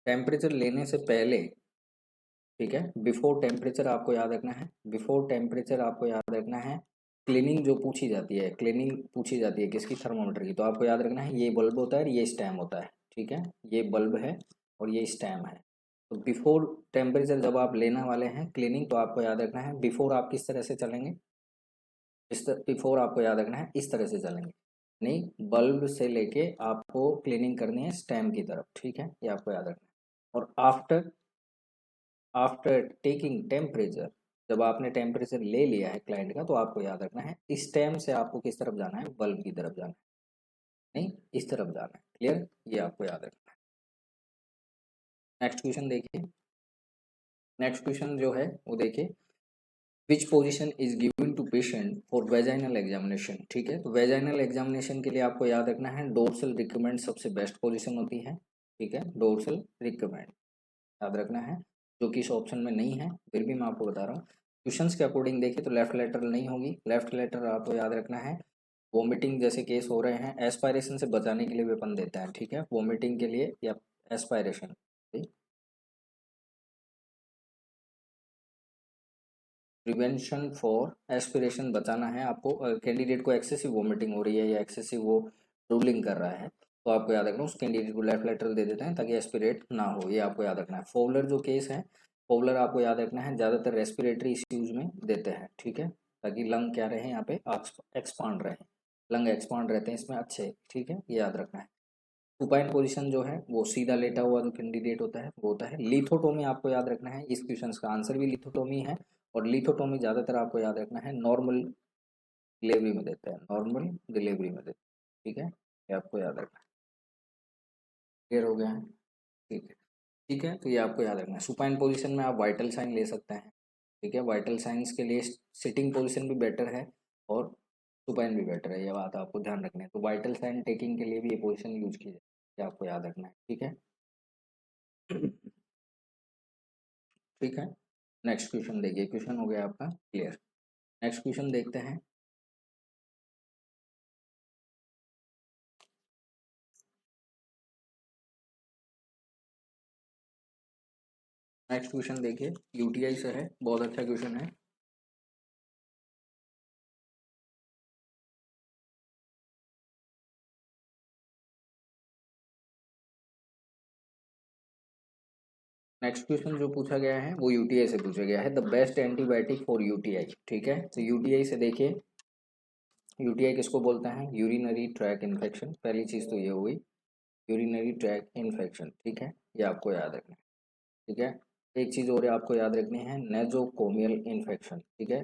टेम्परेचर लेने से पहले, ठीक है, बिफोर टेम्परेचर आपको याद रखना है, बिफोर टेम्परेचर आपको याद रखना है क्लीनिंग जो पूछी जाती है, क्लीनिंग पूछी जाती है किसकी, थर्मामीटर की। तो आपको याद रखना है ये बल्ब होता है और ये स्टैम होता है, ठीक है, ये बल्ब है और ये स्टैम है। तो बिफोर टेम्परेचर जब आप लेने वाले हैं क्लीनिंग, तो आपको याद रखना है बिफोर आप किस तरह से चलेंगे, बिफोर आपको याद रखना है इस तरह से चलेंगे, नहीं बल्ब से लेके आपको क्लीनिंग करनी है स्टैम की तरफ, ठीक है, ये आपको याद रखना है। और आफ्टर आफ्टर टेकिंग टेम्परेचर, जब आपने टेम्परेचर ले लिया है क्लाइंट का, तो आपको याद रखना है इस टाइम से आपको किस तरफ जाना है, बल्ब की तरफ जाना है, नहीं इस तरफ जाना है। क्लियर? ये आपको याद रखना है। नेक्स्ट क्वेश्चन देखिए, नेक्स्ट क्वेश्चन जो है वो देखिए, which position is given to patient for vaginal examination, ठीक है। तो वेजाइनल एग्जामिनेशन के लिए आपको याद रखना है डोर्सल रिकमेंड सबसे बेस्ट पोजीशन होती है, ठीक है, डोर्सल रिकमेंड याद रखना है, जो कि इस ऑप्शन में नहीं है, फिर भी मैं आपको बता रहा हूँ। क्वेश्चंस के अकॉर्डिंग देखिए तो लेफ्ट लेटरल नहीं होगी, लेफ्ट लेटरल आपको याद रखना है वोमिटिंग जैसे केस हो रहे हैं, एस्पायरेशन से बचाने के लिए वेपन देता है, ठीक है, वोमिटिंग के लिए या एस्पायरेशन, प्रिवेंशन फॉर एस्पिरेशन बचाना है आपको। कैंडिडेट को एक्सेसिव वोमिटिंग हो रही है या एक्सेसिव वो ड्रूलिंग कर रहा है, तो आपको याद रखना उस कैंडिडेट को लेफ्ट लेटरल दे देते हैं ताकि एस्पिरेट ना हो, ये आपको याद रखना है। फोवलर जो केस है, फोवलर आपको याद रखना है ज़्यादातर रेस्पिरेटरी इश्यूज में देते हैं, ठीक है, ताकि लंग क्या रहे यहाँ पे एक्सपांड रहे, लंग एक्सपांड रहते हैं इसमें अच्छे, ठीक है, ये याद रखना है। सुपाइन पोजीशन जो है वो सीधा लेटा हुआ जो कैंडिडेट होता है वो होता है। लिथोटोमी आपको याद रखना है, इस क्वेश्चन का आंसर भी लिथोटोमी है। और लिथोटोमी ज़्यादातर आपको याद रखना है नॉर्मल डिलीवरी में देता है, नॉर्मल डिलीवरी में देता है। ठीक है, ये आपको याद रखना है। क्लियर हो गया है? ठीक है। ठीक है, तो ये आपको याद रखना है। सुपाइन पोजीशन में आप वाइटल साइन ले सकते हैं। ठीक है, वाइटल साइंस के लिए सिटिंग पोजीशन भी बेटर है और सुपाइन भी बेटर है, ये बात आपको ध्यान रखनी है। तो वाइटल साइन टेकिंग के लिए भी ये पोजीशन यूज की जाए, ये आपको याद रखना है। ठीक है। ठीक है, नेक्स्ट क्वेश्चन देखिए। क्वेश्चन हो गया आपका क्लियर। नेक्स्ट क्वेश्चन देखते हैं। नेक्स्ट क्वेश्चन देखिए, यूटीआई से है, बहुत अच्छा क्वेश्चन है। नेक्स्ट क्वेश्चन जो पूछा गया है वो यूटीआई से पूछा गया है, the best antibiotic for UTI. ठीक है, तो यूटीआई से देखिए, यूटीआई किसको बोलते हैं? यूरिनरी ट्रैक इन्फेक्शन, पहली चीज तो ये हुई, यूरिनरी ट्रैक इन्फेक्शन। ठीक है, ये आपको याद रखना है। ठीक है, एक चीज और आपको याद रखनी है, नेजोकोमियल इन्फेक्शन। ठीक है,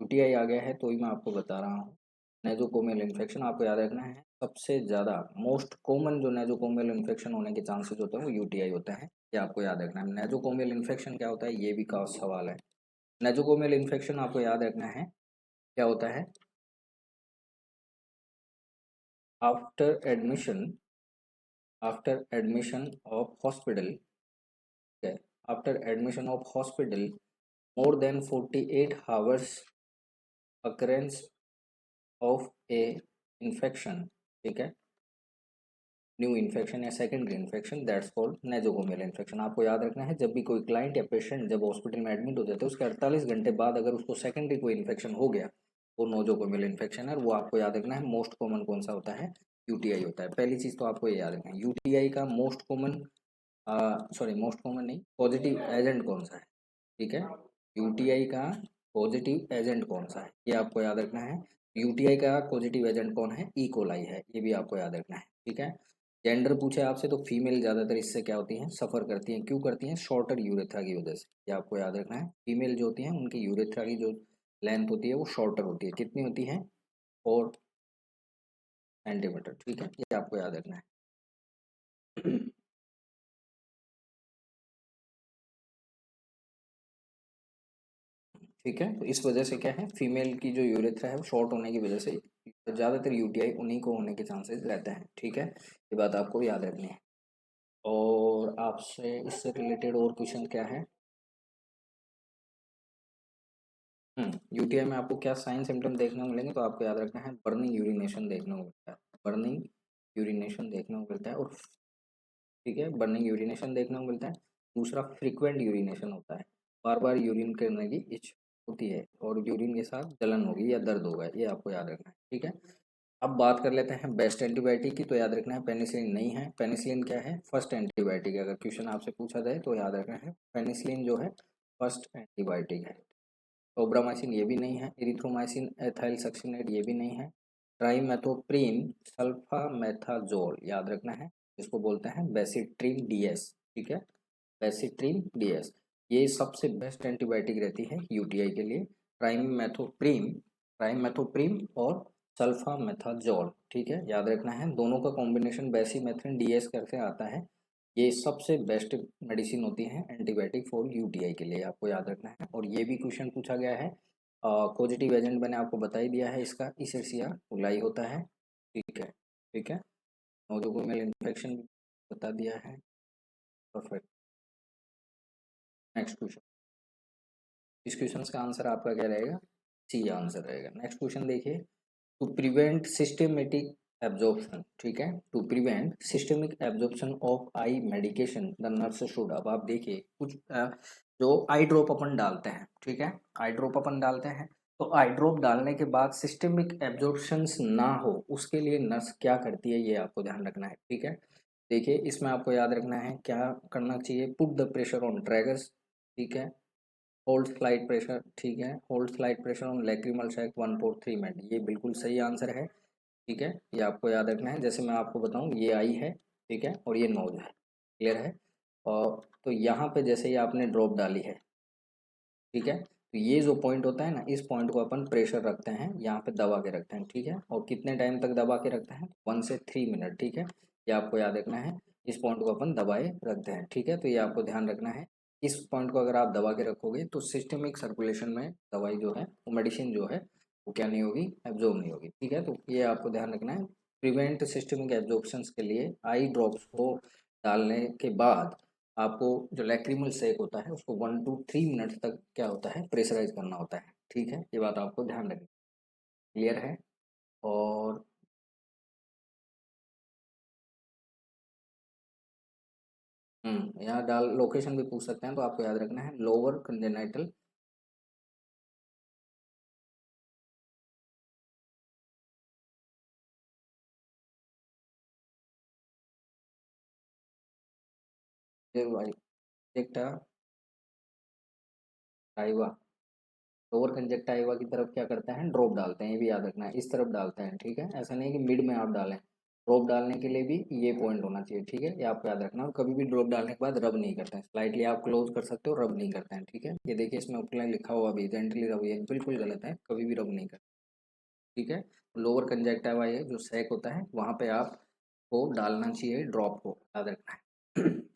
यूटीआई आ गया है तो ही मैं आपको बता रहा हूँ। नेजोकोमियल इन्फेक्शन आपको याद रखना है, सबसे ज़्यादा मोस्ट कॉमन जो नेजोकोमियल इन्फेक्शन होने के चांसेस होते हैं वो यूटीआई होता है, ये आपको याद रखना है। नेजोकोमियल इन्फेक्शन क्या होता है, ये भी का सवाल है। नेजोकोमियल इन्फेक्शन आपको याद रखना है क्या होता है, after admission, after admission of hospital, after admission of hospital more than 48 hours occurrence of a infection। ठीक है, न्यू इन्फेक्शन या secondary infection, that's called nosocomial infection. आपको याद रखना है, जब भी कोई क्लाइंट या पेशेंट जब हॉस्पिटल में एडमिट हो जाते हैं उसके 48 घंटे बाद अगर उसको सेकेंडरी कोई इन्फेक्शन हो गया, वो नोजोकोमियल इन्फेक्शन है। वो आपको याद रखना है। मोस्ट कॉमन कौन सा होता है? यूटीआई होता है। पहली चीज तो आपको ये याद रखना है, यूटीआई का most common, sorry most common नहीं, पॉजिटिव एजेंट कौन सा है? ठीक है, यूटीआई का पॉजिटिव एजेंट कौन सा है, ये आपको याद रखना है। यूटीआई का पॉजिटिव एजेंट कौन है? ई कोलाई है, ये भी आपको याद रखना है। ठीक है, जेंडर पूछे आपसे तो फीमेल ज़्यादातर इससे क्या होती हैं, सफ़र करती हैं। क्यों करती हैं? शॉर्टर यूरेथ्रा की वजह से, ये आपको याद रखना है। फीमेल जो होती हैं उनकी यूरेथ्रा की जो लेंथ होती है वो शॉर्टर होती है, कितनी होती है? 4 सेंटीमीटर। ठीक है, ये आपको याद रखना है। ठीक है, तो इस वजह से क्या है, फीमेल की जो यूरेथ्रा है वो शॉर्ट होने की वजह से ज़्यादातर यूटीआई उन्हीं को होने के चांसेस रहते हैं। ठीक है, ये बात आपको याद रखनी है। और आपसे इससे रिलेटेड और क्वेश्चन क्या है? यूटीआई में आपको क्या साइन सिम्टम देखने को मिलेंगे, तो आपको याद रखना है बर्निंग यूरिनेशन देखने को मिलता है, बर्निंग यूरिनेशन देखने को मिलता है। और ठीक है, बर्निंग यूरिनेशन देखने को मिलता है। दूसरा फ्रीक्वेंट यूरिनेशन होता है, बार बार यूरिन करने की इच्छा होती है और यूरिन के साथ जलन होगी या दर्द होगा, ये आपको याद रखना है। ठीक है, अब बात कर लेते हैं बेस्ट एंटीबायोटिक की। तो याद रखना है पेनिसिलिन नहीं है। पेनिसिलिन क्या है? फर्स्ट एंटीबायोटिक है। अगर क्वेश्चन आपसे पूछा जाए तो याद रखना है पेनिसिलिन जो है फर्स्ट एंटीबायोटिक है। ओब्रामाइसिन ये भी नहीं है। इरिथ्रोमाइसिन एथाइल सक्सिनेट ये भी नहीं है। ट्राइमेथोप्रिन सल्फामेथाजोल याद रखना है, इसको बोलते हैं बेसिट्रिन डीएस। ठीक है, बेसिट्रिन डीएस, ये सबसे बेस्ट एंटीबायोटिक रहती है यूटीआई के लिए। ट्राइमेथोप्रिन, ट्राइमेथोप्रिन और सल्फामेथाजोल। ठीक है, याद रखना है, दोनों का कॉम्बिनेशन बेसिमेथ्रिन डीएस करके आता है। ये सबसे बेस्ट मेडिसिन होती है एंटीबायोटिक फॉर यूटीआई के लिए, आपको याद रखना है। और ये भी क्वेश्चन पूछा गया है, पॉजिटिव एजेंट मैंने आपको बता ही दिया है, इसका इसेसिया उलाई होता है। ठीक है, ठीक है, नोजोकोमियल इन्फेक्शन बता दिया है। परफेक्ट। नेक्स्ट क्वेश्चन, इस क्वेश्चन का आंसर आपका क्या रहेगा? सी आंसर रहेगा। नेक्स्ट क्वेश्चन देखिए, टू प्रिवेंट सिस्टेमेटिक एब्जॉर्प्शन। ठीक है, to prevent systemic absorption of eye medication the nurse should, अब आप देखिए कुछ जो आई ड्रॉप अपन डालते हैं, ठीक है, आई ड्रॉप अपन डालते हैं, तो आई ड्रॉप डालने के बाद सिस्टेमिक एब्जॉर्प्शन ना हो उसके लिए नर्स क्या करती है, ये आपको ध्यान रखना है। ठीक है, देखिए इसमें आपको याद रखना है क्या करना चाहिए, put the pressure on triggers. ठीक है, होल्ड स्लाइड प्रेशर। ठीक है, hold slide pressure on lacrimal sac 1/3 minute, ये बिल्कुल सही आंसर है। ठीक है, ये आपको याद रखना है। जैसे मैं आपको बताऊं, ये आई है, ठीक है, और ये नोज है, क्लियर है। और तो यहाँ पे जैसे ही आपने ड्रॉप डाली है, ठीक है, तो ये जो पॉइंट होता है ना, इस पॉइंट को अपन प्रेशर रखते हैं, यहाँ पे दबा के रखते हैं, ठीक है। और कितने टाइम तक दबा के रखते हैं? 1 से 3 मिनट, ठीक है, ये आपको याद रखना है। इस पॉइंट को अपन दबाए रखते हैं, ठीक है, तो ये आपको ध्यान रखना है। इस पॉइंट को अगर आप दबा के रखोगे तो सिस्टमिक सर्कुलेशन में दवाई जो है, वो मेडिसिन जो है, वो क्या नहीं होगी, एब्जॉर्ब नहीं होगी, ठीक है। तो ये आपको ध्यान रखना है। प्रिवेंट सिस्टमिक एब्जॉर्प्शन के लिए आई ड्रॉप्स को डालने के बाद आपको जो लैक्रिमल सेक होता है उसको 1 to 3 मिनट तक क्या होता है, प्रेशराइज करना होता है, ठीक है, ये बात आपको ध्यान रखनी, क्लियर है। और यहाँ डाल लोकेशन भी पूछ सकते हैं, तो आपको याद रखना है लोअर कंजेनाइटल टाइवा, लोअर कंजक्टाइवा की तरफ क्या करते हैं, ड्रॉप डालते हैं, ये भी याद रखना है, इस तरफ डालते हैं, ठीक है। ऐसा नहीं है कि मिड में आप डालें, ड्रॉप डालने के लिए भी ये पॉइंट होना चाहिए, ठीक है, ये आपको याद रखना है। और कभी भी ड्रॉप डालने के बाद रब नहीं करते हैं, स्लाइटली आप क्लोज कर सकते हो, रब नहीं करते हैं, ठीक है। ये देखिए इसमें ऊपर लिखा हुआ भी जेंटली रब, ये बिल्कुल गलत है, कभी भी रब नहीं करते, ठीक है। लोअर कंजक्टिवा ये जो सैक होता है वहाँ पे आपको डालना चाहिए ड्रॉप को, याद रखना है।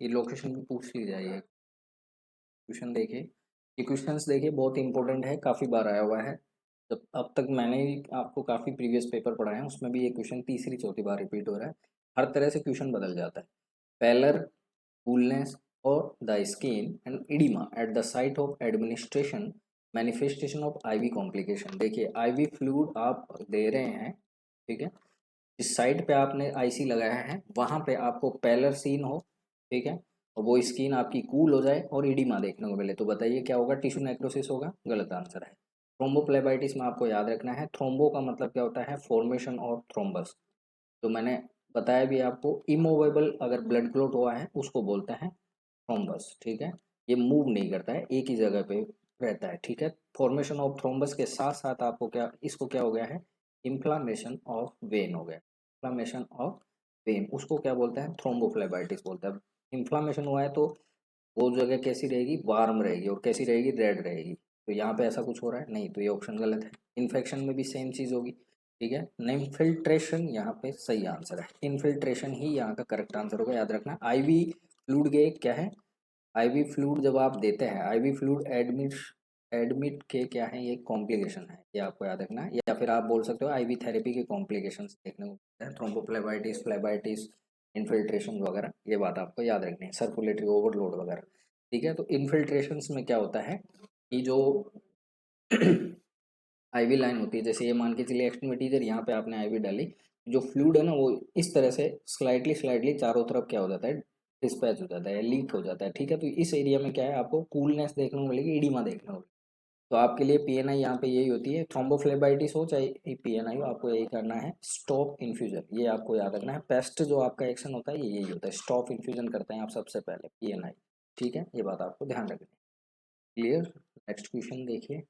ये लोकेशन भी पूछ ली जाइए। क्वेश्चन देखिए, ये क्वेश्चंस देखिए बहुत इंपॉर्टेंट है, काफ़ी बार आया हुआ है। जब अब तक मैंने भी आपको काफ़ी प्रीवियस पेपर पढ़ाए हैं, उसमें भी ये क्वेश्चन तीसरी चौथी बार रिपीट हो रहा है। हर तरह से क्वेश्चन बदल जाता है। पेलर, कूलनेस और the skin and edema at the site of administration, manifestation of IV complication. देखिए आईवी फ्लूइड आप दे रहे हैं, ठीक है, जिस साइड पे आपने आईसी लगाया है वहां पे आपको पेलर सीन हो, ठीक है, और वो स्किन आपकी कूल हो जाए और इडिमा देखने को मिले, तो बताइए क्या होगा, टिश्यू नेक्रोसिस होगा, गलत आंसर है। थ्रोम्बोप्लेबाइटिस में आपको याद रखना है, थ्रोम्बो का मतलब क्या होता है, फॉर्मेशन ऑफ थ्रोम्बस। तो मैंने बताया भी आपको, इमूवेबल अगर ब्लड क्लॉट हुआ है उसको बोलते हैं थ्रोम्बस, ठीक है। ये मूव नहीं करता है, एक ही जगह पे रहता है, ठीक है। फॉर्मेशन ऑफ थ्रोम्बस के साथ साथ आपको क्या, इसको क्या हो गया है, इन्फ्लामेशन ऑफ वेन हो गया, इन्फ्लामेशन ऑफ वेन, उसको क्या बोलते हैं, थ्रोम्बोफ्लेबाइटिस बोलते हैं। इन्फ्लामेशन हुआ है तो वो जगह कैसी रहेगी, वार्म रहेगी, और कैसी रहेगी, रेड रहेगी। तो यहाँ पे ऐसा कुछ हो रहा है नहीं, तो ये ऑप्शन गलत है। इन्फेक्शन में भी सेम चीज़ होगी, ठीक है। इन्फिल्ट्रेशन यहाँ पे सही आंसर है, इन्फिल्ट्रेशन ही यहाँ का करेक्ट आंसर होगा, याद रखना। आईवी फ्लूइड के क्या है, आईवी फ्लूइड जब आप देते हैं, आईवी फ्लूइड एडमिट एडमिट के क्या है, ये कॉम्प्लिकेशन है, ये आपको याद रखना है। या फिर आप बोल सकते हो आईवी थेरेपी के कॉम्प्लिकेशंस देखने को मिलते हैं, थ्रोम्बोफ्लेबाइटिस, फ्लेबाइटिस, इन्फिल्ट्रेशन वगैरह, ये बात आपको याद रखनी है, सर्कुलेटरी ओवरलोड वगैरह, ठीक है। तो इन्फिल्ट्रेशंस में क्या होता है कि जो आईवी लाइन होती है, जैसे ये मान के चलिए एक्सट्रीमिटी, यहाँ पे आपने आईवी डाली, जो फ्लूइड है ना वो इस तरह से स्लाइटली स्लाइटली चारों तरफ क्या हो जाता है, डिस्पैच हो जाता है, लीक हो जाता है, ठीक है। तो इस एरिया में क्या है, आपको कूलनेस देखने को मिलेगी, इडीमा देखने को मिलेगी। तो आपके लिए पीएनआई यहाँ पे यही होती है, थ्रोम्बोफ्लेबाइटिस हो चाहे पीएनआई हो, आपको यही करना है, स्टॉप इन्फ्यूजन, ये आपको याद रखना है। पेस्ट जो आपका एक्शन होता है ये यही होता है, स्टॉप इन्फ्यूजन करते हैं आप सबसे पहले, पीएनआई, ठीक है, ये बात आपको ध्यान रखनी है, क्लियर। नेक्स्ट क्वेश्चन देखिए,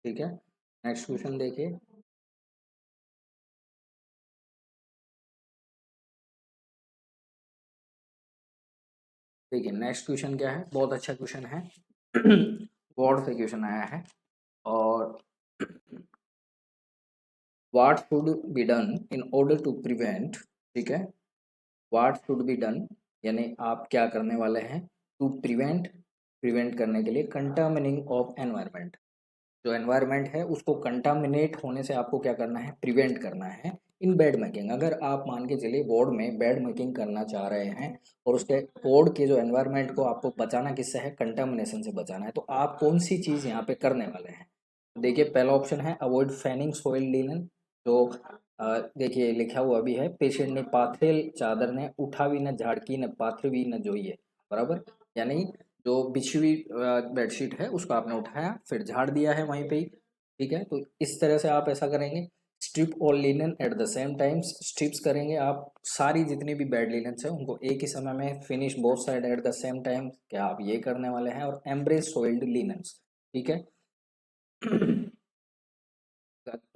ठीक है, नेक्स्ट क्वेश्चन देखिए, देखिए नेक्स्ट क्वेश्चन क्या है, बहुत अच्छा क्वेश्चन है। बोर्ड से क्वेश्चन आया है, और what should be done in order to prevent, ठीक है, व्हाट शुड बी डन, यानी आप क्या करने वाले हैं, टू प्रिवेंट, प्रिवेंट करने के लिए कंटामिनिंग ऑफ एनवायरनमेंट, जो एनवायरनमेंट है उसको कंटामिनेट होने से आपको क्या करना है, प्रिवेंट करना है। इन बेड मेकिंग, अगर आप मान के चलिए बोर्ड में बेड मेकिंग करना चाह रहे हैं और उसके बोर्ड के जो एनवायरनमेंट को आपको बचाना किससे है, कंटामिनेशन से बचाना है, तो आप कौन सी चीज़ यहाँ पे करने वाले हैं। देखिए पहला ऑप्शन है अवॉइड फैनिंग सोइल लिनन, जो देखिए लिखा हुआ भी है, पेशेंट ने पाथेल चादर ने उठा भी न झाड़की न पाथर भी न जोइए, बराबर, यानी जो बिछी हुई बेडशीट है उसको आपने उठाया फिर झाड़ दिया है वहीं पे ही, ठीक है। तो इस तरह से आप ऐसा करेंगे। Strip all linen at the same time, strips करेंगे आप सारी जितनी भी बेड लिनन्स है उनको एक ही समय में, finish both side at the same time, क्या आप ये करने वाले हैं। और एम्ब्रेस सोइल्ड लिनन्स, ठीक है।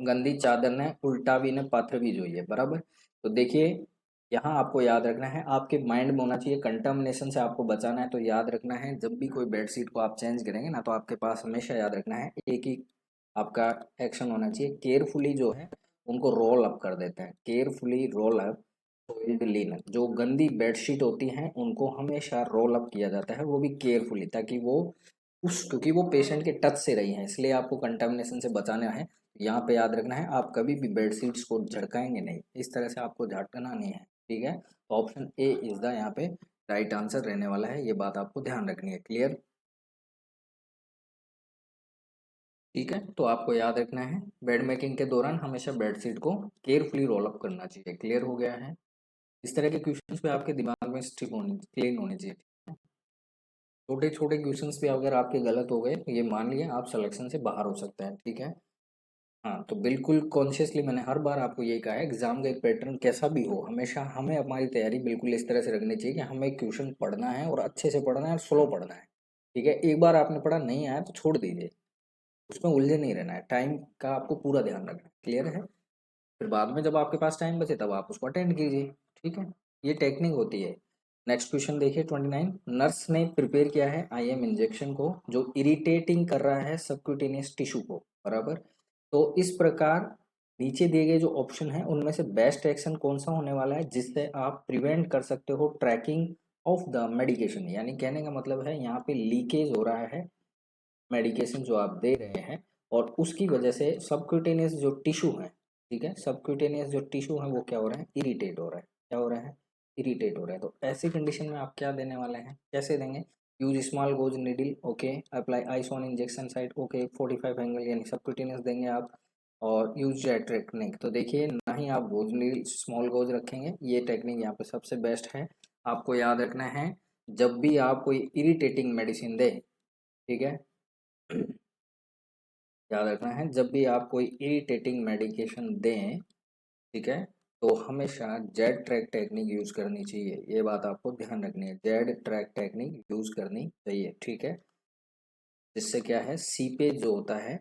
गंदी चादर ने उल्टा भी ने पत्थर भी જોઈએ, बराबर। तो देखिए यहाँ आपको याद रखना है, आपके माइंड में होना चाहिए कंटामिनेशन से आपको बचाना है। तो याद रखना है जब भी कोई बेडशीट को आप चेंज करेंगे ना, तो आपके पास हमेशा याद रखना है एक ही आपका एक्शन होना चाहिए, केयरफुली जो है उनको रोल अप कर देते हैं, केयरफुली रोल अप सोइल्ड लिनन। जो गंदी बेडशीट होती हैं उनको हमेशा रोल अप किया जाता है, वो भी केयरफुली, ताकि वो उस क्योंकि वो पेशेंट के टच से रही हैं, इसलिए आपको कंटामिनेशन से बचाना है। यहाँ पे याद रखना है आप कभी भी बेडशीट्स को झटकाएंगे नहीं, इस तरह से आपको झटकना नहीं है, ठीक है। तो ऑप्शन ए इज द यहाँ पे राइट आंसर रहने वाला है, ये बात आपको ध्यान रखनी है। क्लियर, ठीक है। तो आपको याद रखना है बेड मेकिंग के दौरान हमेशा बेडशीट को केयरफुली रोल अप करना चाहिए। क्लियर हो गया है। इस तरह के क्वेश्चंस पे आपके दिमाग में स्टिक होने क्लीन होने चाहिए। छोटे छोटे क्वेश्चंस भी अगर आपके गलत हो गए तो ये मान लिया आप सिलेक्शन से बाहर हो सकते हैं, ठीक है। हाँ, तो बिल्कुल कॉन्शियसली मैंने हर बार आपको यही कहा है, एग्जाम का एक पैटर्न कैसा भी हो हमेशा हमें हमारी तैयारी बिल्कुल इस तरह से रखनी चाहिए कि हमें क्वेश्चन पढ़ना है और अच्छे से पढ़ना है और स्लो पढ़ना है, ठीक है। एक बार आपने पढ़ा नहीं आया तो छोड़ दीजिए, उसमें उलझे नहीं रहना है, टाइम का आपको पूरा ध्यान रखना है। क्लियर है। फिर बाद में जब आपके पास टाइम बचे तब आप उसको अटेंड कीजिए, ठीक है। ये टेक्निक होती है। नेक्स्ट क्वेश्चन देखिए 29। नर्स ने प्रिपेयर किया है आईएम इंजेक्शन को जो इरिटेटिंग कर रहा है सबक्यूटेनियस टिश्यू को, बराबर। तो इस प्रकार नीचे दिए गए जो ऑप्शन है उनमें से बेस्ट एक्शन कौन सा होने वाला है जिससे आप प्रिवेंट कर सकते हो ट्रैकिंग ऑफ द मेडिकेशन, यानी कहने का मतलब है यहाँ पे लीकेज हो रहा है मेडिकेशन जो आप दे रहे हैं, और उसकी वजह से सबक्यूटेनियस जो टिश्यू है, ठीक है, सबक्यूटेनियस जो टिश्यू है वो क्या हो रहा है, इरिटेट हो रहा है। क्या हो रहा है, इरिटेट हो रहा है। तो ऐसी कंडीशन में आप क्या देने वाले हैं, कैसे देंगे। Use small goes needle, okay. Apply ice on injection site, okay. 45 angle यानी सबक्यूटेनियस देंगे आप। और यूज जेट टेक्निक, तो देखिए ना ही आप गोज निडल स्मॉल गोज रखेंगे, ये टेक्निक यहाँ पे सबसे बेस्ट है। आपको याद रखना है जब भी आप कोई इरिटेटिंग मेडिसिन दे, ठीक है, याद रखना है जब भी आप कोई इरिटेटिंग मेडिकेशन दें, ठीक है, तो हमेशा जेड ट्रैक टेक्निक यूज करनी चाहिए। ये बात आपको ध्यान रखनी है, जेड ट्रैक टेक्निक यूज करनी चाहिए, ठीक है। जिससे क्या है, सीपेज जो होता है,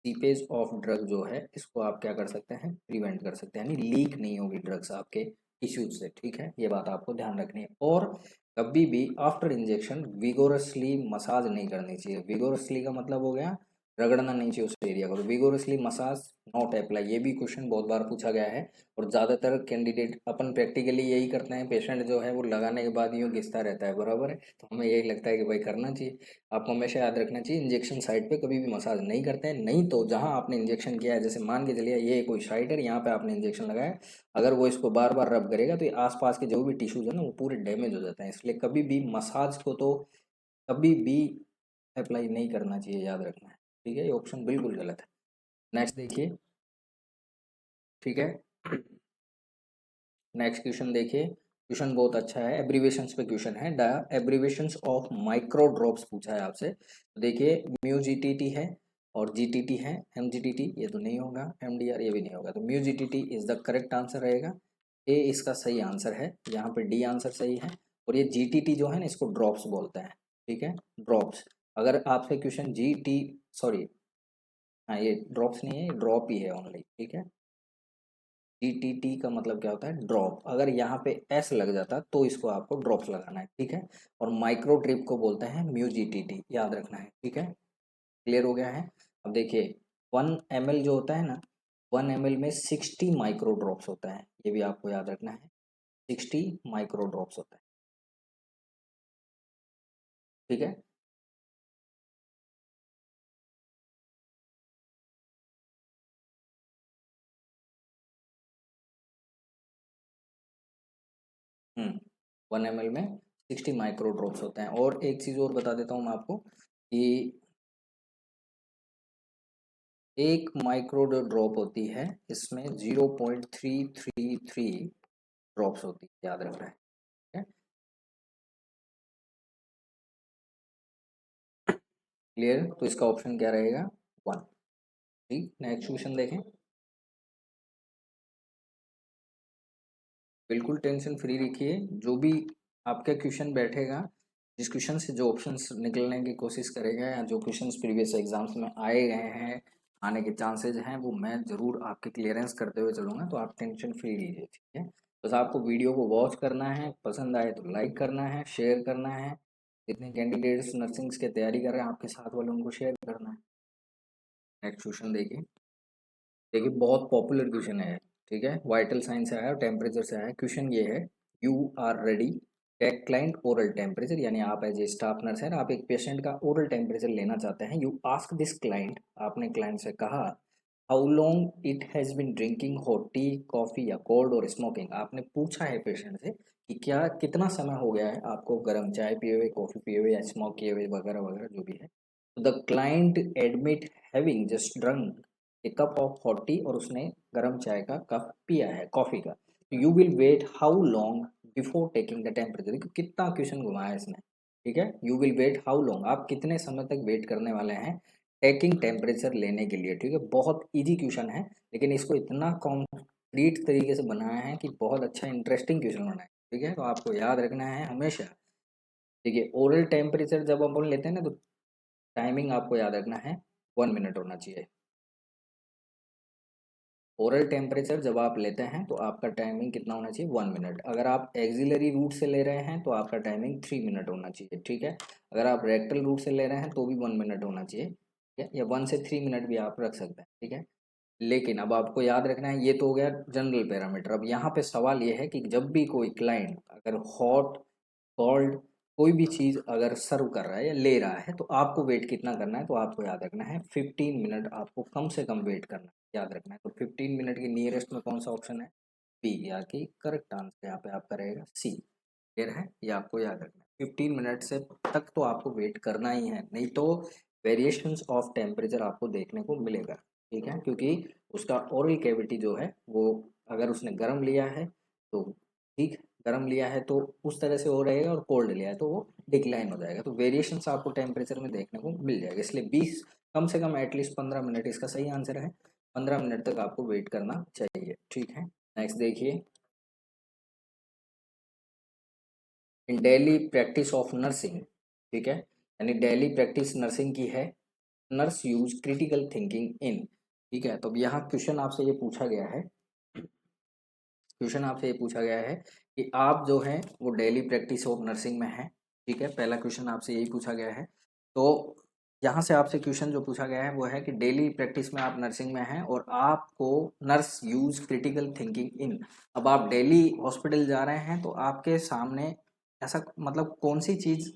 सीपेज ऑफ ड्रग जो है इसको आप क्या कर सकते हैं, प्रिवेंट कर सकते हैं, यानी लीक नहीं होगी ड्रग्स आपके टिश्यूज से, ठीक है। ये बात आपको ध्यान रखनी है। और कभी भी आफ्टर इंजेक्शन विगोरसली मसाज नहीं करनी चाहिए। विगोरसली का मतलब हो गया रगड़ना नहीं चाहिए उस एरिया को, तो विगोरसली मसाज नॉट अप्लाई, ये भी क्वेश्चन बहुत बार पूछा गया है। और ज़्यादातर कैंडिडेट अपन प्रैक्टिकली यही करते हैं, पेशेंट जो है वो लगाने के बाद यूँ घिसता रहता है, बराबर है। तो हमें यही लगता है कि भाई करना चाहिए। आपको हमेशा याद रखना चाहिए इंजेक्शन साइट पे कभी भी मसाज नहीं करते हैं, नहीं तो जहां आपने इंजेक्शन किया है, जैसे मान के चलिए ये कोई साइट है, यहाँ पे आपने इंजेक्शन लगाया, अगर वो इसको बार बार रब करेगा तो ये आसपास के जो भी टिश्यूज है ना वो पूरे डैमेज हो जाते हैं, इसलिए कभी भी मसाज को तो कभी भी अप्लाई नहीं करना चाहिए, याद रखना है, ठीक है। ये ऑप्शन बिल्कुल गलत है। नेक्स्ट देखिए, ठीक है। नेक्स्ट क्वेश्चन देखिए, क्वेश्चन बहुत अच्छा है, एब्रीवेशंस पे क्वेश्चन है। The abbreviations of micro drops पूछा है आपसे, तो देखिए म्यू जीटीटी है और जीटीटी है, एमजीटीटी ये तो नहीं होगा, एमडीआर ये भी नहीं होगा, तो mu GTT is the correct answer रहेगा। ए इसका सही आंसर है, यहाँ पे डी आंसर सही है। और ये जीटीटी जो है ना इसको ड्रॉप्स बोलते हैं, ठीक है, ड्रॉप्स। अगर आपसे क्वेश्चन जी टी सॉरी, हाँ ये ड्रॉप्स नहीं है, ये ड्रॉप ही है ओनली, ठीक है। टीटीटी का मतलब क्या होता है, ड्रॉप। अगर यहाँ पे एस लग जाता तो इसको आपको ड्रॉप्स लगाना है, ठीक है। और माइक्रो ड्रिप को बोलते हैं म्यूजीटीटी, याद रखना है, ठीक है। क्लियर हो गया है। अब देखिए 1 ml जो होता है ना, 1 ml में 60 माइक्रो ड्रॉप्स होता है, ये भी आपको याद रखना है, 60 माइक्रो ड्रॉप्स होता है, ठीक है। हम्म 1 ml में 60 माइक्रो ड्रॉप्स होते हैं। और एक चीज़ और बता देता हूँ मैं आपको कि एक माइक्रो जो ड्रॉप होती है इसमें 0.333 ड्रॉप्स होती है, याद रखना है, ठीक है। क्लियर, तो इसका ऑप्शन क्या रहेगा, 1। ठीक, नेक्स्ट क्वेश्चन देखें। बिल्कुल टेंशन फ्री रखिए। जो भी आपका क्वेश्चन बैठेगा, जिस क्वेश्चन से जो ऑप्शंस निकलने की कोशिश करेगा या जो क्वेश्चंस प्रीवियस एग्जाम्स में आए गए हैं, आने के चांसेज हैं, वो मैं ज़रूर आपके क्लियरेंस करते हुए चलूँगा। तो आप टेंशन फ्री लीजिए, ठीक है। बस आपको वीडियो को वॉच करना है, पसंद आए तो लाइक करना है, शेयर करना है। जितने कैंडिडेट्स नर्सिंग की तैयारी कर रहे हैं आपके साथ वाले, उनको शेयर करना है। नेक्स्ट क्वेश्चन देखिए। देखिए बहुत पॉपुलर क्वेश्चन है, ठीक है। वाइटल साइन से आया और टेम्परेचर से आया। क्वेश्चन ये है, you are ready take client oral temperature, यानी आप एज ए स्टाफ नर्स है, आप एक पेशेंट का ओरल टेम्परेचर लेना चाहते हैं। यू आस्क दिस क्लाइंट, आपने क्लाइंट से कहा, how long it has been drinking hot T, coffee या कोल्ड और स्मोकिंग। आपने पूछा है पेशेंट से कि क्या कितना समय हो गया है आपको गर्म चाय पिए हुए, कॉफ़ी पिए हुए या स्मोक किए हुए, वगैरह वगैरह जो भी है। तो the client admit having just drunk A cup of hot T, और उसने गर्म चाय का कप पिया है, कॉफ़ी का। You will wait how long before taking the temperature. देखो कितना क्वेश्चन घुमाया इसने, ठीक है। You will wait how long, आप कितने समय तक वेट करने वाले हैं टेकिंग टेम्परेचर लेने के लिए, ठीक है। बहुत इजी क्वेश्चन है, लेकिन इसको इतना कॉम्प्लीट तरीके से बनाया है कि बहुत अच्छा इंटरेस्टिंग क्वेश्चन बना है, ठीक है। तो आपको याद रखना है हमेशा। देखिए ओरल टेम्परेचर जब अपन लेते हैं ना, तो टाइमिंग आपको याद रखना है 1 मिनट होना चाहिए। ओरल टेम्परेचर जब आप लेते हैं तो आपका टाइमिंग कितना होना चाहिए, 1 मिनट। अगर आप एक्सिलरी रूट से ले रहे हैं तो आपका टाइमिंग 3 मिनट होना चाहिए, ठीक है। अगर आप रेक्टल रूट से ले रहे हैं तो भी 1 मिनट होना चाहिए, ठीक है, या 1 से 3 मिनट भी आप रख सकते हैं, ठीक है। लेकिन अब आपको याद रखना है, ये तो हो गया जनरल पैरामीटर। अब यहाँ पे सवाल ये है कि जब भी कोई क्लाइंट अगर हॉट कोल्ड कोई भी चीज़ अगर सर्व कर रहा है या ले रहा है, तो आपको वेट कितना करना है, तो आपको याद रखना है 15 मिनट आपको कम से कम वेट करना है, याद रखना है। तो 15 मिनट की नियरेस्ट में कौन सा ऑप्शन है, बी, या कि करेक्ट आंसर यहाँ पे आपका रहेगा सी। क्लियर है, ये आपको याद रखना है। 15 मिनट से तक तो आपको वेट करना ही है, नहीं तो वेरिएशंस ऑफ टेम्परेचर आपको देखने को मिलेगा, ठीक है। क्योंकि उसका ओरल कैविटी जो है वो, अगर उसने गर्म लिया है तो ठीक, गर्म लिया है तो उस तरह से हो रहेगा, और कोल्ड लिया है तो वो डिक्लाइन हो जाएगा। तो वेरिएशंस आपको टेम्परेचर में देखने को मिल जाएगा, इसलिए 20 कम से कम एटलीस्ट 15 मिनट इसका सही आंसर है। 15 मिनट तक आपको वेट करना चाहिए, ठीक है। नेक्स्ट देखिए, इन डेली प्रैक्टिस ऑफ नर्सिंग, ठीक है, यानी डेली प्रैक्टिस नर्सिंग की है, nurse use critical thinking in, ठीक है। तो अब यहाँ क्वेश्चन आपसे ये पूछा गया है, क्वेश्चन आपसे ये पूछा गया है कि आप जो है वो डेली प्रैक्टिस ऑफ नर्सिंग में है, ठीक है। पहला क्वेश्चन आपसे यही पूछा गया है। तो यहाँ से आपसे क्वेश्चन जो पूछा गया है वो है कि डेली प्रैक्टिस में आप नर्सिंग में हैं और आपको nurse use critical thinking in. अब आप डेली हॉस्पिटल जा रहे हैं तो आपके सामने ऐसा मतलब कौन सी चीज़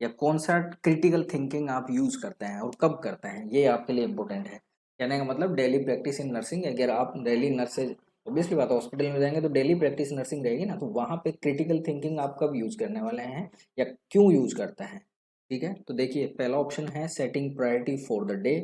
या कौन सा क्रिटिकल थिंकिंग आप यूज करते हैं और कब करते हैं, ये आपके लिए इम्पोर्टेंट है। कहने का मतलब डेली प्रैक्टिस इन नर्सिंग, अगर आप डेली नर्सेज, ऑब्वियसली बात है हॉस्पिटल में जाएंगे तो डेली प्रैक्टिस नर्सिंग रहेगी ना, तो वहाँ पे क्रिटिकल थिंकिंग आप कब यूज करने वाले हैं या क्यों यूज करते हैं, ठीक है। तो देखिए पहला ऑप्शन है setting priority for the day,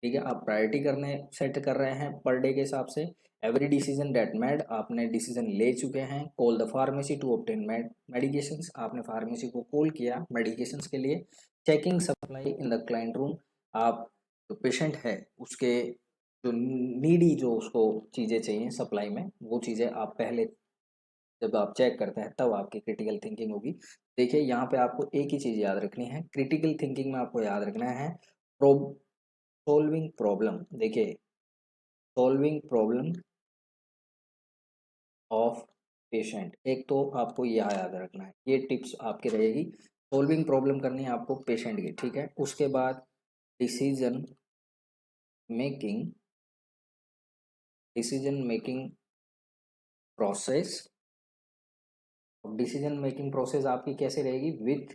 ठीक है, आप प्रायोरिटी करने सेट कर रहे हैं पर डे के हिसाब से। एवरी डिसीजन डेट मेड, आपने डिसीजन ले चुके हैं। Call the pharmacy to obtain medications, आपने फार्मेसी को कॉल किया मेडिकेशंस के लिए। Checking supply in the client room, आप जो पेशेंट है उसके जो नीडी जो उसको चीज़ें चाहिए सप्लाई में, वो चीज़ें आप पहले जब आप चेक करते हैं तब आपकी क्रिटिकल थिंकिंग होगी। देखिए यहाँ पे आपको एक ही चीज़ याद रखनी है, क्रिटिकल थिंकिंग में आपको याद रखना है सॉल्विंग प्रॉब्लम। देखिए सॉल्विंग प्रॉब्लम ऑफ पेशेंट, एक तो आपको यह याद रखना है, ये टिप्स आपकी रहेगी। सॉल्विंग प्रॉब्लम करनी है आपको पेशेंट की, ठीक है। उसके बाद decision making, decision making process. Decision making process आपकी कैसे रहेगी, विथ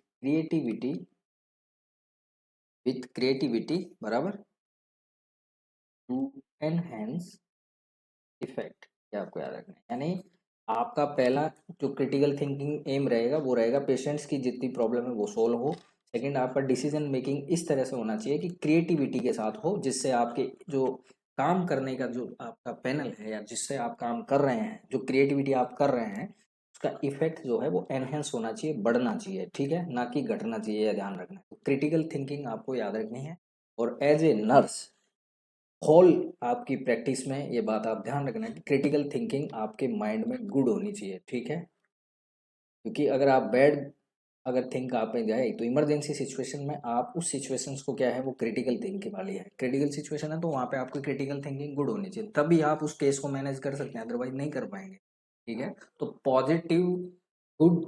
क्रिएटिविटी बराबर टू एनहेंस इफेक्ट, ये आपको याद रखना है। यानी आपका पहला जो क्रिटिकल थिंकिंग एम रहेगा वो रहेगा पेशेंट्स की जितनी प्रॉब्लम है वो सोल्व हो। सेकंड आपका डिसीजन मेकिंग इस तरह से होना चाहिए कि क्रिएटिविटी के साथ हो, जिससे आपके जो काम करने का जो आपका पैनल है या जिससे आप काम कर रहे हैं, जो क्रिएटिविटी आप कर रहे हैं उसका इफेक्ट जो है वो एनहेंस होना चाहिए, बढ़ना चाहिए, ठीक है, ना कि घटना चाहिए, या ध्यान रखना है। तो क्रिटिकल थिंकिंग आपको याद रखनी है। और एज ए नर्स होल आपकी प्रैक्टिस में ये बात आप ध्यान रखना है कि क्रिटिकल थिंकिंग आपके माइंड में गुड होनी चाहिए, ठीक है। क्योंकि अगर आप बैड अगर थिंक आप में जाए तो इमरजेंसी सिचुएशन में आप उस सिचुएशंस को क्या है वो क्रिटिकल थिंकिंग वाली है, क्रिटिकल सिचुएशन है तो वहाँ पे आपकी क्रिटिकल थिंकिंग गुड होनी चाहिए, तभी आप उस केस को मैनेज कर सकते हैं, अदरवाइज नहीं कर पाएंगे, ठीक है। तो पॉजिटिव गुड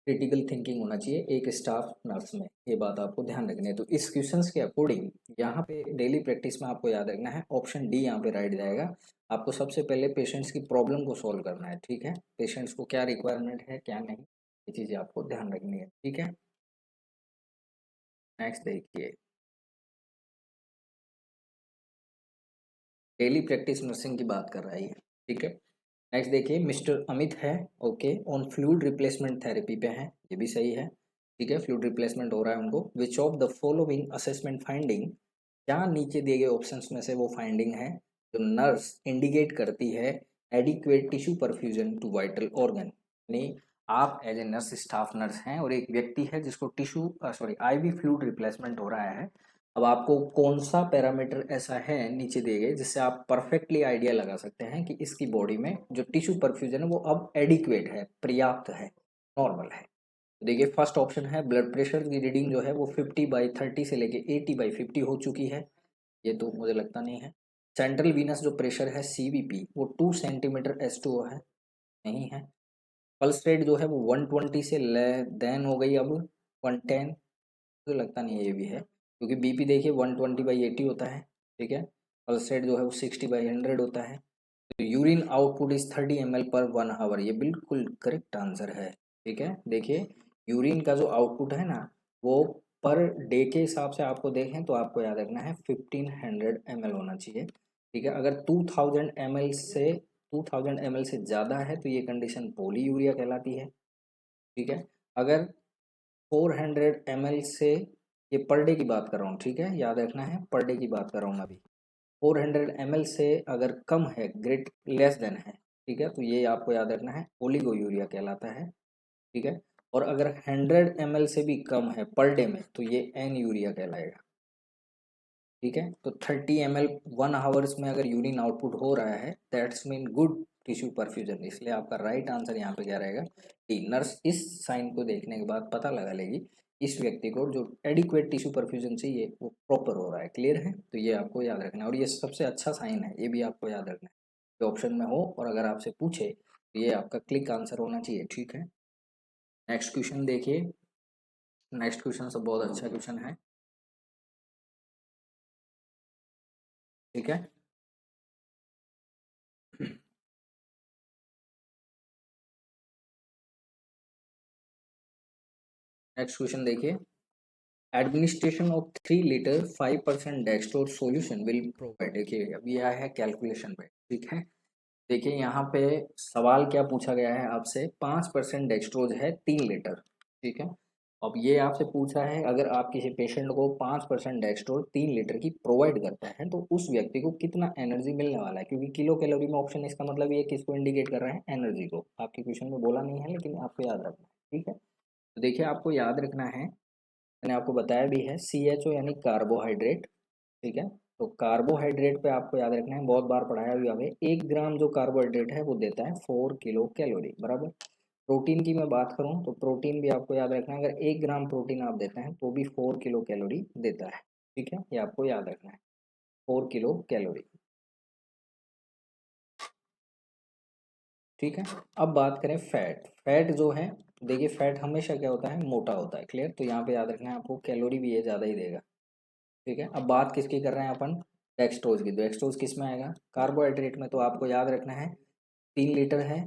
क्रिटिकल थिंकिंग होना चाहिए एक स्टाफ नर्स में, ये बात आपको ध्यान रखनी है। तो इस क्वेश्चंस के अकॉर्डिंग यहाँ पे डेली प्रैक्टिस में आपको याद रखना है ऑप्शन डी यहाँ पे राइट जाएगा। आपको सबसे पहले पेशेंट्स की प्रॉब्लम को सॉल्व करना है, ठीक है, पेशेंट्स को क्या रिक्वायरमेंट है क्या नहीं, ये चीज़ें आपको ध्यान रखनी है, ठीक है। नेक्स्ट देखिए, डेली प्रैक्टिस नर्सिंग की बात कर रहा है ये, ठीक है। नेक्स्ट देखिए, मिस्टर अमित है, okay, on fluid replacement therapy पे है, ये भी सही है, ठीक है, फ्लूइड रिप्लेसमेंट हो रहा है उनको। Which of the following assessment finding, क्या नीचे दिए गए ऑप्शंस में से वो फाइंडिंग है जो नर्स इंडिकेट करती है adequate tissue perfusion to vital organ, यानी आप as a nurse staff nurse हैं और एक व्यक्ति है जिसको tissue sorry IV fluid replacement हो रहा है। अब आपको कौन सा पैरामीटर ऐसा है नीचे दिए गए जिससे आप परफेक्टली आइडिया लगा सकते हैं कि इसकी बॉडी में जो टिश्यू परफ्यूजन है वो अब एडिक्वेट है, पर्याप्त है, नॉर्मल है। तो देखिए फर्स्ट ऑप्शन है ब्लड प्रेशर की रीडिंग जो है वो 50/30 से लेके 80/50 हो चुकी है, ये तो मुझे लगता नहीं है। सेंट्रल वीनस जो प्रेशर है सीवीपी वो 2 सेंटीमीटर S2O है, नहीं है। पल्स रेट जो है वो 120 से ले देन हो गई अब 110, मुझे लगता नहीं है ये भी है, क्योंकि बीपी देखिए 120/80 होता है, ठीक है। पल्स रेट जो है वो 60/100 होता है। तो यूरिन आउटपुट इज 30 ml पर 1 आवर, ये बिल्कुल करेक्ट आंसर है, ठीक है। देखिए यूरिन का जो आउटपुट है ना वो पर डे के हिसाब से आपको देखें तो आपको याद रखना है 1500 ml होना चाहिए, ठीक है। अगर 2000 ml से ज़्यादा है तो ये कंडीशन पोली यूरिया कहलाती है, ठीक है। अगर 400 ml से, ये पर डे की बात कर रहा हूँ, ठीक है, याद रखना है पर डे की बात कर रहा हूँ मैं अभी। 400 ml से अगर कम है, ग्रेट लेस देन है, ठीक है, तो ये आपको याद रखना है ओलिगो यूरिया कहलाता है, ठीक है। और अगर 100 ml से भी कम है पर डे में तो ये एन यूरिया कहलाएगा, ठीक है। तो 30 ml 1 आवर्स में अगर यूरिन आउटपुट हो रहा है that's mean good tissue perfusion, इसलिए आपका राइट आंसर यहाँ पे क्या रहेगा डी। नर्स इस साइन को देखने के बाद पता लगा लेगी इस व्यक्ति को जो एडिक्वेट टिश्यू परफ्यूजन चाहिए वो प्रॉपर हो रहा है, क्लियर है। तो ये आपको याद रखना है और ये सबसे अच्छा साइन है, ये भी आपको याद रखना है, जो ऑप्शन में हो और अगर आपसे पूछे तो ये आपका क्लिक आंसर होना चाहिए, ठीक है। नेक्स्ट क्वेश्चन देखिए, नेक्स्ट क्वेश्चन सब बहुत अच्छा क्वेश्चन है, ठीक है। नेक्स्ट क्वेश्चन देखिए, administration of 3 litre 5% dextrose solution will provide, देखिए अब ये आया है कैलकुलेशन पे, ठीक है। देखिए यहाँ पे सवाल क्या पूछा गया है आपसे, 5% डेक्सट्रोज है 3 लीटर, ठीक है। अब ये आपसे पूछा है अगर आप किसी पेशेंट को 5% डेक्सट्रोज 3 लीटर की प्रोवाइड करता है तो उस व्यक्ति को कितना एनर्जी मिलने वाला है, क्योंकि किलो कैलोरी में ऑप्शन, इसका मतलब ये किसको इंडिकेट कर रहा है, एनर्जी को, आपके क्वेश्चन में बोला नहीं है लेकिन आपको याद रखना है, ठीक है। तो देखिए आपको याद रखना है, मैंने आपको बताया भी है CHO यानी कार्बोहाइड्रेट, ठीक है। तो कार्बोहाइड्रेट पे आपको याद रखना है, बहुत बार पढ़ाया हुआ है, 1 ग्राम जो कार्बोहाइड्रेट है वो देता है 4 किलो कैलोरी बराबर। प्रोटीन की मैं बात करूं तो प्रोटीन भी आपको याद रखना है, अगर 1 ग्राम प्रोटीन आप देते हैं तो भी 4 किलो कैलोरी देता है, ठीक है, ये आपको याद रखना है 4 किलो कैलोरी, ठीक है। अब बात करें फैट, फैट जो है देखिए फैट हमेशा क्या होता है, मोटा होता है, क्लियर। तो यहाँ पे याद रखना है आपको कैलोरी भी ये ज़्यादा ही देगा, ठीक है। अब बात किसकी कर रहे हैं अपन, डेक्सट्रोज की, तो डेक्सट्रोज किस में आएगा, कार्बोहाइड्रेट में। तो आपको याद रखना है 3 लीटर है,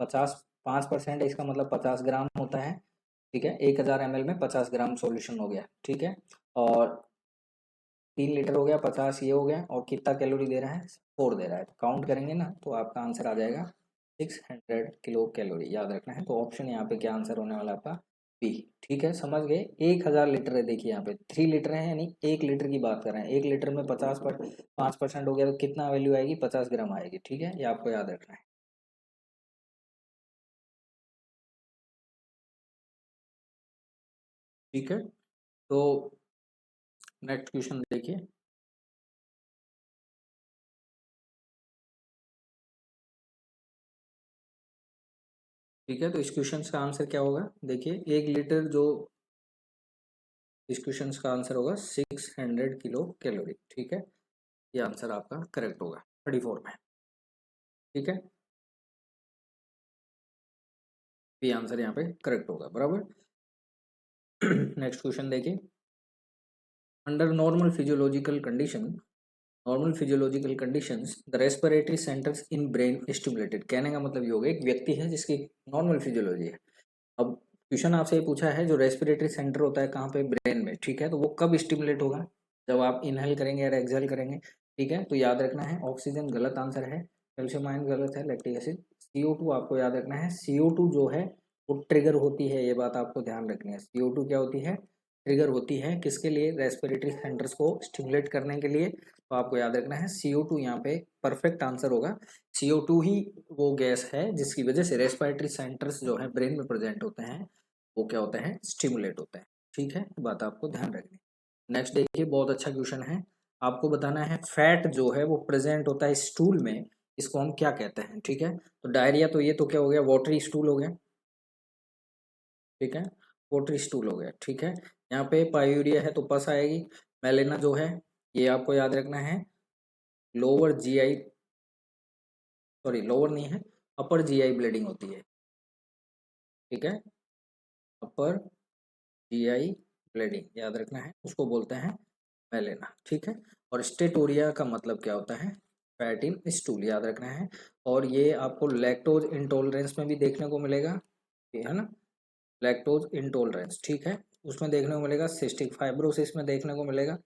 5% है, इसका मतलब 50 ग्राम होता है, ठीक है। 1000 ml में 50 ग्राम सॉल्यूशन हो गया, ठीक है। और 3 लीटर हो गया, 50 ये हो गया, और कितना कैलोरी दे रहा है, 4 दे रहा है, तो काउंट करेंगे ना तो आपका आंसर आ जाएगा 600 किलो कैलोरी, याद रखना है। तो ऑप्शन यहाँ पे क्या आंसर होने वाला आपका बी, ठीक है, समझ गए। 1000 लीटर है, देखिए यहाँ पे 3 लीटर है यानी 1 लीटर की बात कर रहे हैं, 1 लीटर में 5% हो गया तो कितना वैल्यू आएगी, 50 ग्राम आएगी, ठीक है, ये आपको याद रखना है, ठीक है। तो नेक्स्ट क्वेश्चन देखिए, ठीक है, तो इस क्वेश्चन का आंसर क्या होगा, देखिए 1 लीटर जो, इस क्वेश्चन का आंसर होगा 600 किलो कैलोरी। ठीक है, ये आंसर आपका करेक्ट होगा 34 में। ठीक है, ये आंसर यहाँ पे करेक्ट होगा, बराबर। नेक्स्ट क्वेश्चन देखिए, under normal physiological conditions the respiratory centres in brain stimulated. कहने का मतलब ये होगा एक व्यक्ति है जिसकी नॉर्मल फिजियोलॉजी है। अब क्वेश्चन आपसे ये पूछा है जो रेस्पिरेटरी सेंटर होता है कहाँ पे, ब्रेन में। ठीक है, तो वो कब स्टिमुलेट होगा, जब आप इनहेल करेंगे या एक्सहेल करेंगे। ठीक है, तो याद रखना है ऑक्सीजन गलत आंसर है, कैल्शियम आयन गलत है, लैक्टिक एसिड। CO2 आपको याद रखना है, CO2 जो है वो ट्रिगर होती है, ये बात आपको ध्यान रखनी है। CO2 क्या होती है, ट्रिगर होती है किसके लिए, रेस्पिरेटरी सेंटर्स को स्टिमुलेट करने के लिए। तो आपको याद रखना है CO2 यहाँ पे परफेक्ट आंसर होगा। CO2 ही वो गैस है जिसकी वजह से रेस्पिरेटरी सेंटर्स जो है ब्रेन में प्रेजेंट होते हैं, वो क्या होते हैं, स्टिमुलेट होते हैं। ठीक है, बात आपको ध्यान रखनी है। नेक्स्ट देखिए, बहुत अच्छा क्वेश्चन है, आपको बताना है फैट जो है वो प्रेजेंट होता है स्टूल में, इसको हम क्या कहते हैं। ठीक है, तो डायरिया, तो ये तो क्या हो गया, वाटरी स्टूल हो गया। ठीक है, वाटरी स्टूल हो गया। ठीक है, यहाँ पे पायूरिया है तो पस आएगी। मेलेना जो है ये आपको याद रखना है लोअर GI, सॉरी लोअर नहीं है, अपर GI ब्लीडिंग होती है। ठीक है, अपर GI ब्लीडिंग याद रखना है, उसको बोलते हैं मेलेना। ठीक है, और स्टेटोरिया का मतलब क्या होता है, फैट इन स्टूल, याद रखना है। और ये आपको लैक्टोज इंटॉलरेंस में भी देखने को मिलेगा, ये है ना, लैक्टोज इंटॉलरेंस। ठीक है, उसमें देखने को मिलेगा, सिस्टिक फाइब्रोसिस में देखने को मिलेगा,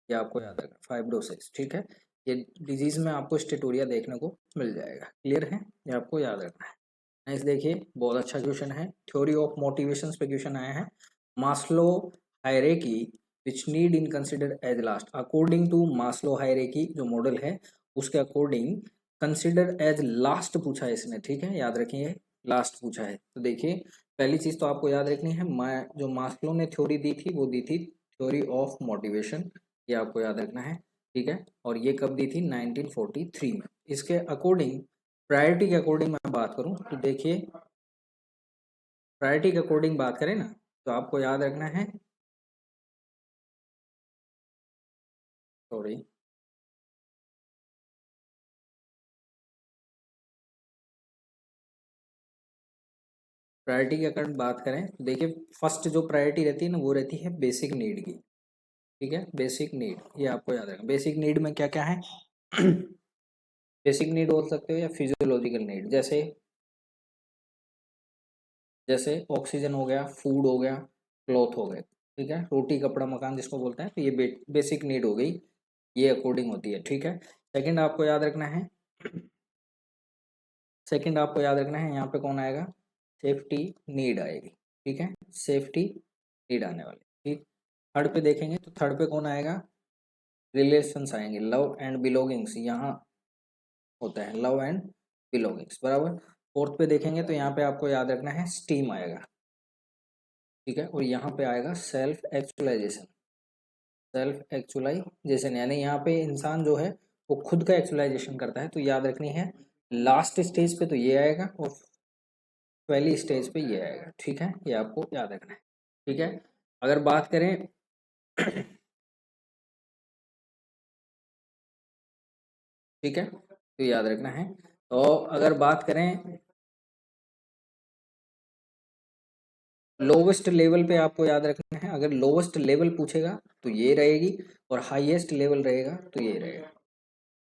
ये आपको याद रखना, फाइब्रोसिस। ठीक है, ये डिजीज में आपको स्टेटोरिया देखने को मिल जाएगा। क्लियर है, ये आपको याद रखना है। नेक्स्ट देखिए, बहुत अच्छा क्वेश्चन है, थ्योरी ऑफ मोटिवेशंस पे क्वेश्चन आया है। Maslow hierarchy which need in consider as last, according to Maslow hierarchy जो मॉडल है उसके अकॉर्डिंग कंसिडर एज लास्ट पूछा है इसने। ठीक है, याद रखिए लास्ट पूछा है। तो देखिए, पहली चीज तो आपको याद रखनी है, जो मास्लो ने थ्योरी दी थी वो दी थी थ्योरी ऑफ मोटिवेशन, ये आपको याद रखना है। ठीक है, और ये कब दी थी, 1943 में। इसके अकॉर्डिंग, प्रायोरिटी के अकॉर्डिंग मैं बात करूं तो देखिए, प्रायोरिटी के अकॉर्डिंग बात करें ना, तो आपको याद रखना है, सॉरी, प्रायोरिटी के अकॉर्डिंग बात करें तो देखिए, फर्स्ट जो प्रायोरिटी रहती है ना वो रहती है बेसिक नीड की। ठीक है, बेसिक नीड, ये आपको याद रखना। बेसिक नीड में क्या क्या है, बेसिक नीड बोल सकते हो या फिजियोलॉजिकल नीड, जैसे जैसे ऑक्सीजन हो गया, फूड हो गया, क्लॉथ हो गए। ठीक है, रोटी कपड़ा मकान जिसको बोलते हैं, तो ये बेसिक नीड हो गई, ये अकॉर्डिंग होती है। ठीक है, सेकंड आपको याद रखना है, सेकंड आपको याद रखना है यहाँ पे कौन आएगा, सेफ्टी नीड आएगी। ठीक है, सेफ्टी नीड आने वाली। ठीक, थर्ड पे देखेंगे तो थर्ड पे कौन आएगा, रिलेशंस आएंगे, लव एंड बिलोंगिंग्स यहाँ होता है, लव एंड बिलोंगिंग्स, बराबर। फोर्थ पे देखेंगे तो यहाँ पे आपको याद रखना है स्टीम आएगा। ठीक है, और यहाँ पे आएगा सेल्फ एक्चुअलाइजेशन, सेल्फ एक्चुअलाइजेशन यानी यहाँ पे इंसान जो है वो खुद का एक्चुअलाइजेशन करता है, तो याद रखनी है लास्ट स्टेज पे तो ये आएगा और पहली स्टेज पे ये आएगा। ठीक है, ये आपको याद रखना है। ठीक है, अगर बात करें ठीक है, तो याद रखना है। तो अगर बात करें लोवेस्ट लेवल पे, आपको याद रखना है, अगर लोवेस्ट लेवल पूछेगा तो ये रहेगी, और हाईएस्ट लेवल रहेगा तो ये रहेगा।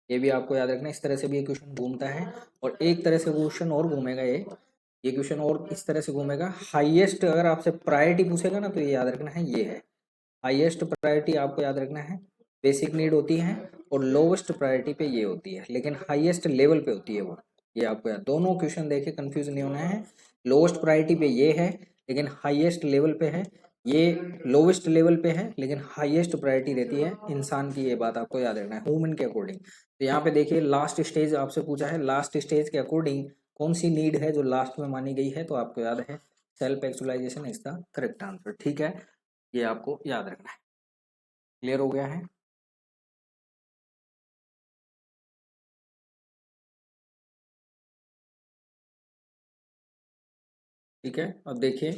ये भी आपको याद रखना है, इस तरह से भी ये क्वेश्चन घूमता है। और एक तरह से क्वेश्चन और घूमेगा, ये क्वेश्चन और इस तरह से घूमेगा, हाईएस्ट अगर आपसे प्रायोरिटी पूछेगा ना तो ये याद रखना है, ये है हाईएस्ट प्रायोरिटी, आपको याद रखना है बेसिक नीड होती है, और लोवेस्ट प्रायोरिटी पे ये होती है, लेकिन हाईएस्ट लेवल पे होती है वो। ये आपको याद, दोनों क्वेश्चन देखे कंफ्यूज नहीं होना है, लोवेस्ट प्रायोरिटी पे ये है लेकिन हाईएस्ट लेवल पे है, ये लोवेस्ट लेवल पे है लेकिन हाईएस्ट प्रायोरिटी रहती है इंसान की, ये बात आपको याद रखना है ह्यूमन के अकॉर्डिंग। तो यहाँ पे देखिए लास्ट स्टेज आपसे पूछा है, लास्ट स्टेज के अकॉर्डिंग कौन सी नीड है जो लास्ट में मानी गई है, तो आपको याद है self actualization is the correct answer. ठीक है, ये आपको याद रखना है। क्लियर हो गया है। ठीक है, अब देखिए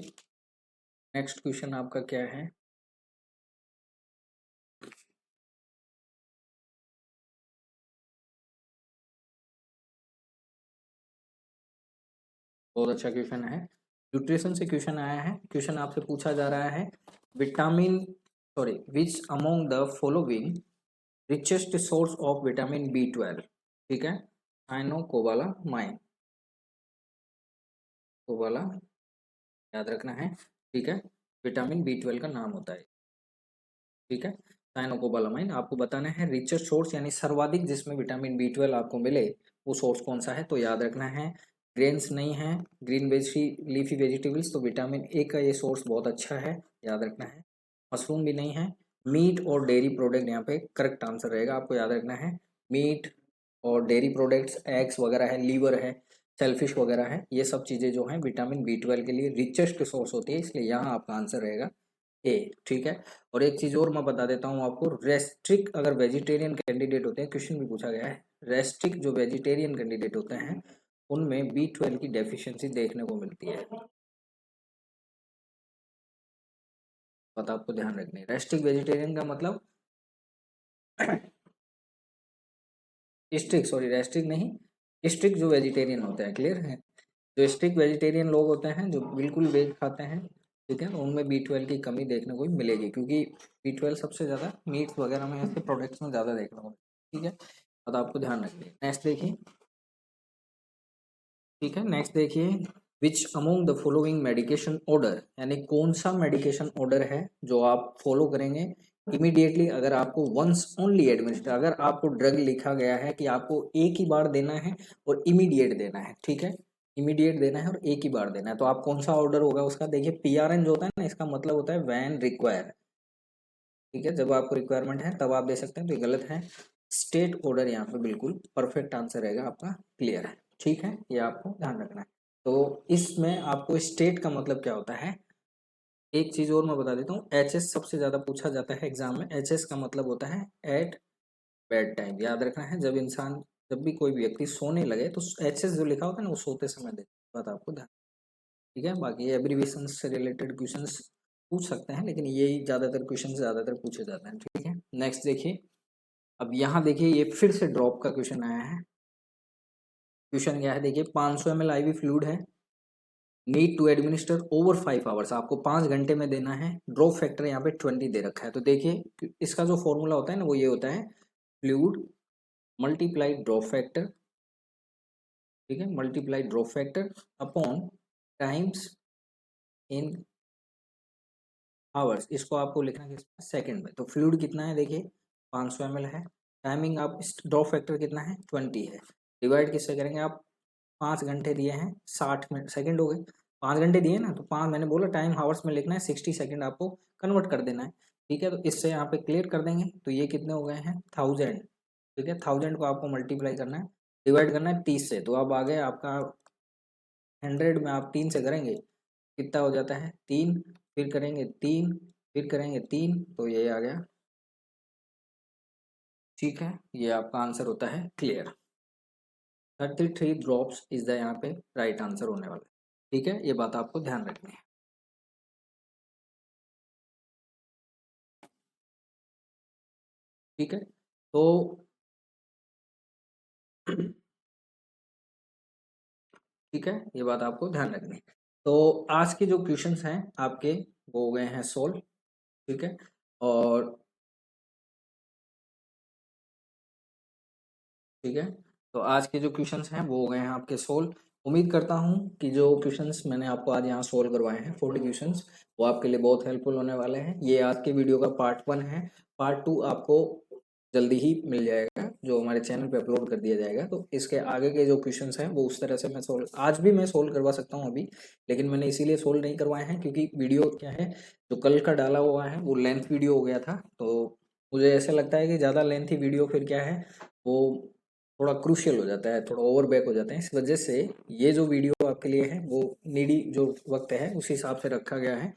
नेक्स्ट क्वेश्चन आपका क्या है। बहुत अच्छा क्वेश्चन है, न्यूट्रिशन से क्वेश्चन आया है। क्वेश्चन आपसे पूछा जा रहा है vitamin sorry which among the following richest source of vitamin B12। ठीक है, साइनोकोबालामाइन, कोबाला याद रखना है। ठीक है, विटामिन B12 का नाम होता है। ठीक है, साइनोकोबालामाइन आपको बताना है रिचेस्ट सोर्स यानी सर्वाधिक जिसमें विटामिन B12 आपको मिले वो सोर्स कौन सा है। तो याद रखना है ग्रेन्स नहीं है, ग्रीन लीफी वेजिटेबल्स, तो विटामिन ए का ये सोर्स बहुत अच्छा है, याद रखना है। मशरूम भी नहीं है। मीट और डेयरी प्रोडक्ट यहाँ पे करेक्ट आंसर रहेगा, आपको याद रखना है। मीट और डेयरी प्रोडक्ट्स, एग्स वगैरह है, लीवर है, सेलफिश वगैरह है, ये सब चीज़ें जो हैं विटामिन B12 के लिए रिचेस्ट सोर्स होती है, इसलिए यहाँ आपका आंसर रहेगा ए। ठीक है, और एक चीज़ और मैं बता देता हूँ आपको, रेस्ट्रिक्ट अगर वेजिटेरियन कैंडिडेट होते हैं, क्वेश्चन भी पूछा गया है, रेस्ट्रिक्ट जो वेजिटेरियन कैंडिडेट होते हैं उनमें B12 की डेफिशिएंसी देखने को मिलती है। बात आपको ध्यान रखनी है, रेस्ट्रिक्ट वेजिटेरियन का मतलब स्ट्रिक्ट, सॉरी रेस्ट्रिक्ट नहीं, स्ट्रिक्ट जो वेजिटेरियन होते हैं, क्लियर है। जो स्ट्रिक्ट वेजिटेरियन लोग होते हैं जो बिल्कुल वेज खाते हैं, ठीक है, उनमें B12 की कमी देखने को मिलेगी, क्योंकि B12 सबसे ज़्यादा मीट्स वगैरह में ऐसे प्रोडक्ट्स में ज़्यादा देखने को मिलेगा। ठीक है, तो आपको ध्यान रखिए। नेक्स्ट देखिए, ठीक है, नेक्स्ट देखिए which among the following medication order, यानी कौन सा मेडिकेशन ऑर्डर है जो आप फॉलो करेंगे इमीडिएटली अगर आपको वंस ओनली एडमिनिस्टर, अगर आपको ड्रग लिखा गया है कि आपको एक ही बार देना है और इमीडिएट देना है। ठीक है, इमीडिएट देना है और एक ही बार देना है, तो आप कौन सा ऑर्डर होगा उसका। देखिए PRN जो होता है ना, इसका मतलब होता है व्हेन रिक्वायर। ठीक है, जब आपको रिक्वायरमेंट है तब आप दे सकते हैं, तो ये गलत है। स्टेट ऑर्डर यहाँ पे बिल्कुल परफेक्ट आंसर रहेगा आपका, क्लियर है। ठीक है, ये आपको ध्यान रखना है। तो इसमें आपको स्टेट का मतलब क्या होता है, एक चीज और मैं बता देता हूँ, HS सबसे ज्यादा पूछा जाता है एग्जाम में। HS का मतलब होता है एट बेड टाइम, याद रखना है। जब इंसान, जब भी कोई व्यक्ति सोने लगे तो HS जो लिखा होता है ना वो सोते समय दे, बात आपको ध्यान। ठीक है, बाकी एब्रीविएशन से रिलेटेड क्वेश्चंस पूछ सकते हैं, लेकिन यही ज्यादातर क्वेश्चन ज्यादातर पूछे जाते हैं। ठीक है, नेक्स्ट देखिए, अब यहाँ देखिए ये फिर से ड्रॉप का क्वेश्चन आया है। क्वेश्चन क्या है देखिए, 500 ml IV फ्लूइड है, need to administer over 5 hours, आपको 5 घंटे में देना है, ड्रॉप फैक्टर यहाँ पे 20 दे रखा है। तो देखिए इसका जो फॉर्मूला होता है ना वो ये होता है फ्लूइड मल्टीप्लाई ड्रॉप फैक्टर, ठीक है, multiply drop factor upon times in hours, इसको आपको लिखना है सेकंड में। तो फ्लूइड कितना है देखिए 500 ml है, टाइमिंग आप ड्रॉप फैक्टर कितना है 20 है, डिवाइड किससे करेंगे आप, 5 घंटे दिए हैं 60 मिनट सेकंड हो गए, 5 घंटे दिए ना, तो 5 मैंने बोला टाइम हावर्स में लिखना है, 60 सेकंड आपको कन्वर्ट कर देना है। ठीक है, तो इससे यहाँ पे क्लियर कर देंगे, तो ये कितने हो गए हैं 1000। ठीक है, 1000 को आपको मल्टीप्लाई करना है, डिवाइड करना है 30 से, तो अब आ गए आपका 100 में आप 3 से करेंगे कितना हो जाता है 3, फिर करेंगे 3, फिर करेंगे 3, तो ये आ गया। ठीक है, ये आपका आंसर होता है क्लियर, 33 ड्रॉप्स इज द यहाँ पे राइट आंसर होने वाला है। ठीक है, ये बात आपको ध्यान रखनी है। ठीक है, तो ठीक है, ये बात आपको ध्यान रखनी है। तो आज के जो क्वेश्चंस हैं आपके वो हो गए हैं सोल्व। ठीक है, और ठीक है, तो आज के जो क्वेश्चंस हैं वो हो गए हैं आपके सोल्व। उम्मीद करता हूँ कि जो क्वेश्चंस मैंने आपको आज यहाँ सोल्व करवाए हैं 40 क्वेश्चंस, वो आपके लिए बहुत हेल्पफुल होने वाले हैं। ये आज के वीडियो का पार्ट 1 है, पार्ट 2 आपको जल्दी ही मिल जाएगा, जो हमारे चैनल पे अपलोड कर दिया जाएगा। तो इसके आगे के जो क्वेश्चंस हैं वो उस तरह से मैं सोल्व, आज भी मैं सोल्व करवा सकता हूँ अभी, लेकिन मैंने इसीलिए सोल्व नहीं करवाए हैं क्योंकि वीडियो क्या है जो कल का डाला हुआ है वो लेंथ वीडियो हो गया था। तो मुझे ऐसा लगता है कि ज़्यादा लेंथी वीडियो फिर क्या है वो थोड़ा क्रूशियल हो जाता है, थोड़ा ओवरबैक हो जाते हैं, इस वजह से ये जो वीडियो आपके लिए है वो नीडी जो वक्त है उस हिसाब से रखा गया है।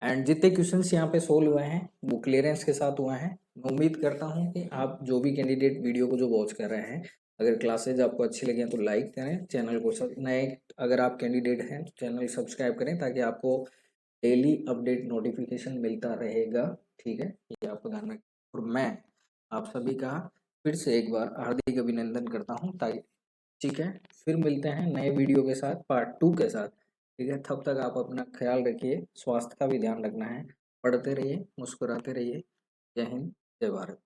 एंड जितने क्वेश्चंस यहाँ पे सोल्व हुए हैं वो क्लियरेंस के साथ हुए हैं। मैं उम्मीद करता हूँ कि आप जो भी कैंडिडेट वीडियो को जो वॉच कर रहे हैं, अगर क्लासेज आपको अच्छी लगी तो लाइक करें, चैनल को नए अगर आप कैंडिडेट हैं तो चैनल सब्सक्राइब करें ताकि आपको डेली अपडेट नोटिफिकेशन मिलता रहेगा। ठीक है, ये आपको ध्यान रखें। और मैं आप सभी का फिर से एक बार हार्दिक अभिनंदन करता हूँ। ताकि ठीक है, फिर मिलते हैं नए वीडियो के साथ, पार्ट 2 के साथ। ठीक है, तब तक आप अपना ख्याल रखिए, स्वास्थ्य का भी ध्यान रखना है। पढ़ते रहिए, मुस्कुराते रहिए। जय हिंद, जय भारत।